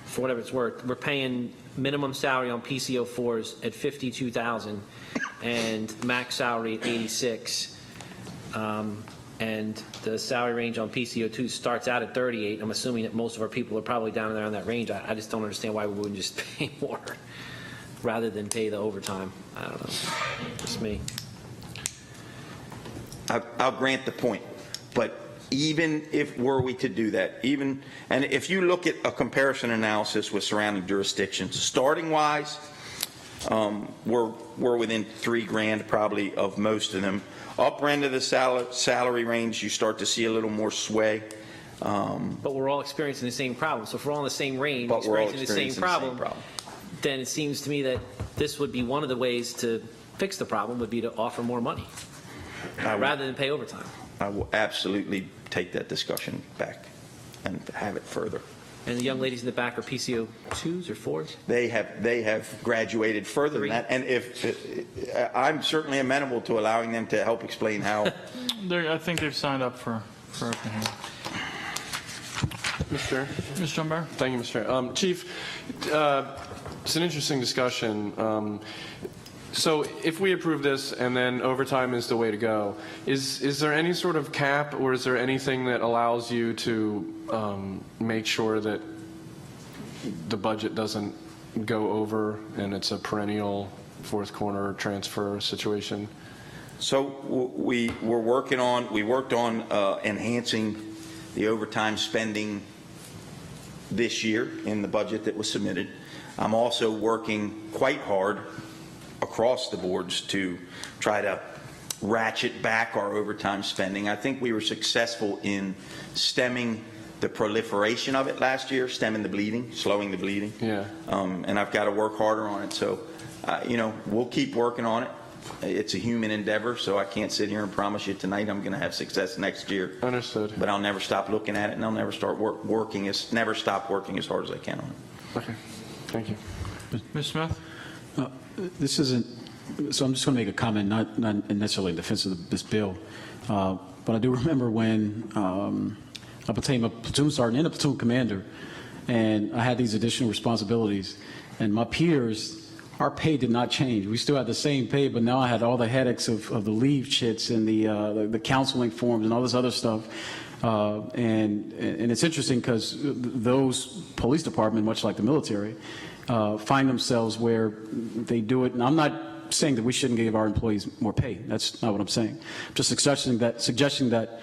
for whatever it's worth, we're paying minimum salary on PCO4s at $52,000 and max salary at $86,000. And the salary range on PCO2 starts out at $38,000. I'm assuming that most of our people are probably down there in that range. I just don't understand why we wouldn't just pay more rather than pay the overtime. I don't know. Just me. I'll grant the point, but even if were we to do that, and if you look at a comparison analysis with surrounding jurisdictions, starting wise, we're within $3 grand probably of most of them. Upper end of the salary range, you start to see a little more sway. But we're all experiencing the same problem. So if we're all in the same range, experiencing the same problem, then it seems to me that this would be one of the ways to fix the problem would be to offer more money rather than pay overtime. I will absolutely take that discussion back and have it further. And the young ladies in the back are PCO 2s or 4s? They have graduated further than that, and if I'm certainly amenable to allowing them to help explain how. I think they've signed up for open hearing. Mr. Dunbar? Thank you, Mr. Chair. Chief, it's an interesting discussion. So if we approve this and then overtime is the way to go, is there any sort of cap, or is there anything that allows you to make sure that the budget doesn't go over and it's a perennial fourth corner transfer situation? So we worked on enhancing the overtime spending this year in the budget that was submitted. I'm also working quite hard across the boards to try to ratchet back our overtime spending. I think we were successful in stemming the proliferation of it last year, stemming the bleeding, slowing the bleeding. Yeah. And I've got to work harder on it. So, we'll keep working on it. It's a human endeavor, so I can't sit here and promise you tonight I'm going to have success next year. Understood. But I'll never stop looking at it, and I'll never stop working as hard as I can on it. Okay. Thank you. Ms. Smith? This isn't, so I'm just going to make a comment, not necessarily in defense of this bill, but I do remember when I became a platoon sergeant and a platoon commander, and I had these additional responsibilities, and my peers, our pay did not change. We still had the same pay, but now I had all the headaches of the leave chits and the counseling forms and all this other stuff. And it's interesting because those police departments, much like the military, find themselves where they do it. And I'm not saying that we shouldn't give our employees more pay. That's not what I'm saying. I'm just suggesting that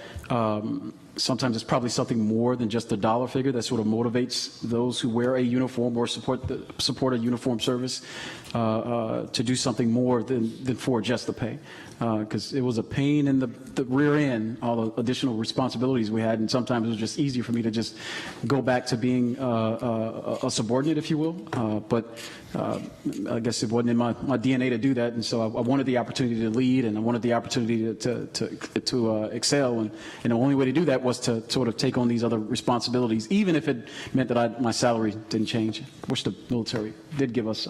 sometimes it's probably something more than just a dollar figure that sort of motivates those who wear a uniform or support a uniform service to do something more than for just the pay. Because it was a pain in the rear end, all the additional responsibilities we had, and sometimes it was just easier for me to just go back to being a subordinate, if you will. But I guess it wasn't in my DNA to do that, and so I wanted the opportunity to lead, and I wanted the opportunity to excel, and the only way to do that was to sort of take on these other responsibilities, even if it meant that my salary didn't change, which the military did give us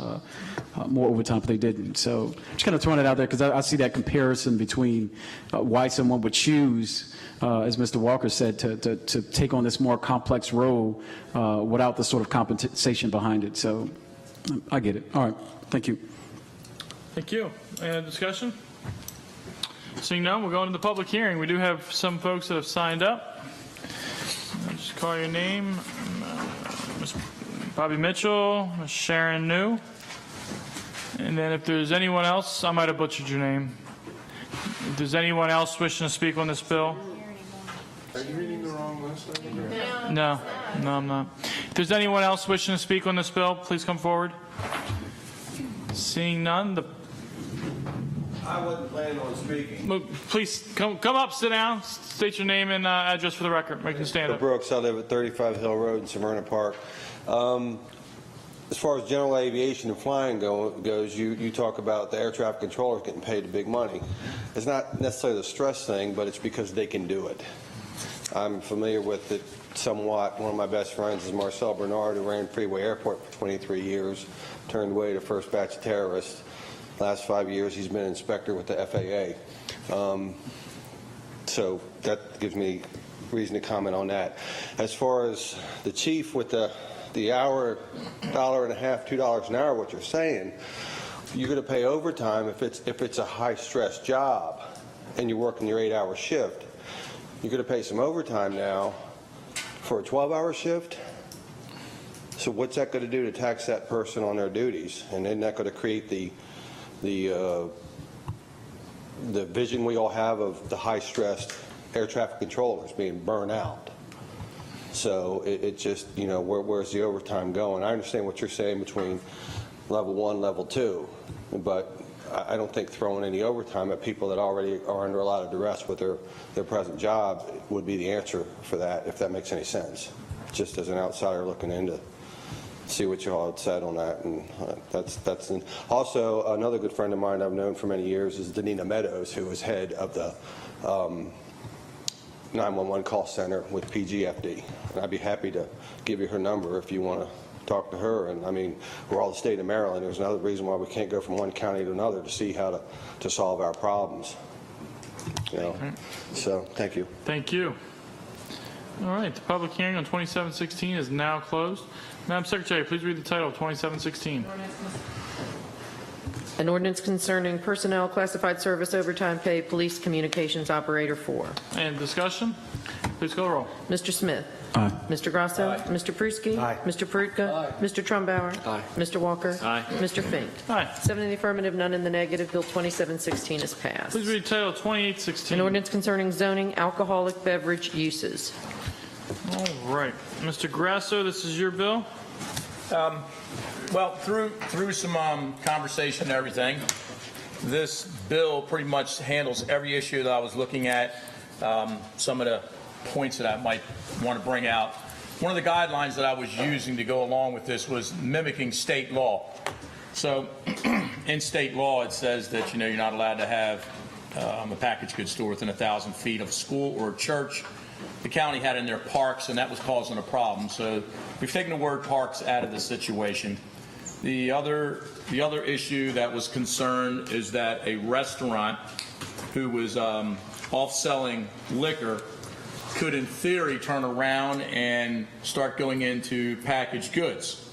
more overtime, but they didn't. So just kind of throwing it out there because I see that comparison between why someone would choose, as Mr. Walker said, to take on this more complex role without the sort of compensation behind it. So I get it. All right. Thank you. Thank you. Any discussion? Seeing none, we'll go into the public hearing. We do have some folks that have signed up. I'll just call your name. Ms. Bobby Mitchell, Ms. Sharon New. And then if there's anyone else, I might have butchered your name. If there's anyone else wishing to speak on this bill? Are you reading the wrong list? No, I'm not. If there's anyone else wishing to speak on this bill, please come forward. Seeing none, I wasn't planning on speaking. Please come up, sit down, state your name and address for the record. Make you stand up. Brooks, I live at 35 Hill Road in Severna Park. As far as general aviation and flying goes, you talk about the air traffic controllers getting paid the big money. It's not necessarily the stress thing, but it's because they can do it. I'm familiar with it somewhat. One of my best friends is Marcel Bernard, who ran Freeway Airport for 23 years, turned away the first batch of terrorists. Last 5 years, he's been inspector with the FAA. So that gives me reason to comment on that. As far as the chief with the hour, $1.50, $2 an hour, what you're saying, you're going to pay overtime if it's a high-stress job and you're working your 8-hour shift. You're going to pay some overtime now for a 12-hour shift. So what's that going to do to tax that person on their duties? And isn't that going to create the vision we all have of the high-stressed air traffic controllers being burned out? So it just, where's the overtime going? I understand what you're saying between level 1, level 2, but I don't think throwing any overtime at people that already are under a lot of duress with their present job would be the answer for that, if that makes any sense. Just as an outsider looking in to see what you all had said on that. And that's also another good friend of mine I've known for many years is Danina Meadows, who was head of the 911 call center with PGFD. And I'd be happy to give you her number if you want to talk to her. And I mean, we're all the state of Maryland. There's another reason why we can't go from one county to another to see how to solve our problems. You know? So, thank you. Thank you. All right, the public hearing on 2716 is now closed. Madam Secretary, please read the title of 2716. An ordinance concerning personnel, classified service, overtime pay, police communications operator 4. And discussion? Please call the roll. Mr. Smith. Aye. Mr. Grasso. Aye. Mr. Pruski. Aye. Mr. Perutka. Aye. Mr. Trumbauer. Aye. Mr. Walker. Aye. Mr. Fink. Aye. 7 in the affirmative, none in the negative. Bill 2716 is passed. Please read the title of 2816. An ordinance concerning zoning alcoholic beverage uses. All right. Mr. Grasso, this is your bill. Well, through some conversation and everything, this bill pretty much handles every issue that I was looking at. Some of the points that I might want to bring out. One of the guidelines that I was using to go along with this was mimicking state law. So in state law, it says that, you know, you're not allowed to have a packaged goods store within 1,000 feet of a school or a church. The county had in their parks, and that was causing a problem. So we've taken the word parks out of the situation. The other issue that was concerned is that a restaurant who was off-selling liquor could, in theory, turn around and start going into packaged goods.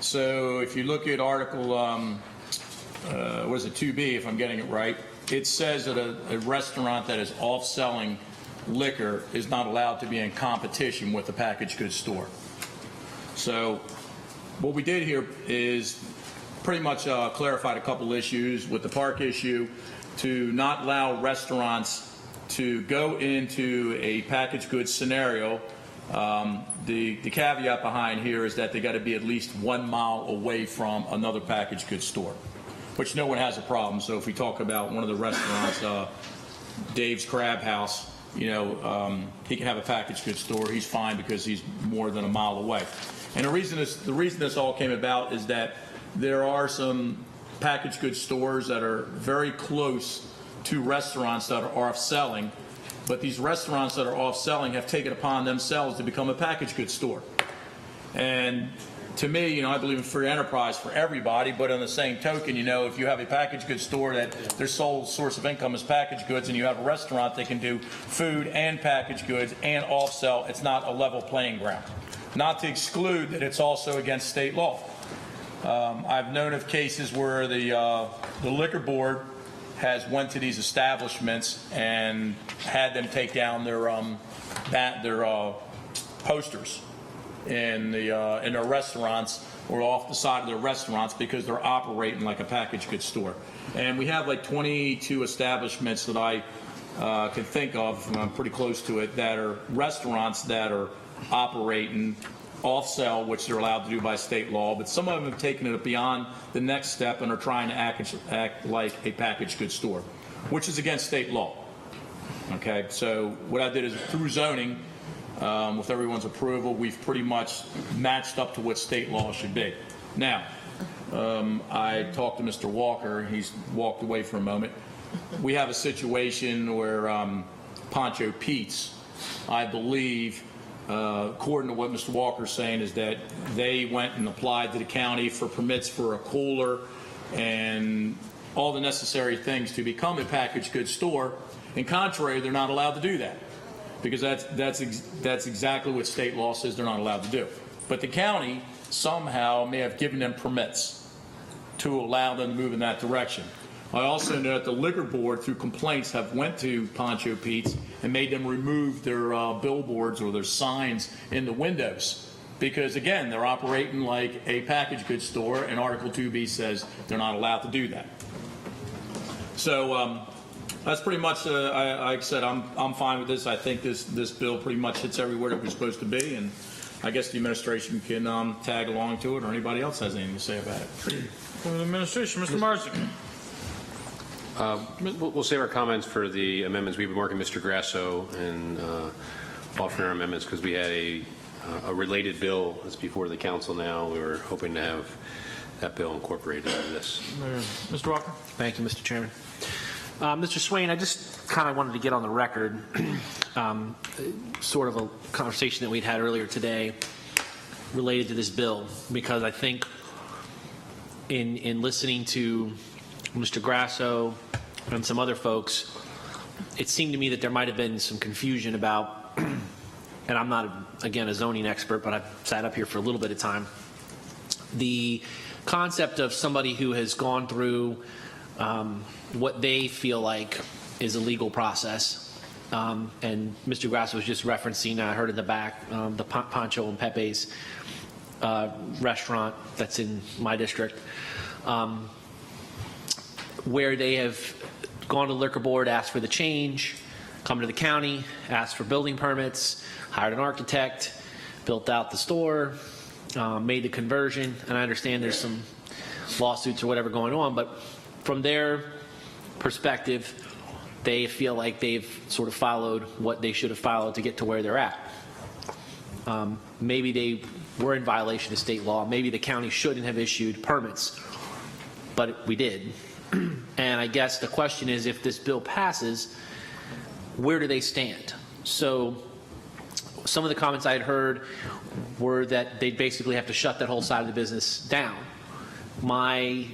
So if you look at Article, what is it, 2B, if I'm getting it right, it says that a restaurant that is off-selling liquor is not allowed to be in competition with a packaged goods store. So what we did here is pretty much clarified a couple issues with the park issue to not allow restaurants to go into a packaged goods scenario. The caveat behind here is that they got to be at least 1 mile away from another packaged goods store, which no one has a problem. So if we talk about one of the restaurants, Dave's Crab House, you know, he can have a packaged goods store. He's fine because he's more than 1 mile away. And the reason this all came about is that there are some packaged goods stores that are very close to restaurants that are off-selling, but these restaurants that are off-selling have taken upon themselves to become a packaged goods store. And to me, you know, I believe in free enterprise for everybody, but on the same token, you know, if you have a packaged goods store that their sole source of income is packaged goods, and you have a restaurant that can do food and packaged goods and off-sell, it's not a level playing ground. Not to exclude that it's also against state law. I've known of cases where the liquor board has went to these establishments and had them take down their posters in their restaurants or off the side of their restaurants because they're operating like a packaged goods store. And we have like 22 establishments that I can think of, and I'm pretty close to it, that are restaurants that are operating off-sell, which they're allowed to do by state law, but some of them have taken it beyond the next step and are trying to act like a packaged goods store, which is against state law. Okay, so what I did is through zoning, with everyone's approval, we've pretty much matched up to what state law should be. Now, I talked to Mr. Walker. He's walked away for a moment. We have a situation where Pancho Pete's, I believe, according to what Mr. Walker's saying, is that they went and applied to the county for permits for a cooler and all the necessary things to become a packaged goods store. In contrary, they're not allowed to do that because that's exactly what state law says they're not allowed to do. But the county somehow may have given them permits to allow them to move in that direction. I also know that the liquor board, through complaints, have went to Pancho Pete's and made them remove their billboards or their signs in the windows because, again, they're operating like a packaged goods store, and Article 2B says they're not allowed to do that. So that's pretty much, like I said, I'm fine with this. I think this bill pretty much hits everywhere that we're supposed to be, and I guess the administration can tag along to it, or anybody else has anything to say about it. From the administration, Mr. Marzick. We'll save our comments for the amendments. We've been working with Mr. Grasso and offering our amendments because we had a related bill that's before the council now. We were hoping to have that bill incorporated into this. Mr. Walker. Thank you, Mr. Chairman. Mr. Swain, I just kind of wanted to get on the record sort of a conversation that we'd had earlier today related to this bill, because I think in listening to Mr. Grasso and some other folks, it seemed to me that there might have been some confusion about, and I'm not, again, a zoning expert, but I've sat up here for a little bit of time, the concept of somebody who has gone through what they feel like is a legal process. And Mr. Grasso was just referencing, I heard in the back, the Pancho and Pepe's restaurant that's in my district, where they have gone to the liquor board, asked for the change, come to the county, asked for building permits, hired an architect, built out the store, made the conversion, and I understand there's some lawsuits or whatever going on, but from their perspective, they feel like they've sort of followed what they should have followed to get to where they're at. Maybe they were in violation of state law. Maybe the county shouldn't have issued permits, but we did. And I guess the question is, if this bill passes, where do they stand? So some of the comments I had heard were that they'd basically have to shut that whole side of the business down. My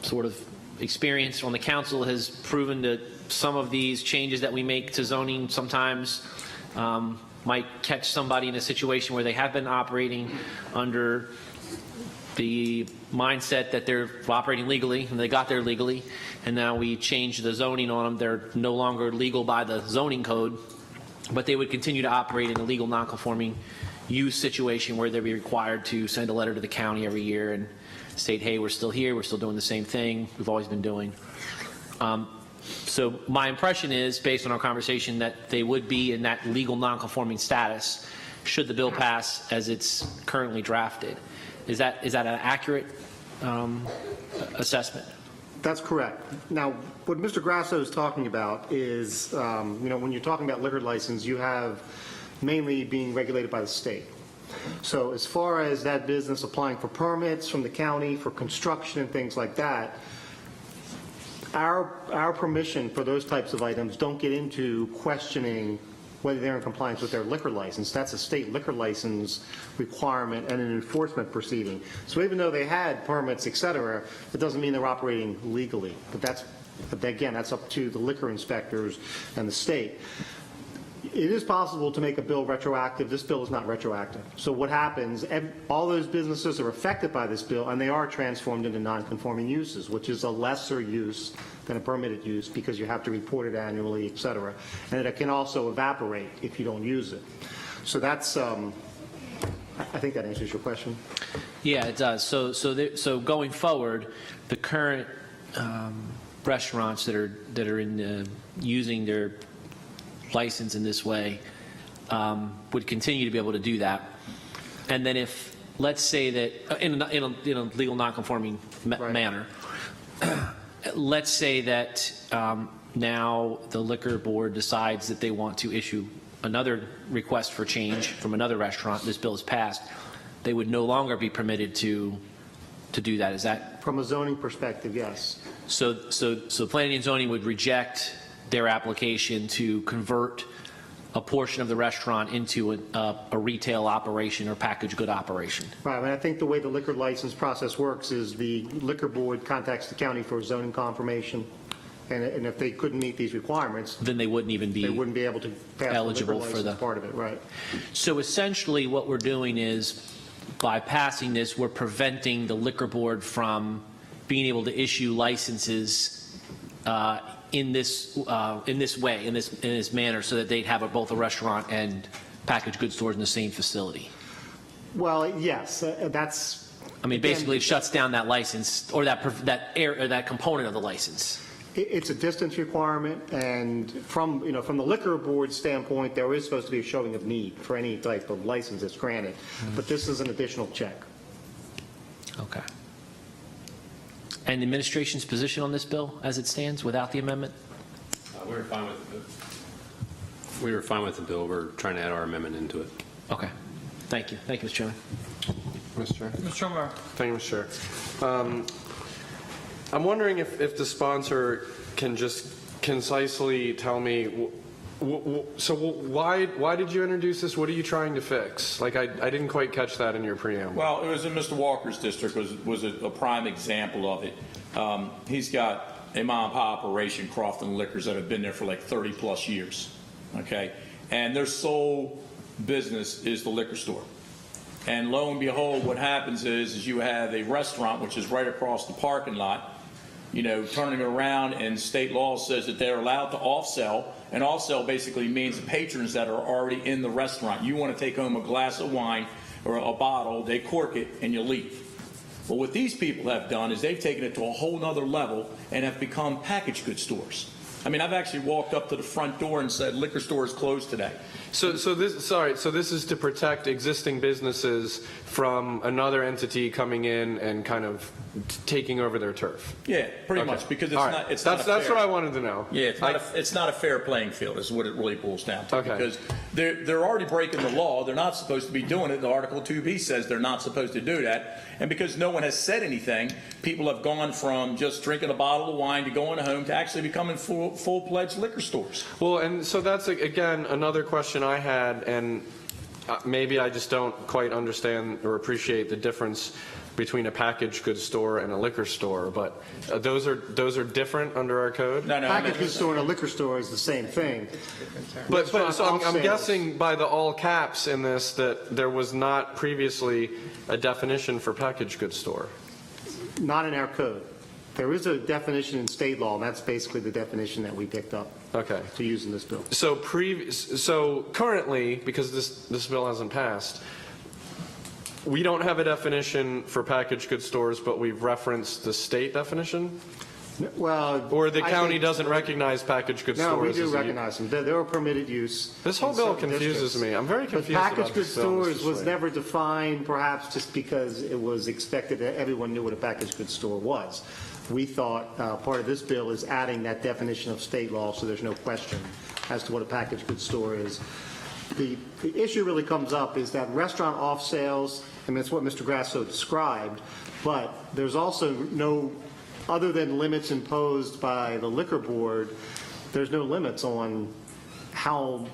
sort of experience on the council has proven that some of these changes that we make to zoning sometimes might catch somebody in a situation where they have been operating under the mindset that they're operating legally, and they got there legally, and now we change the zoning on them. They're no longer legal by the zoning code, but they would continue to operate in a legal non-conforming use situation where they'd be required to send a letter to the county every year and state, hey, we're still here, we're still doing the same thing we've always been doing. So my impression is, based on our conversation, that they would be in that legal non-conforming status should the bill pass as it's currently drafted. Is that an accurate assessment? That's correct. Now, what Mr. Grasso is talking about is, when you're talking about liquor license, you have mainly being regulated by the state. So as far as that business applying for permits from the county for construction and things like that, our permission for those types of items don't get into questioning whether they're in compliance with their liquor license. That's a state liquor license requirement and an enforcement proceeding. So even though they had permits, et cetera, it doesn't mean they're operating legally. But again, that's up to the liquor inspectors and the state. It is possible to make a bill retroactive. This bill is not retroactive. So what happens, all those businesses are affected by this bill, and they are transformed into non-conforming uses, which is a lesser use than a permitted use because you have to report it annually, et cetera. And it can also evaporate if you don't use it. So that's, I think that answers your question. Yeah, it does. So going forward, the current restaurants that are in using their license in this way would continue to be able to do that. And then if, let's say that in a legal non-conforming manner, let's say that now the liquor board decides that they want to issue another request for change from another restaurant, this bill is passed, they would no longer be permitted to do that. Is that? From a zoning perspective, yes. So planning and zoning would reject their application to convert a portion of the restaurant into a retail operation or packaged good operation. Right, and I think the way the liquor license process works is the liquor board contacts the county for zoning confirmation, and if they couldn't meet these requirements, then they wouldn't even be able to pass eligible the liquor for the license part of it. Right. So essentially, what we're doing is, by passing this, we're preventing the liquor board from being able to issue licenses in this way, in this manner, so that they'd have both a restaurant and packaged goods stores in the same facility. Well, yes, that's. I mean, basically, it shuts down that license or that component of the license. It's a distance requirement, and from the liquor board standpoint, there is supposed to be a showing of need for any type of license that's granted, but this is an additional check. Okay. And the administration's position on this bill as it stands without the amendment? We were fine with the bill. We're trying to add our amendment into it. Okay. Thank you. Thank you, Mr. Chairman. Mr. Chair. Mr. Chairman. Thank you, Mr. Chair. I'm wondering if the sponsor can just concisely tell me, so why did you introduce this? What are you trying to fix? Like, I didn't quite catch that in your preamble. Well, it was in Mr. Walker's district, was a prime example of it. He's got a mom and pop operation, Crofton Liquors, that have been there for like 30 plus years, okay? And their sole business is the liquor store. And lo and behold, what happens is you have a restaurant, which is right across the parking lot, you know, turning around, and state law says that they're allowed to off-sell, and off-sell basically means the patrons that are already in the restaurant. You want to take home a glass of wine or a bottle, they cork it, and you leave. Well, what these people have done is they've taken it to a whole nother level and have become packaged goods stores. I mean, I've actually walked up to the front door and said, liquor store is closed today. So this is to protect existing businesses from another entity coming in and kind of taking over their turf. Yeah, pretty Okay. much, because All right. That's what I wanted to know. Yeah, it's not a fair playing field is what it really boils down to. Okay. Because they're already breaking the law. They're not supposed to be doing it. The Article 2B says they're not supposed to do that. And because no one has said anything, people have gone from just drinking a bottle of wine to going home to actually becoming full-fledged liquor stores. Well, and so that's, again, another question I had, and maybe I just don't quite understand or appreciate the difference between a packaged goods store and a liquor store, but those are different under our code? No. Packaged goods store and a liquor store is the same thing. But so I'm Off-sales. guessing by the all caps in this that there was not previously a definition for packaged goods store. Not in our code. There is a definition in state law, and that's basically the definition that we picked up to use in this bill. So currently, because this bill hasn't passed, we don't have a definition for packaged goods stores, but we've referenced the state definition? Well, or the county doesn't recognize packaged goods stores? No, we do recognize them. They're a permitted use. This whole bill confuses me. I'm very confused about But packaged goods this bill, stores Mr. was Slade. never defined, perhaps just because it was expected that everyone knew what a packaged goods store was. We thought part of this bill is adding that definition of state law, so there's no question as to what a packaged goods store is. The issue really comes up is that restaurant off sales, I mean, it's what Mr. Grasso described, but there's also no, other than limits imposed by the liquor board, there's no limits on how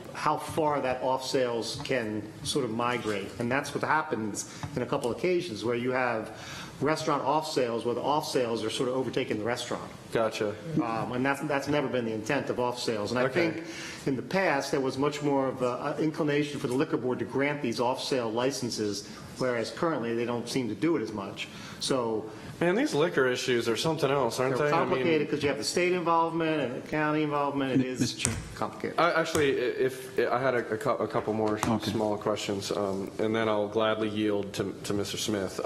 far that off sales can sort of migrate. And that's what happens in a couple occasions where you have restaurant off sales where the off sales are sort of overtaking the restaurant. Gotcha. And that's never been the intent of off sales. And I think in the past there was much more of an inclination for the liquor board to grant these off sale licenses, whereas currently they don't seem to do it as much. So, man, these liquor issues are something else, aren't they? They're complicated because you have the state involvement and the county involvement. It is complicated. Actually, if I had a couple more small questions, and then I'll gladly yield to Mr. Smith.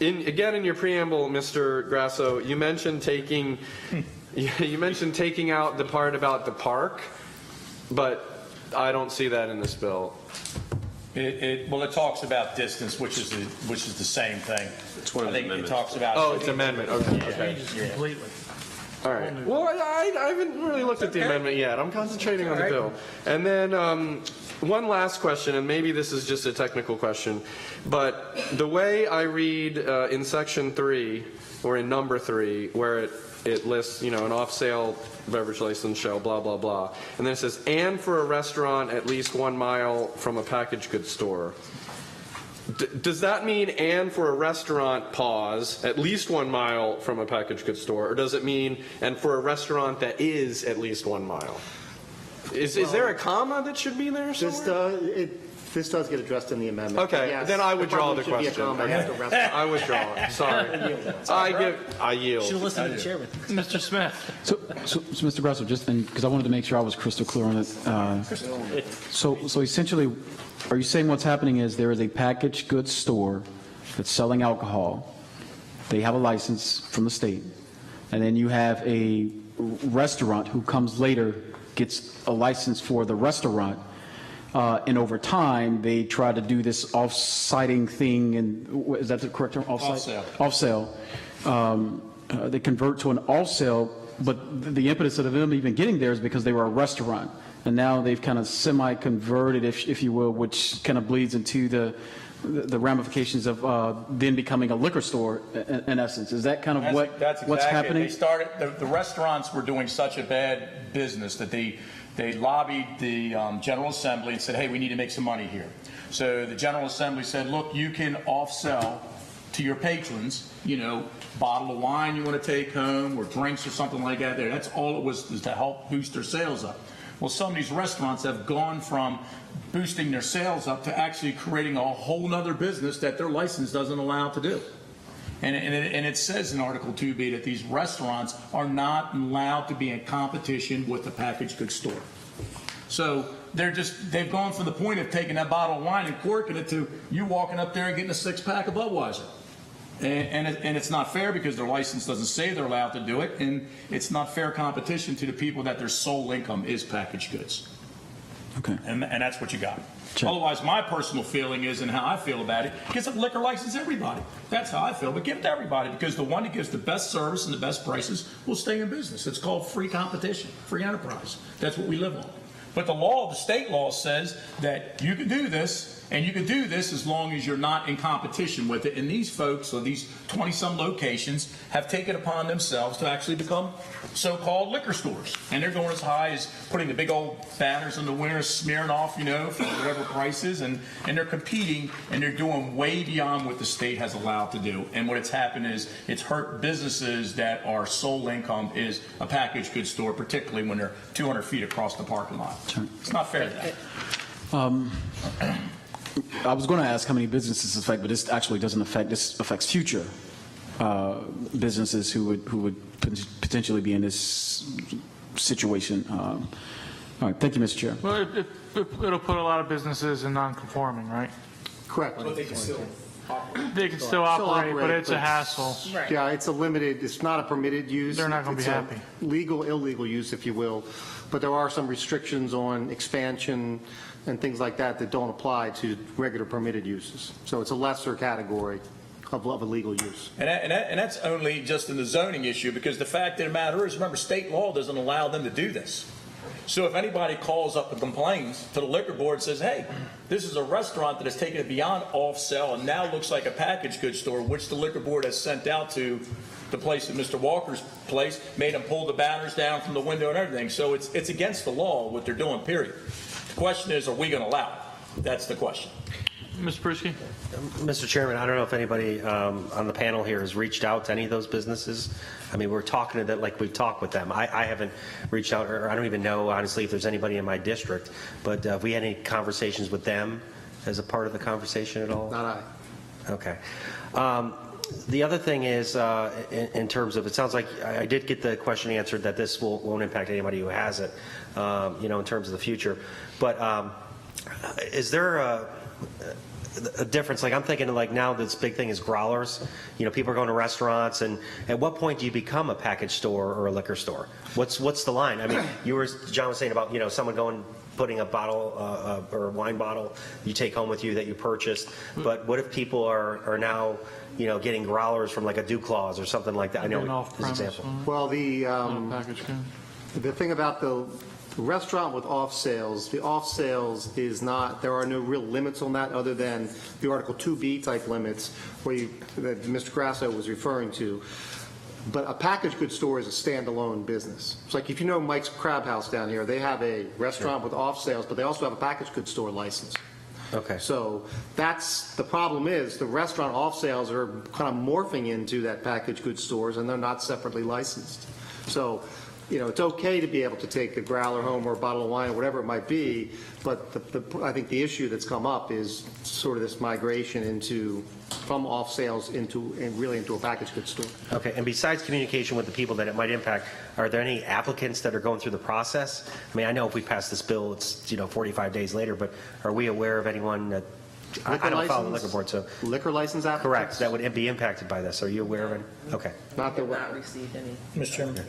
Again, in your preamble, Mr. Grasso, you mentioned taking out the part about the park, but I don't see that in this bill. Well, it talks about distance, which is the same thing. It's one of I the think amendments. it talks about. Oh, it's amendment. Okay. Completely. All right. Well, I haven't really looked at the amendment yet. I'm concentrating on the bill. And then one last question, and maybe this is just a technical question, but the way I read in section 3 or in number 3, where it lists, an off-sale beverage license shall blah, blah, blah. And then it says, and for a restaurant at least 1 mile from a packaged goods store. Does that mean and for a restaurant, pause, at least 1 mile from a packaged goods store? Or does it mean and for a restaurant that is at least 1 mile? Is there a comma that should be there somewhere? This does get addressed in the amendment. Okay, Yes, then I there withdraw the probably should be a question. comma after restaurant. I withdraw it. Sorry. I yield. Should have listened to the chairman. Mr. Smith. So Mr. Grasso, just because I wanted to make sure I was crystal clear on it. So essentially, are you saying what's happening is there is a packaged goods store that's selling alcohol. They have a license from the state, and then you have a restaurant who comes later, gets a license for the restaurant. And over time, they try to do this off-siting thing, and is that the correct term? Off-sale. They convert to an off-sale, but the impetus of them even getting there is because they were a restaurant. And now they've kind of semi-converted, if you will, which kind of bleeds into the the ramifications of then becoming a liquor store in essence. Is that kind of That's what's exactly happening? it. They started, the restaurants were doing such a bad business that they lobbied the General Assembly and said, hey, we need to make some money here. So the General Assembly said, look, you can off-sell to your patrons, bottle of wine you want to take home or drinks or something like that there. That's all it was to help boost their sales up. Well, some of these restaurants have gone from boosting their sales up to actually creating a whole nother business that their license doesn't allow to do. And it says in Article 2B that these restaurants are not allowed to be in competition with the packaged goods store. So they've gone from the point of taking that bottle of wine and corking it to you walking up there and getting a 6-pack of Budweiser. And it's not fair because their license doesn't say they're allowed to do it, and it's not fair competition to the people that their sole income is packaged goods. Okay. And that's what you got. Sure. Otherwise, my personal feeling is, and how I feel about it, gives a liquor license to everybody. That's how I feel, but give it to everybody because the one that gives the best service and the best prices will stay in business. It's called free competition, free enterprise. That's what we live on. But the law, the state law says that you can do this, and you can do this as long as you're not in competition with it. And these folks, or these 20-some locations, have taken upon themselves to actually become so-called liquor stores. And they're going as high as putting the big old banners in the winter, smearing off, for whatever prices. And they're competing, and they're doing way beyond what the state has allowed to do. And what it's happened is it's hurt businesses that are sole income is a packaged goods store, particularly when they're 200 feet across the parking lot. Sure. It's not fair to that. I was going to ask how many businesses affect, but this actually doesn't affect. This affects future businesses who would potentially be in this situation. All right, thank you, Mr. Chair. Well, it'll put a lot of businesses in non-conforming, right? Correct. But they can still They can still operate, but it's a hassle. Yeah, it's it's not a permitted use. They're not going to be It's a happy. Legal, illegal use, if you will. But there are some restrictions on expansion and things like that that don't apply to regular permitted uses. So it's a lesser category of illegal use. And that's only just in the zoning issue, because the fact of the matter is, remember, state law doesn't allow them to do this. So if anybody calls up and complains to the liquor board and says, hey, this is a restaurant that has taken it beyond off-sale and now looks like a packaged goods store, which the liquor board has sent out to the place at Mr. Walker's place, made them pull the banners down from the window and everything. So it's against the law what they're doing, period. The question is, are we going to allow it? That's the question. Mr. Pruski? Mr. Chairman, I don't know if anybody on the panel here has reached out to any of those businesses. I mean, we're talking to them like we've talked with them. I haven't reached out, or I don't even know, honestly, if there's anybody in my district. But have we had any conversations with them as a part of the conversation at all? Not I. Okay. The other thing is, in terms of, it sounds like I did get the question answered that this won't impact anybody who has it, in terms of the future. But is there a difference? Like, I'm thinking, like, now this big thing is growlers. People are going to restaurants, and at what point do you become a package store or a liquor store? What's the line? I mean, John was saying about someone putting a bottle or a wine bottle you take home with you that you purchased. But what if people are now getting growlers from like a Duclaws or something like that? I know this example. Well, the thing about the restaurant with off sales, the off sales is not, there are no real limits on that other than the Article 2B type limits that Mr. Grasso was referring to. But a packaged goods store is a standalone business. It's like if you know Mike's Crab House down here, they have a restaurant with off sales, but they also have a packaged goods store license. Okay. So that's the problem is the restaurant off sales are kind of morphing into that packaged goods stores, and they're not separately licensed. So it's okay to be able to take a growler home or a bottle of wine or whatever it might be, but I think the issue that's come up is sort of this migration from off sales into a packaged goods store. Okay, and besides communication with the people that it might impact, are there any applicants that are going through the process? I mean, I know if we pass this bill, it's 45 days later, but are we aware of anyone that I don't follow the liquor board, so liquor license applicants? Correct, that would be impacted by this. Are you aware of it? Okay. Not received any. Mr. Chairman.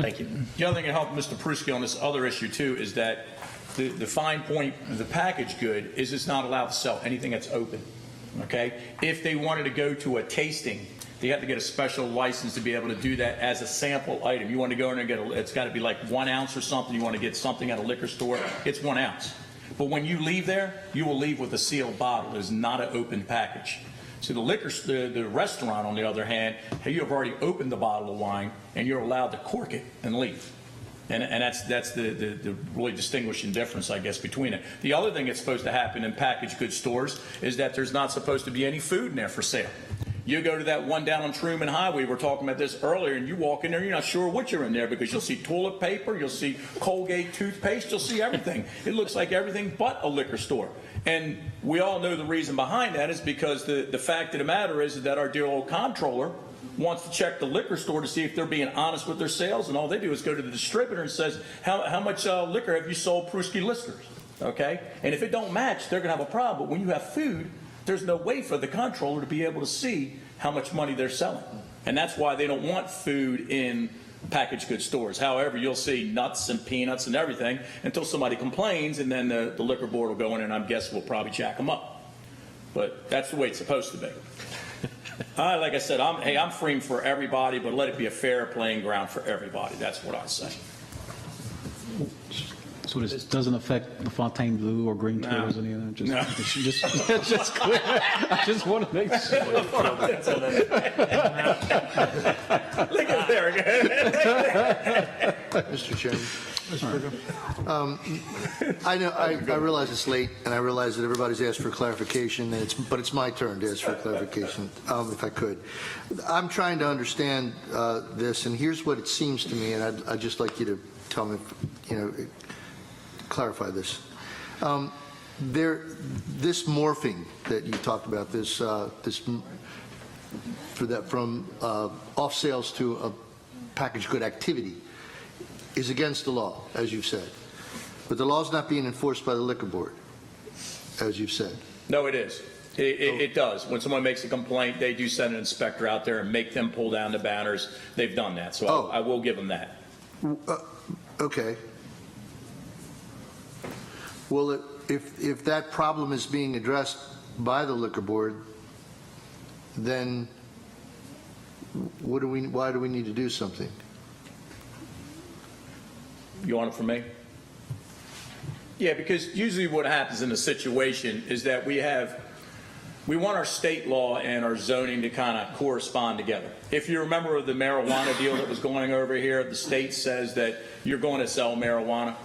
Thank you. The other thing that helped Mr. Pruski on this other issue too is that the fine point of the packaged good is it's not allowed to sell anything that's open. Okay? If they wanted to go to a tasting, they have to get a special license to be able to do that as a sample item. You want to go in there and it's got to be like 1 ounce or something. You want to get something at a liquor store, it's 1 ounce. But when you leave there, you will leave with a sealed bottle. It is not an open package. So the restaurant, on the other hand, you have already opened the bottle of wine, and you're allowed to cork it and leave. And that's the really distinguishing difference, I guess, between it. The other thing that's supposed to happen in packaged goods stores is that there's not supposed to be any food in there for sale. You go to that one down on Truman Highway, we were talking about this earlier, and you walk in there, you're not sure what you're in there because you'll see toilet paper, you'll see Colgate toothpaste, you'll see everything. It looks like everything but a liquor store. And we all know the reason behind that is because the fact of the matter is that our dear old comptroller wants to check the liquor store to see if they're being honest with their sales, and all they do is go to the distributor and says, how much liquor have you sold Pruski Listers? Okay? And if it don't match, they're going to have a problem. But when you have food, there's no way for the comptroller to be able to see how much money they're selling. And that's why they don't want food in packaged goods stores. However, you'll see nuts and peanuts and everything until somebody complains, and then the liquor board will go in and I guess we'll probably jack them up. But that's the way it's supposed to be. Like I said, I'm free for everybody, but let it be a fair playing ground for everybody. That's what I say. So this doesn't affect the Fontainebleau or Green Turtles or any of that? No. Just clear. I just want to make sure. Look at there again. Mr. Chairman. I know. I realize it's late, and I realize that everybody's asked for clarification. But it's my turn to ask for clarification, if I could. I'm trying to understand this, and here's what it seems to me, and I'd just like you to tell me, clarify this. This morphing that you talked about, from off sales to a packaged good activity, is against the law, as you've said. But the law's not being enforced by the liquor board, as you've said. No, it is. It does. When someone makes a complaint, they do send an inspector out there and make them pull down the banners. They've done that, so I will give them that. Okay. Well, if that problem is being addressed by the liquor board, then why do we need to do something? You want it from me? Yeah, because usually what happens in a situation is that we want our state law and our zoning to kind of correspond together. If you remember the marijuana deal that was going over here, the state says that you're going to sell marijuana,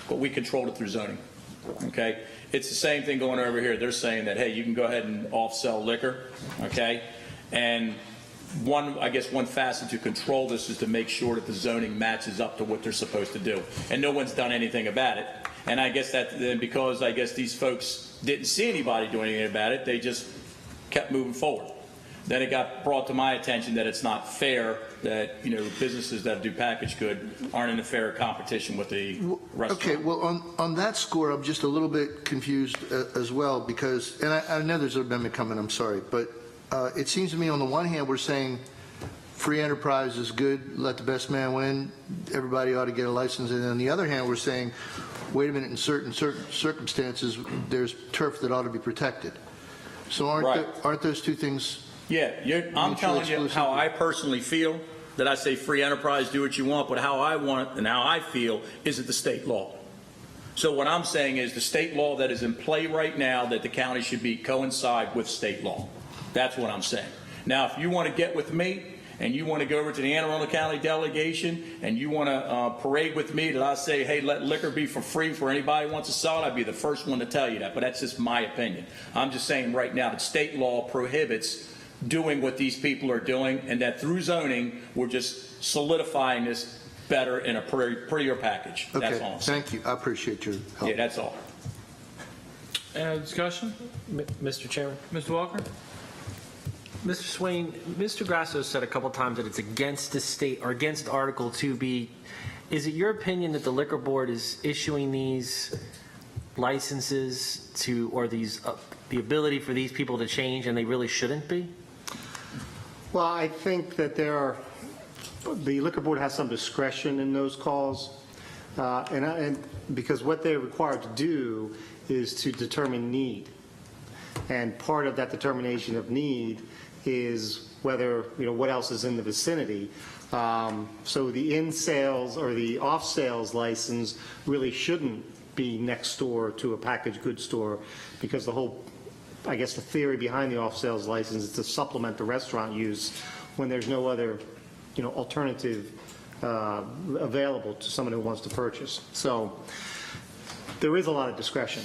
but we controlled it through zoning. Okay? It's the same thing going over here. They're saying that, hey, you can go ahead and off-sell liquor, okay? And one facet to control this is to make sure that the zoning matches up to what they're supposed to do. And no one's done anything about it. And I guess that then because these folks didn't see anybody doing anything about it, they just kept moving forward. Then it got brought to my attention that it's not fair that businesses that do packaged good aren't in a fair competition with the restaurant. Okay, well, on that score, I'm just a little bit confused as well because, and I know there's an amendment coming, I'm sorry, but it seems to me on the one hand we're saying free enterprise is good, let the best man win, everybody ought to get a license, and on the other hand we're saying, wait a minute, in certain circumstances there's turf that ought to be protected. So aren't those two things? Yeah, I'm telling you how I personally feel, that I say free enterprise, do what you want, but how I want it and how I feel isn't the state law. So what I'm saying is the state law that is in play right now, that the county should coincide with state law. That's what I'm saying. Now, if you want to get with me and you want to go over to the Anne Arundel County delegation and you want to parade with me that I say, hey, let liquor be for free for anybody who wants to sell it, I'd be the first one to tell you that. But that's just my opinion. I'm just saying right now that state law prohibits doing what these people are doing, and that through zoning, we're just solidifying this better in a prettier package. Okay, that's all I'm saying. thank you. I appreciate your help. Yeah, that's all. Any discussion? Mr. Chairman? Mr. Walker? Mr. Swain, Mr. Grasso said a couple times that it's against the state or against Article 2B. Is it your opinion that the liquor board is issuing these licenses to, or these the ability for these people to change, and they really shouldn't be? Well, I think that the liquor board has some discretion in those calls, and because what they're required to do is to determine need, and part of that determination of need is whether what else is in the vicinity. So the in sales or the off sales license really shouldn't be next door to a packaged goods store, because the whole, I guess the theory behind the off-sales license is to supplement the restaurant use when there's no other, alternative available to someone who wants to purchase. So there is a lot of discretion,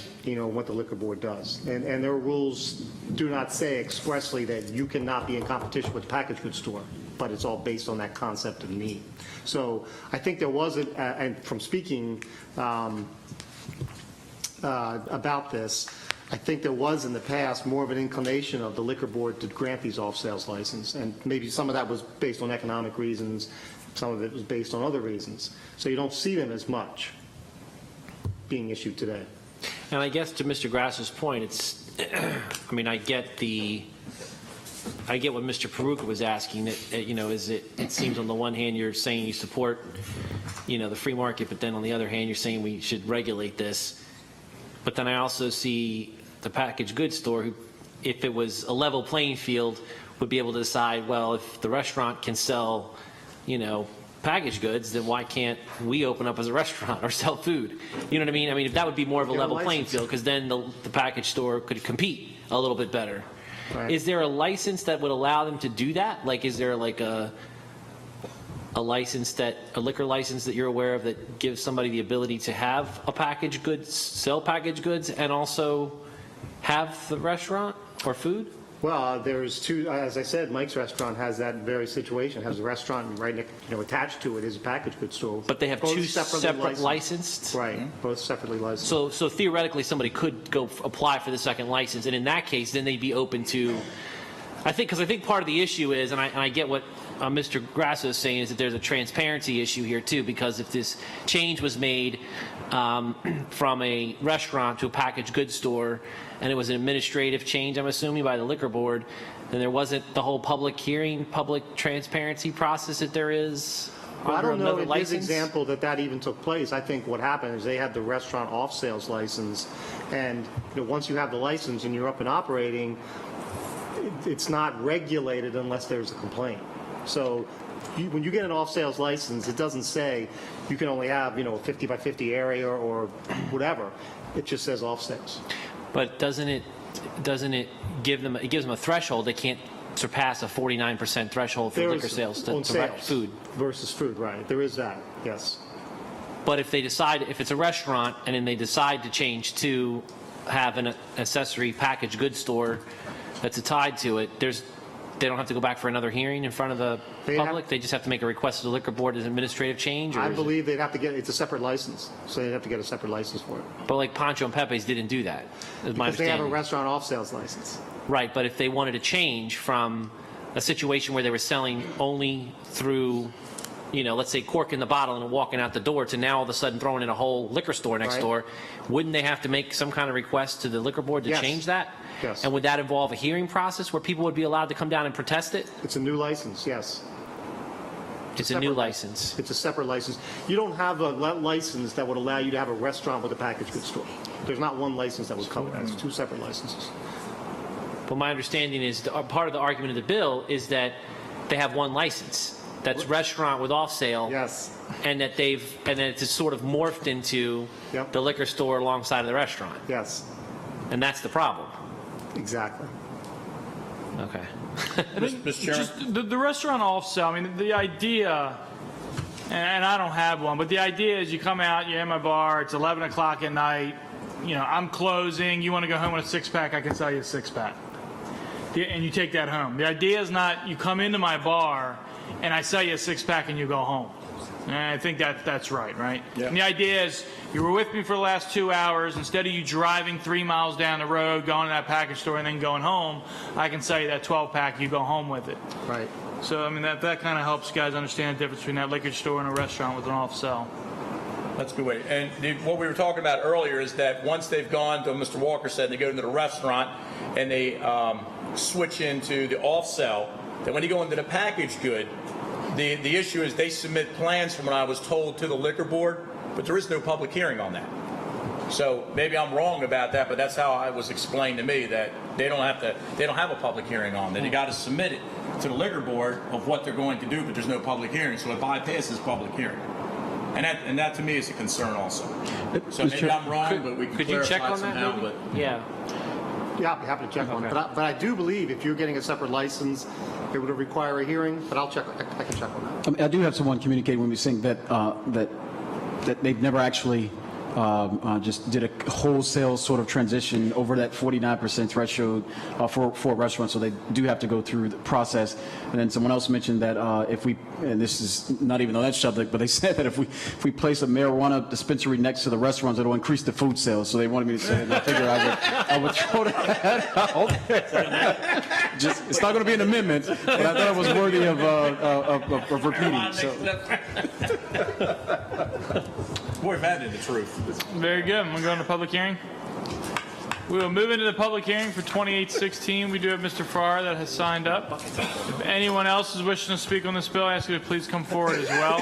what the liquor board does. And their rules do not say expressly that you cannot be in competition with the packaged goods store, but it's all based on that concept of need. So I think there was, and from speaking about this, I think there was in the past more of an inclination of the liquor board to grant these off-sales license, and maybe some of that was based on economic reasons, some of it was based on other reasons. So you don't see them as much being issued today. And I guess to Mr. Grass's point, it's, I mean, I get what Mr. Peruka was asking, that, it seems on the one hand you're saying you support, the free market, but then on the other hand you're saying we should regulate this. But then I also see the packaged goods store who, if it was a level playing field, would be able to decide, well, if the restaurant can sell, packaged goods, then why can't we open up as a restaurant or sell food? You know what I mean? I mean, if that would be more of a level playing field, because then the package store could compete a little bit better. Right. Is there a license that would allow them to do that? Like, is there like a license a liquor license that you're aware of that gives somebody the ability to have a packaged goods, sell packaged goods, and also have the restaurant or food? Well, there's two, as I said, Mike's restaurant has that very situation, has a restaurant right next, attached to it is a packaged goods store. But they have both two separate licensed? Right, both separately licensed. So theoretically, somebody could go apply for the second license, and in that case, then they'd be open to, because I think part of the issue is, and I get what Mr. Grasso is saying, is that there's a transparency issue here too, because if this change was made from a restaurant to a packaged goods store, and it was an administrative change, I'm assuming, by the liquor board, then there wasn't the whole public hearing, public transparency process that there is. Well, I don't know in license. his example that even took place. I think what happened is they had the restaurant off-sales license, and once you have the license and you're up and operating, it's not regulated unless there's a complaint. So when you get an off-sales license, it doesn't say you can only have, a 50 by 50 area or whatever. It just says off-sales. But doesn't it give them, it gives them a threshold? They can't surpass a 49% threshold for liquor sales to food. Versus food, right. There is that, yes. But if they decide, if it's a restaurant and then they decide to change to have an accessory packaged goods store that's tied to it, they don't have to go back for another hearing in front of the public? They just have to make a request to the liquor board as an administrative change? Or I believe they'd have to get, it's a separate license, so they'd have to get a separate license for it. But like Pancho and Pepe's didn't do that, is my Because they have a understanding. restaurant off-sales license. Right, but if they wanted to change from a situation where they were selling only through, let's say cork in the bottle and walking out the door, to now all of a sudden throwing in a whole liquor store next door, wouldn't they have to make some kind of request to the liquor board to change that? Yes. And would that involve a hearing process where people would be allowed to come down and protest it? It's a new license, yes. It's a new license. It's a separate license. You don't have a license that would allow you to have a restaurant with a packaged goods store. There's not one license that would cover that. It's two separate licenses. But my understanding is part of the argument of the bill is that they have one license. That's restaurant with off sale. Yes. And that it's sort of morphed into the liquor store alongside of the restaurant. Yes. And that's the problem. Exactly. Okay. Mr. Chairman? Just the restaurant off-sale, I mean, the idea, and I don't have one, but the idea is you come out, you're in my bar, it's 11 o'clock at night, I'm closing, you want to go home with a six-pack, I can sell you a six-pack. And you take that home. The idea is not you come into my bar and I sell you a six-pack and you go home. And I think that's right? Yeah. And the idea is you were with me for the last 2 hours. Instead of you driving 3 miles down the road, going to that package store, and then going home, I can sell you that 12-pack. You go home with it. Right. So, I mean, that kind of helps guys understand the difference between that liquor store and a restaurant with an off-sell. That's a good way. And what we were talking about earlier is that once they've gone, to Mr. Walker said, they go into the restaurant and they switch into the off-sell, that when you go into the packaged good, the issue is they submit plans from what I was told to the liquor board, but there is no public hearing on that. So maybe I'm wrong about that, but that's how I was explained to me, that they don't have a public hearing on that. You got to submit it to the liquor board of what they're going to do, but there's no public hearing, so it bypasses public hearing. And that to me is a concern also. So maybe I'm wrong, but we can Could you check clarify on that, somehow, maybe? but- Yeah. Yeah, I'll be happy to check on it. But I do believe if you're getting a separate license, it would require a hearing, but I'll check, I can check on that. I do have someone communicating with me saying that that they've never actually just did a wholesale sort of transition over that 49% threshold for a restaurant, so they do have to go through the process. And then someone else mentioned that if we, and this is not even on that subject, but they said that if we place a marijuana dispensary next to the restaurants, it'll increase the food sales. So they wanted me to say, and I figure I would throw that out there. Just, it's not going to be an amendment, but I thought it was worthy of repeating. So. Boy, Matt did the truth. Very good. We're going to public hearing. We will move into the public hearing for 2816. We do have Mr. Farr that has signed up. If anyone else is wishing to speak on this bill, I ask you to please come forward as well.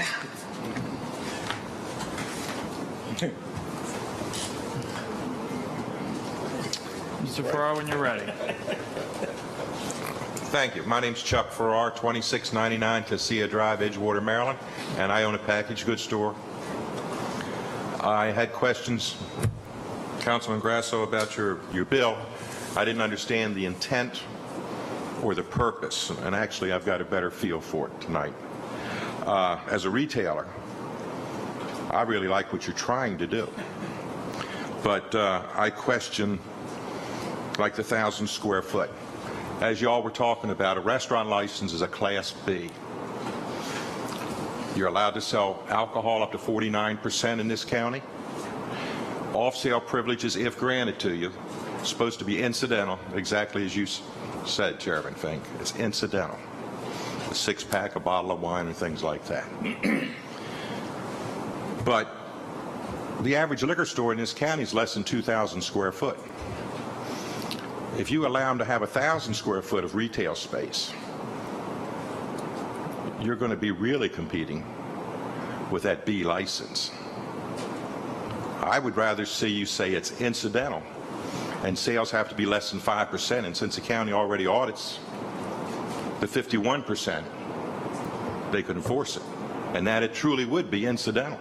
Mr. Farrar, when you're ready. Thank you. My name's Chuck Farrar, 2699 Cassia Drive, Edgewater, Maryland, and I own a packaged goods store. I had questions, Councilman Grasso, about your bill. I didn't understand the intent or the purpose, and actually I've got a better feel for it tonight. As a retailer, I really like what you're trying to do, but I question like the 1,000 square foot. As y'all were talking about, a restaurant license is a Class B. You're allowed to sell alcohol up to 49% in this county. Off-sale privileges, if granted to you, supposed to be incidental, exactly as you said, Chairman Fink. It's incidental. A six-pack, a bottle of wine, and things like that. But the average liquor store in this county is less than 2,000 square foot. If you allow them to have 1,000 square foot of retail space, you're going to be really competing with that B license. I would rather see you say it's incidental and sales have to be less than 5%, and since the county already audits the 51%, they could enforce it, and that it truly would be incidental.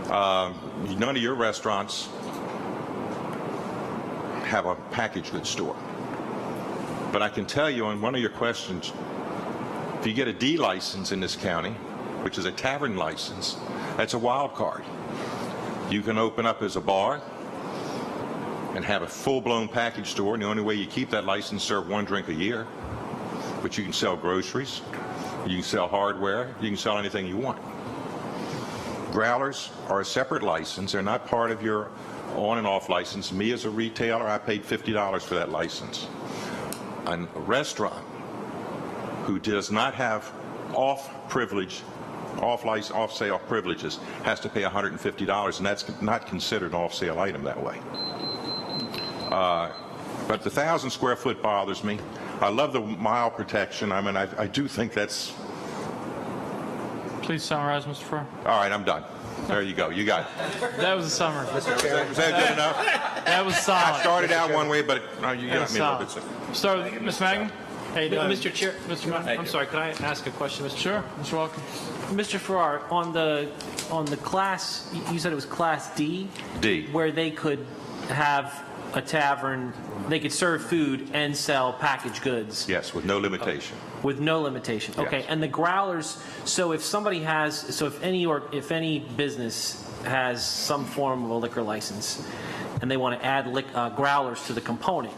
None of your restaurants have a packaged goods store, but I can tell you on one of your questions, if you get a D license in this county, which is a tavern license, that's a wild card. You can open up as a bar and have a full-blown package store, and the only way you keep that license, serve one drink a year. But you can sell groceries, you can sell hardware, you can sell anything you want. Growlers are a separate license. They're not part of your on and off license. Me as a retailer, I paid $50 for that license. A restaurant who does not have off-sale privileges has to pay $150, and that's not considered an off-sale item that way. But the 1,000 square foot bothers me. I love the mile protection. I mean, I do think that's... Please summarize, Mr. Farrar. All right, I'm done. There you go. You got it. That was a summary. Mr. Chairman. Was that good enough? That was solid. I started out one way, but you got me a little bit. Start with Ms. Magnin. Hey, Mr. Chair, Mr. I'm sorry, could I ask a question, Mr. Sure, Mr. Walker. Mr. Farrar, on the class, you said it was Class D? D. Where they could have a tavern, they could serve food and sell packaged goods? Yes, with no limitation. With no limitation. Okay, Yes. and the growlers, so if somebody has, so if any business has some form of a liquor license and they want to add growlers to the component,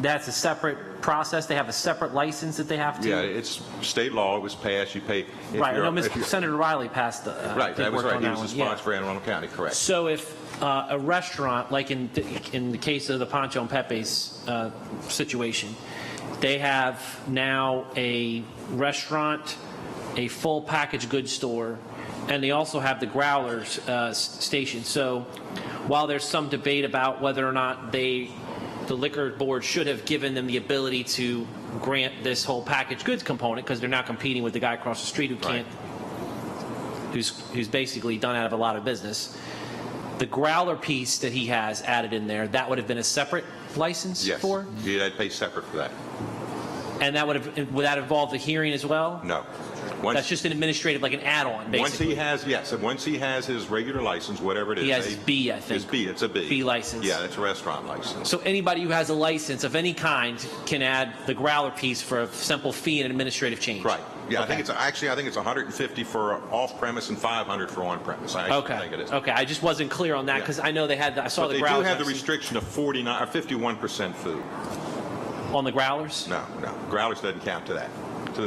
that's a separate process? They have a separate license that they have to? Yeah, it's state law. It was passed. You pay. Right, I know Senator Riley passed the... Right, that was right. He was the sponsor for Anne Arundel County, correct. So if a restaurant, like in the case of the Pancho and Pepe's situation, they have now a restaurant, a full packaged goods store, and they also have the growlers station. So while there's some debate about whether or not the liquor board should have given them the ability to grant this whole packaged goods component, because they're now competing with the guy across the street who can't, who's basically done out of a lot of business. The growler piece that he has added in there, that would have been a separate license for? Yes, I'd pay separate for that. And that would that involve the hearing as well? No. That's just an administrative, like an add-on, basically. Once he has his regular license, whatever it is. He has his B, I think. His B, it's a B. B license. Yeah, it's a restaurant license. So anybody who has a license of any kind can add the growler piece for a simple fee and an administrative change. Right. Yeah, Okay. I think it's 150 for off-premise and 500 for on-premise. I actually think it is. Okay, I just wasn't clear on that because I know they had. I saw But the they growlers. do have the restriction of 49 or 51% food. On the growlers? No. Growlers doesn't count to that.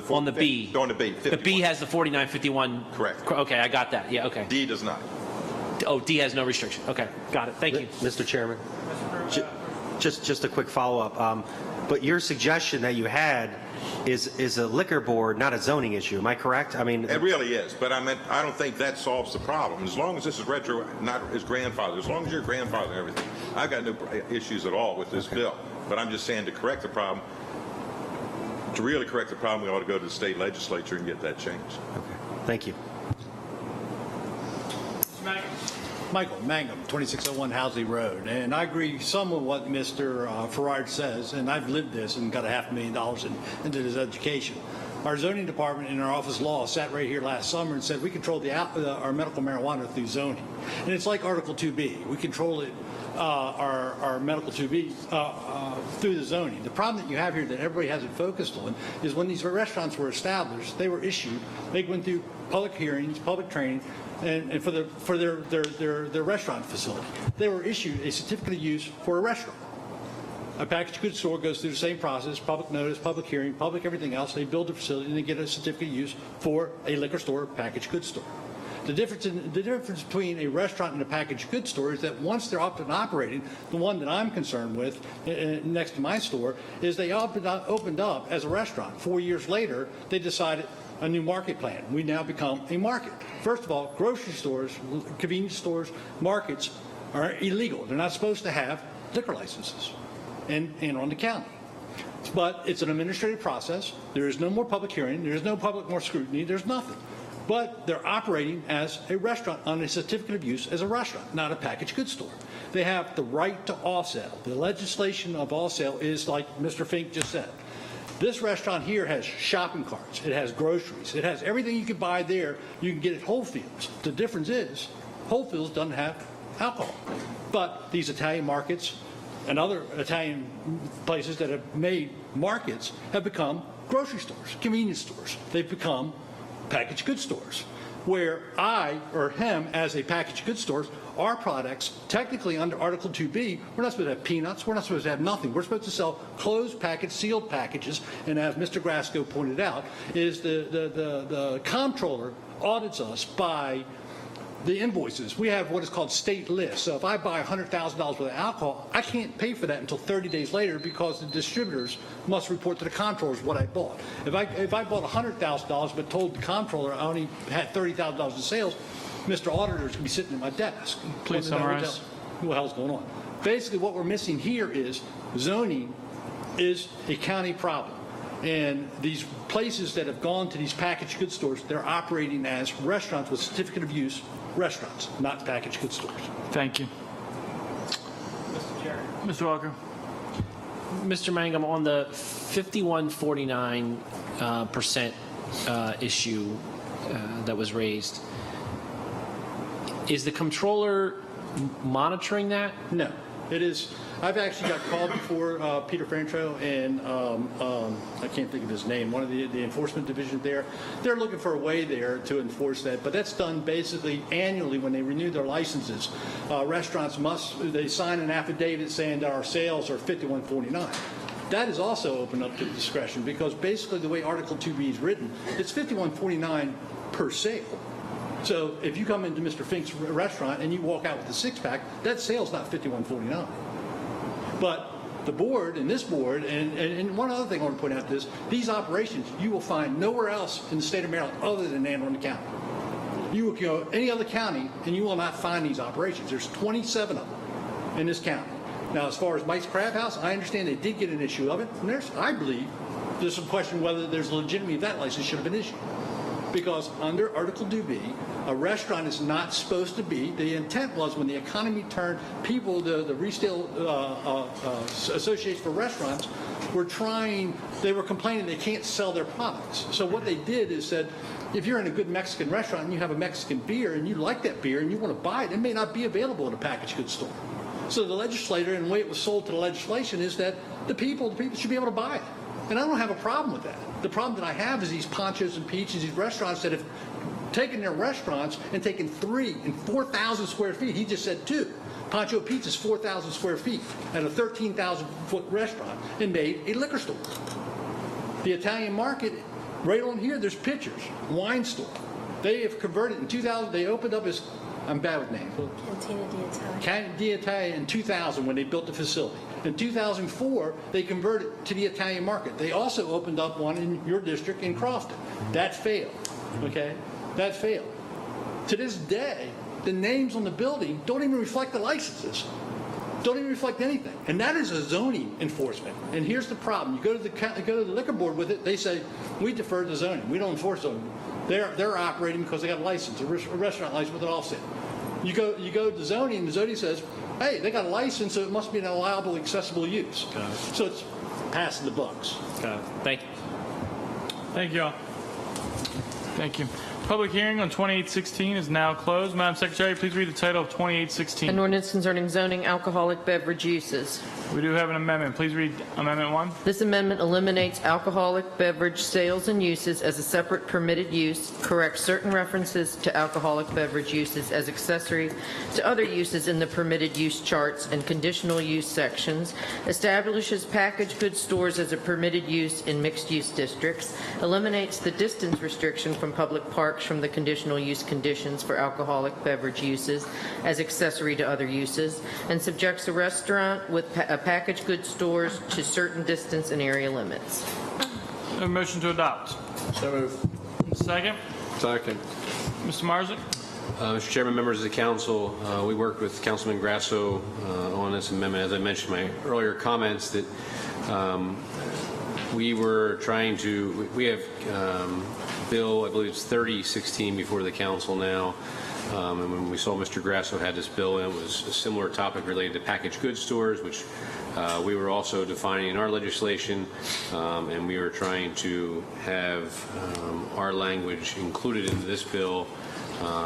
On the B. On the B. 51. The B has the 4951. Correct. Okay, I got that. Yeah, okay. D does not. Oh, D has no restriction. Okay, got it. Thank you. Mr. Chairman, just a quick follow-up. But your suggestion that you had is a liquor board, not a zoning issue. Am I correct? I mean, it really is, but I don't think that solves the problem. As long as this is not his grandfather, as long as your grandfather and everything, I've got no issues at all with this bill. But I'm just saying to correct the problem, to really correct the problem, we ought to go to the state legislature and get that changed. Okay. Thank you. Michael Mangum, 2601 Housley Road. And I agree some of what Mr. Farrar says, and I've lived this and got $500,000 into this education. Our zoning department in our office law sat right here last summer and said we control our medical marijuana through zoning. And it's like Article 2B. We control it, our medical 2B, through the zoning. The problem that you have here that everybody hasn't focused on is when these restaurants were established, they were issued, they went through public hearings, public training, and for their restaurant facility. They were issued a certificate of use for a restaurant. A packaged goods store goes through the same process, public notice, public hearing, public everything else. They build a facility and they get a certificate of use for a liquor store, packaged goods store. The difference between a restaurant and a packaged goods store is that once they're up and operating, the one that I'm concerned with next to my store is they opened up as a restaurant. 4 years later, they decided a new market plan. We now become a market. First of all, grocery stores, convenience stores, markets are illegal. They're not supposed to have liquor licenses and on the county. But it's an administrative process. There is no more public hearing. There is no public more scrutiny. There's nothing. But they're operating as a restaurant on a certificate of use as a restaurant, not a packaged goods store. They have the right to off-sale. The legislation of off-sale is like Mr. Fink just said. This restaurant here has shopping carts. It has groceries. It has everything you can buy there. You can get at Whole Foods. The difference is Whole Foods doesn't have alcohol. But these Italian markets and other Italian places that have made markets have become grocery stores, convenience stores. They've become packaged goods stores, where I or him as a packaged goods store, our products, technically under Article 2B, we're not supposed to have peanuts, we're not supposed to have nothing. We're supposed to sell closed package, sealed packages, and as Mr. Grasco pointed out, is the comptroller audits us by the invoices. We have what is called state lists. So if I buy $100,000 worth of alcohol, I can't pay for that until 30 days later because the distributors must report to the comptrollers what I bought. If I bought $100,000 but told the comptroller I only had $30,000 in sales, Mr. Auditor's going to be sitting at my desk. Please summarize. What the hell's going on? Basically, what we're missing here is zoning is a county problem. And these places that have gone to these packaged goods stores, they're operating as restaurants with certificate of use restaurants, not packaged goods stores. Thank you. Mr. Walker. Mr. Mangum, on the 5149% issue that was raised, is the comptroller monitoring that? No, it is. I've actually got called before Peter Frantro and I can't think of his name, one of the enforcement division there. They're looking for a way there to enforce that, but that's done basically annually when they renew their licenses. Restaurants they sign an affidavit saying that our sales are 5149. That is also open up to discretion because basically the way Article 2B is written, it's 5149 per sale. So if you come into Mr. Fink's restaurant and you walk out with a six-pack, that sale's not 5149. But the board and this board, and one other thing I want to point out is these operations you will find nowhere else in the state of Maryland other than Anne Arundel County. You will go any other county and you will not find these operations. There's 27 of them in this county. Now, as far as Mike's Crab House, I understand they did get an issue of it. And I believe there's some question whether there's legitimacy of that license should have been issued. Because under Article 2B, a restaurant is not supposed to be, the intent was when the economy turned, people, the retail association for restaurants they were complaining they can't sell their products. So what they did is said, if you're in a good Mexican restaurant and you have a Mexican beer and you like that beer and you want to buy it, it may not be available in a packaged goods store. So the legislator, and the way it was sold to the legislation is that the people should be able to buy it. And I don't have a problem with that. The problem that I have is these Ponchos and Peaches, these restaurants that have taken their restaurants and taken 3 and 4,000 square feet. He just said 2. Poncho Pizza is 4,000 square feet at a 13,000-foot restaurant and made a liquor store. The Italian market, right on here, there's pictures. Wine store. They have converted in 2000. They opened up as, I'm bad with names. Cantina d'Italia. Cantina d'Italia in 2000 when they built the facility. In 2004, they converted to the Italian market. They also opened up one in your district in Crofton. That failed. Okay? That failed. To this day, the names on the building don't even reflect the licenses. Don't even reflect anything. And that is a zoning enforcement. And here's the problem. You go to the liquor board with it, they say, we defer to zoning. We don't enforce zoning. They're operating because they got a license, a restaurant license with an offset. You go to zoning, and the zoning says, hey, they got a license, so it must be an allowable, accessible use. So it's passing the bucks. Thank you. Thank you all. Thank you. Public hearing on 2816 is now closed. Madam Secretary, please read the title of 2816. An ordinance concerning zoning alcoholic beverage uses. We do have an amendment. Please read Amendment 1. This amendment eliminates alcoholic beverage sales and uses as a separate permitted use, corrects certain references to alcoholic beverage uses as accessory to other uses in the permitted use charts and conditional use sections, establishes packaged goods stores as a permitted use in mixed-use districts, eliminates the distance restriction from public parks from the conditional use conditions for alcoholic beverage uses as accessory to other uses, and subjects a restaurant with packaged goods stores to certain distance and area limits. A motion to adopt. So moved. Second. Second. Mr. Marzick? Mr. Chairman, members of the council, we worked with Councilman Grasso on this amendment. As I mentioned in my earlier comments, that we were trying to, we have bill, I believe it's 3016 before the council now. And when we saw Mr. Grasso had this bill, and it was a similar topic related to packaged goods stores, which we were also defining in our legislation, and we were trying to have our language included in this bill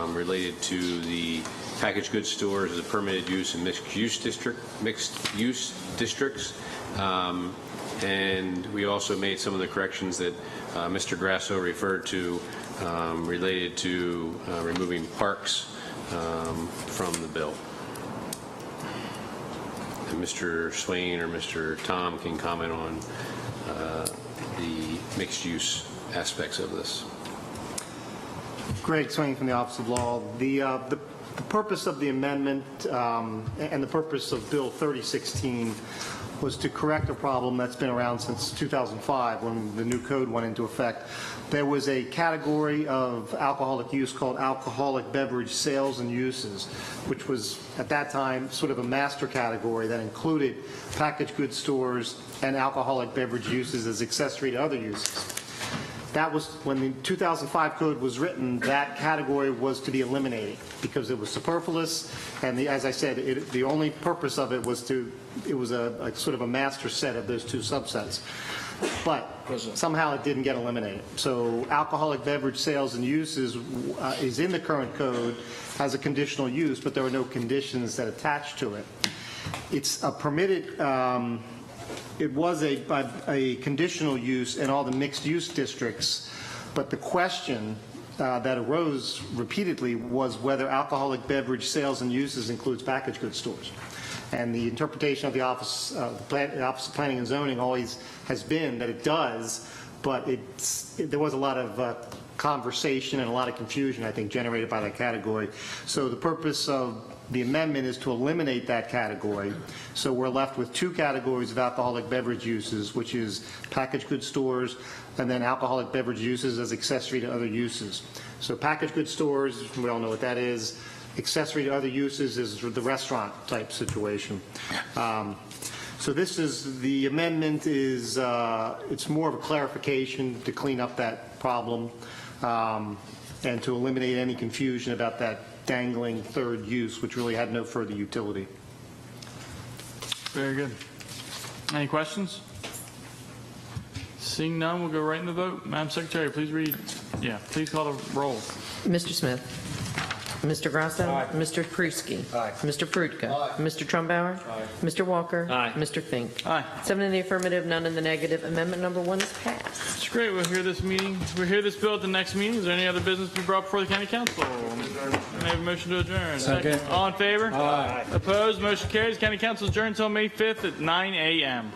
related to the packaged goods stores as a permitted use in mixed use districts. And we also made some of the corrections that Mr. Grasso referred to related to removing parks from the bill. And Mr. Swain or Mr. Tom can comment on the mixed-use aspects of this. Greg Swain from the Office of Law. The purpose of the amendment and the purpose of Bill 3016 was to correct a problem that's been around since 2005 when the new code went into effect. There was a category of alcoholic use called alcoholic beverage sales and uses, which was at that time sort of a master category that included packaged goods stores and alcoholic beverage uses as accessory to other uses. That was, when the 2005 code was written, that category was to be eliminated because it was superfluous, and as I said, the only purpose of it was it was a sort of a master set of those two subsets. But somehow it didn't get eliminated. So alcoholic beverage sales and uses is in the current code as a conditional use, but there are no conditions that attach to it. It's a permitted, it was a conditional use in all the mixed-use districts, but the question that arose repeatedly was whether alcoholic beverage sales and uses includes packaged goods stores. And the interpretation of the Office of Planning and Zoning always has been that it does, but there was a lot of conversation and a lot of confusion, I think, generated by that category. So the purpose of the amendment is to eliminate that category. So we're left with two categories of alcoholic beverage uses, which is packaged goods stores and then alcoholic beverage uses as accessory to other uses. So packaged goods stores, we all know what that is. Accessory to other uses is the restaurant type situation. So this is, the amendment is, it's more of a clarification to clean up that problem and to eliminate any confusion about that dangling third use, which really had no further utility. Very good. Any questions? Seeing none, we'll go right in the vote. Madam Secretary, please read. Yeah, please call the roll. Mr. Smith. Mr. Grasso. Mr. Pruski. Mr. Perutka. Mr. Trumbauer. Mr. Walker. Mr. Fink. Aye. 7 in the affirmative, none in the negative. Amendment number 1 is passed. That's great. We'll hear this bill at the next meeting. Is there any other business to be brought before the county council? May I have a motion to adjourn? Second. All in favor? Aye. Opposed? Motion carries. County council adjourned until May 5th at 9 a.m.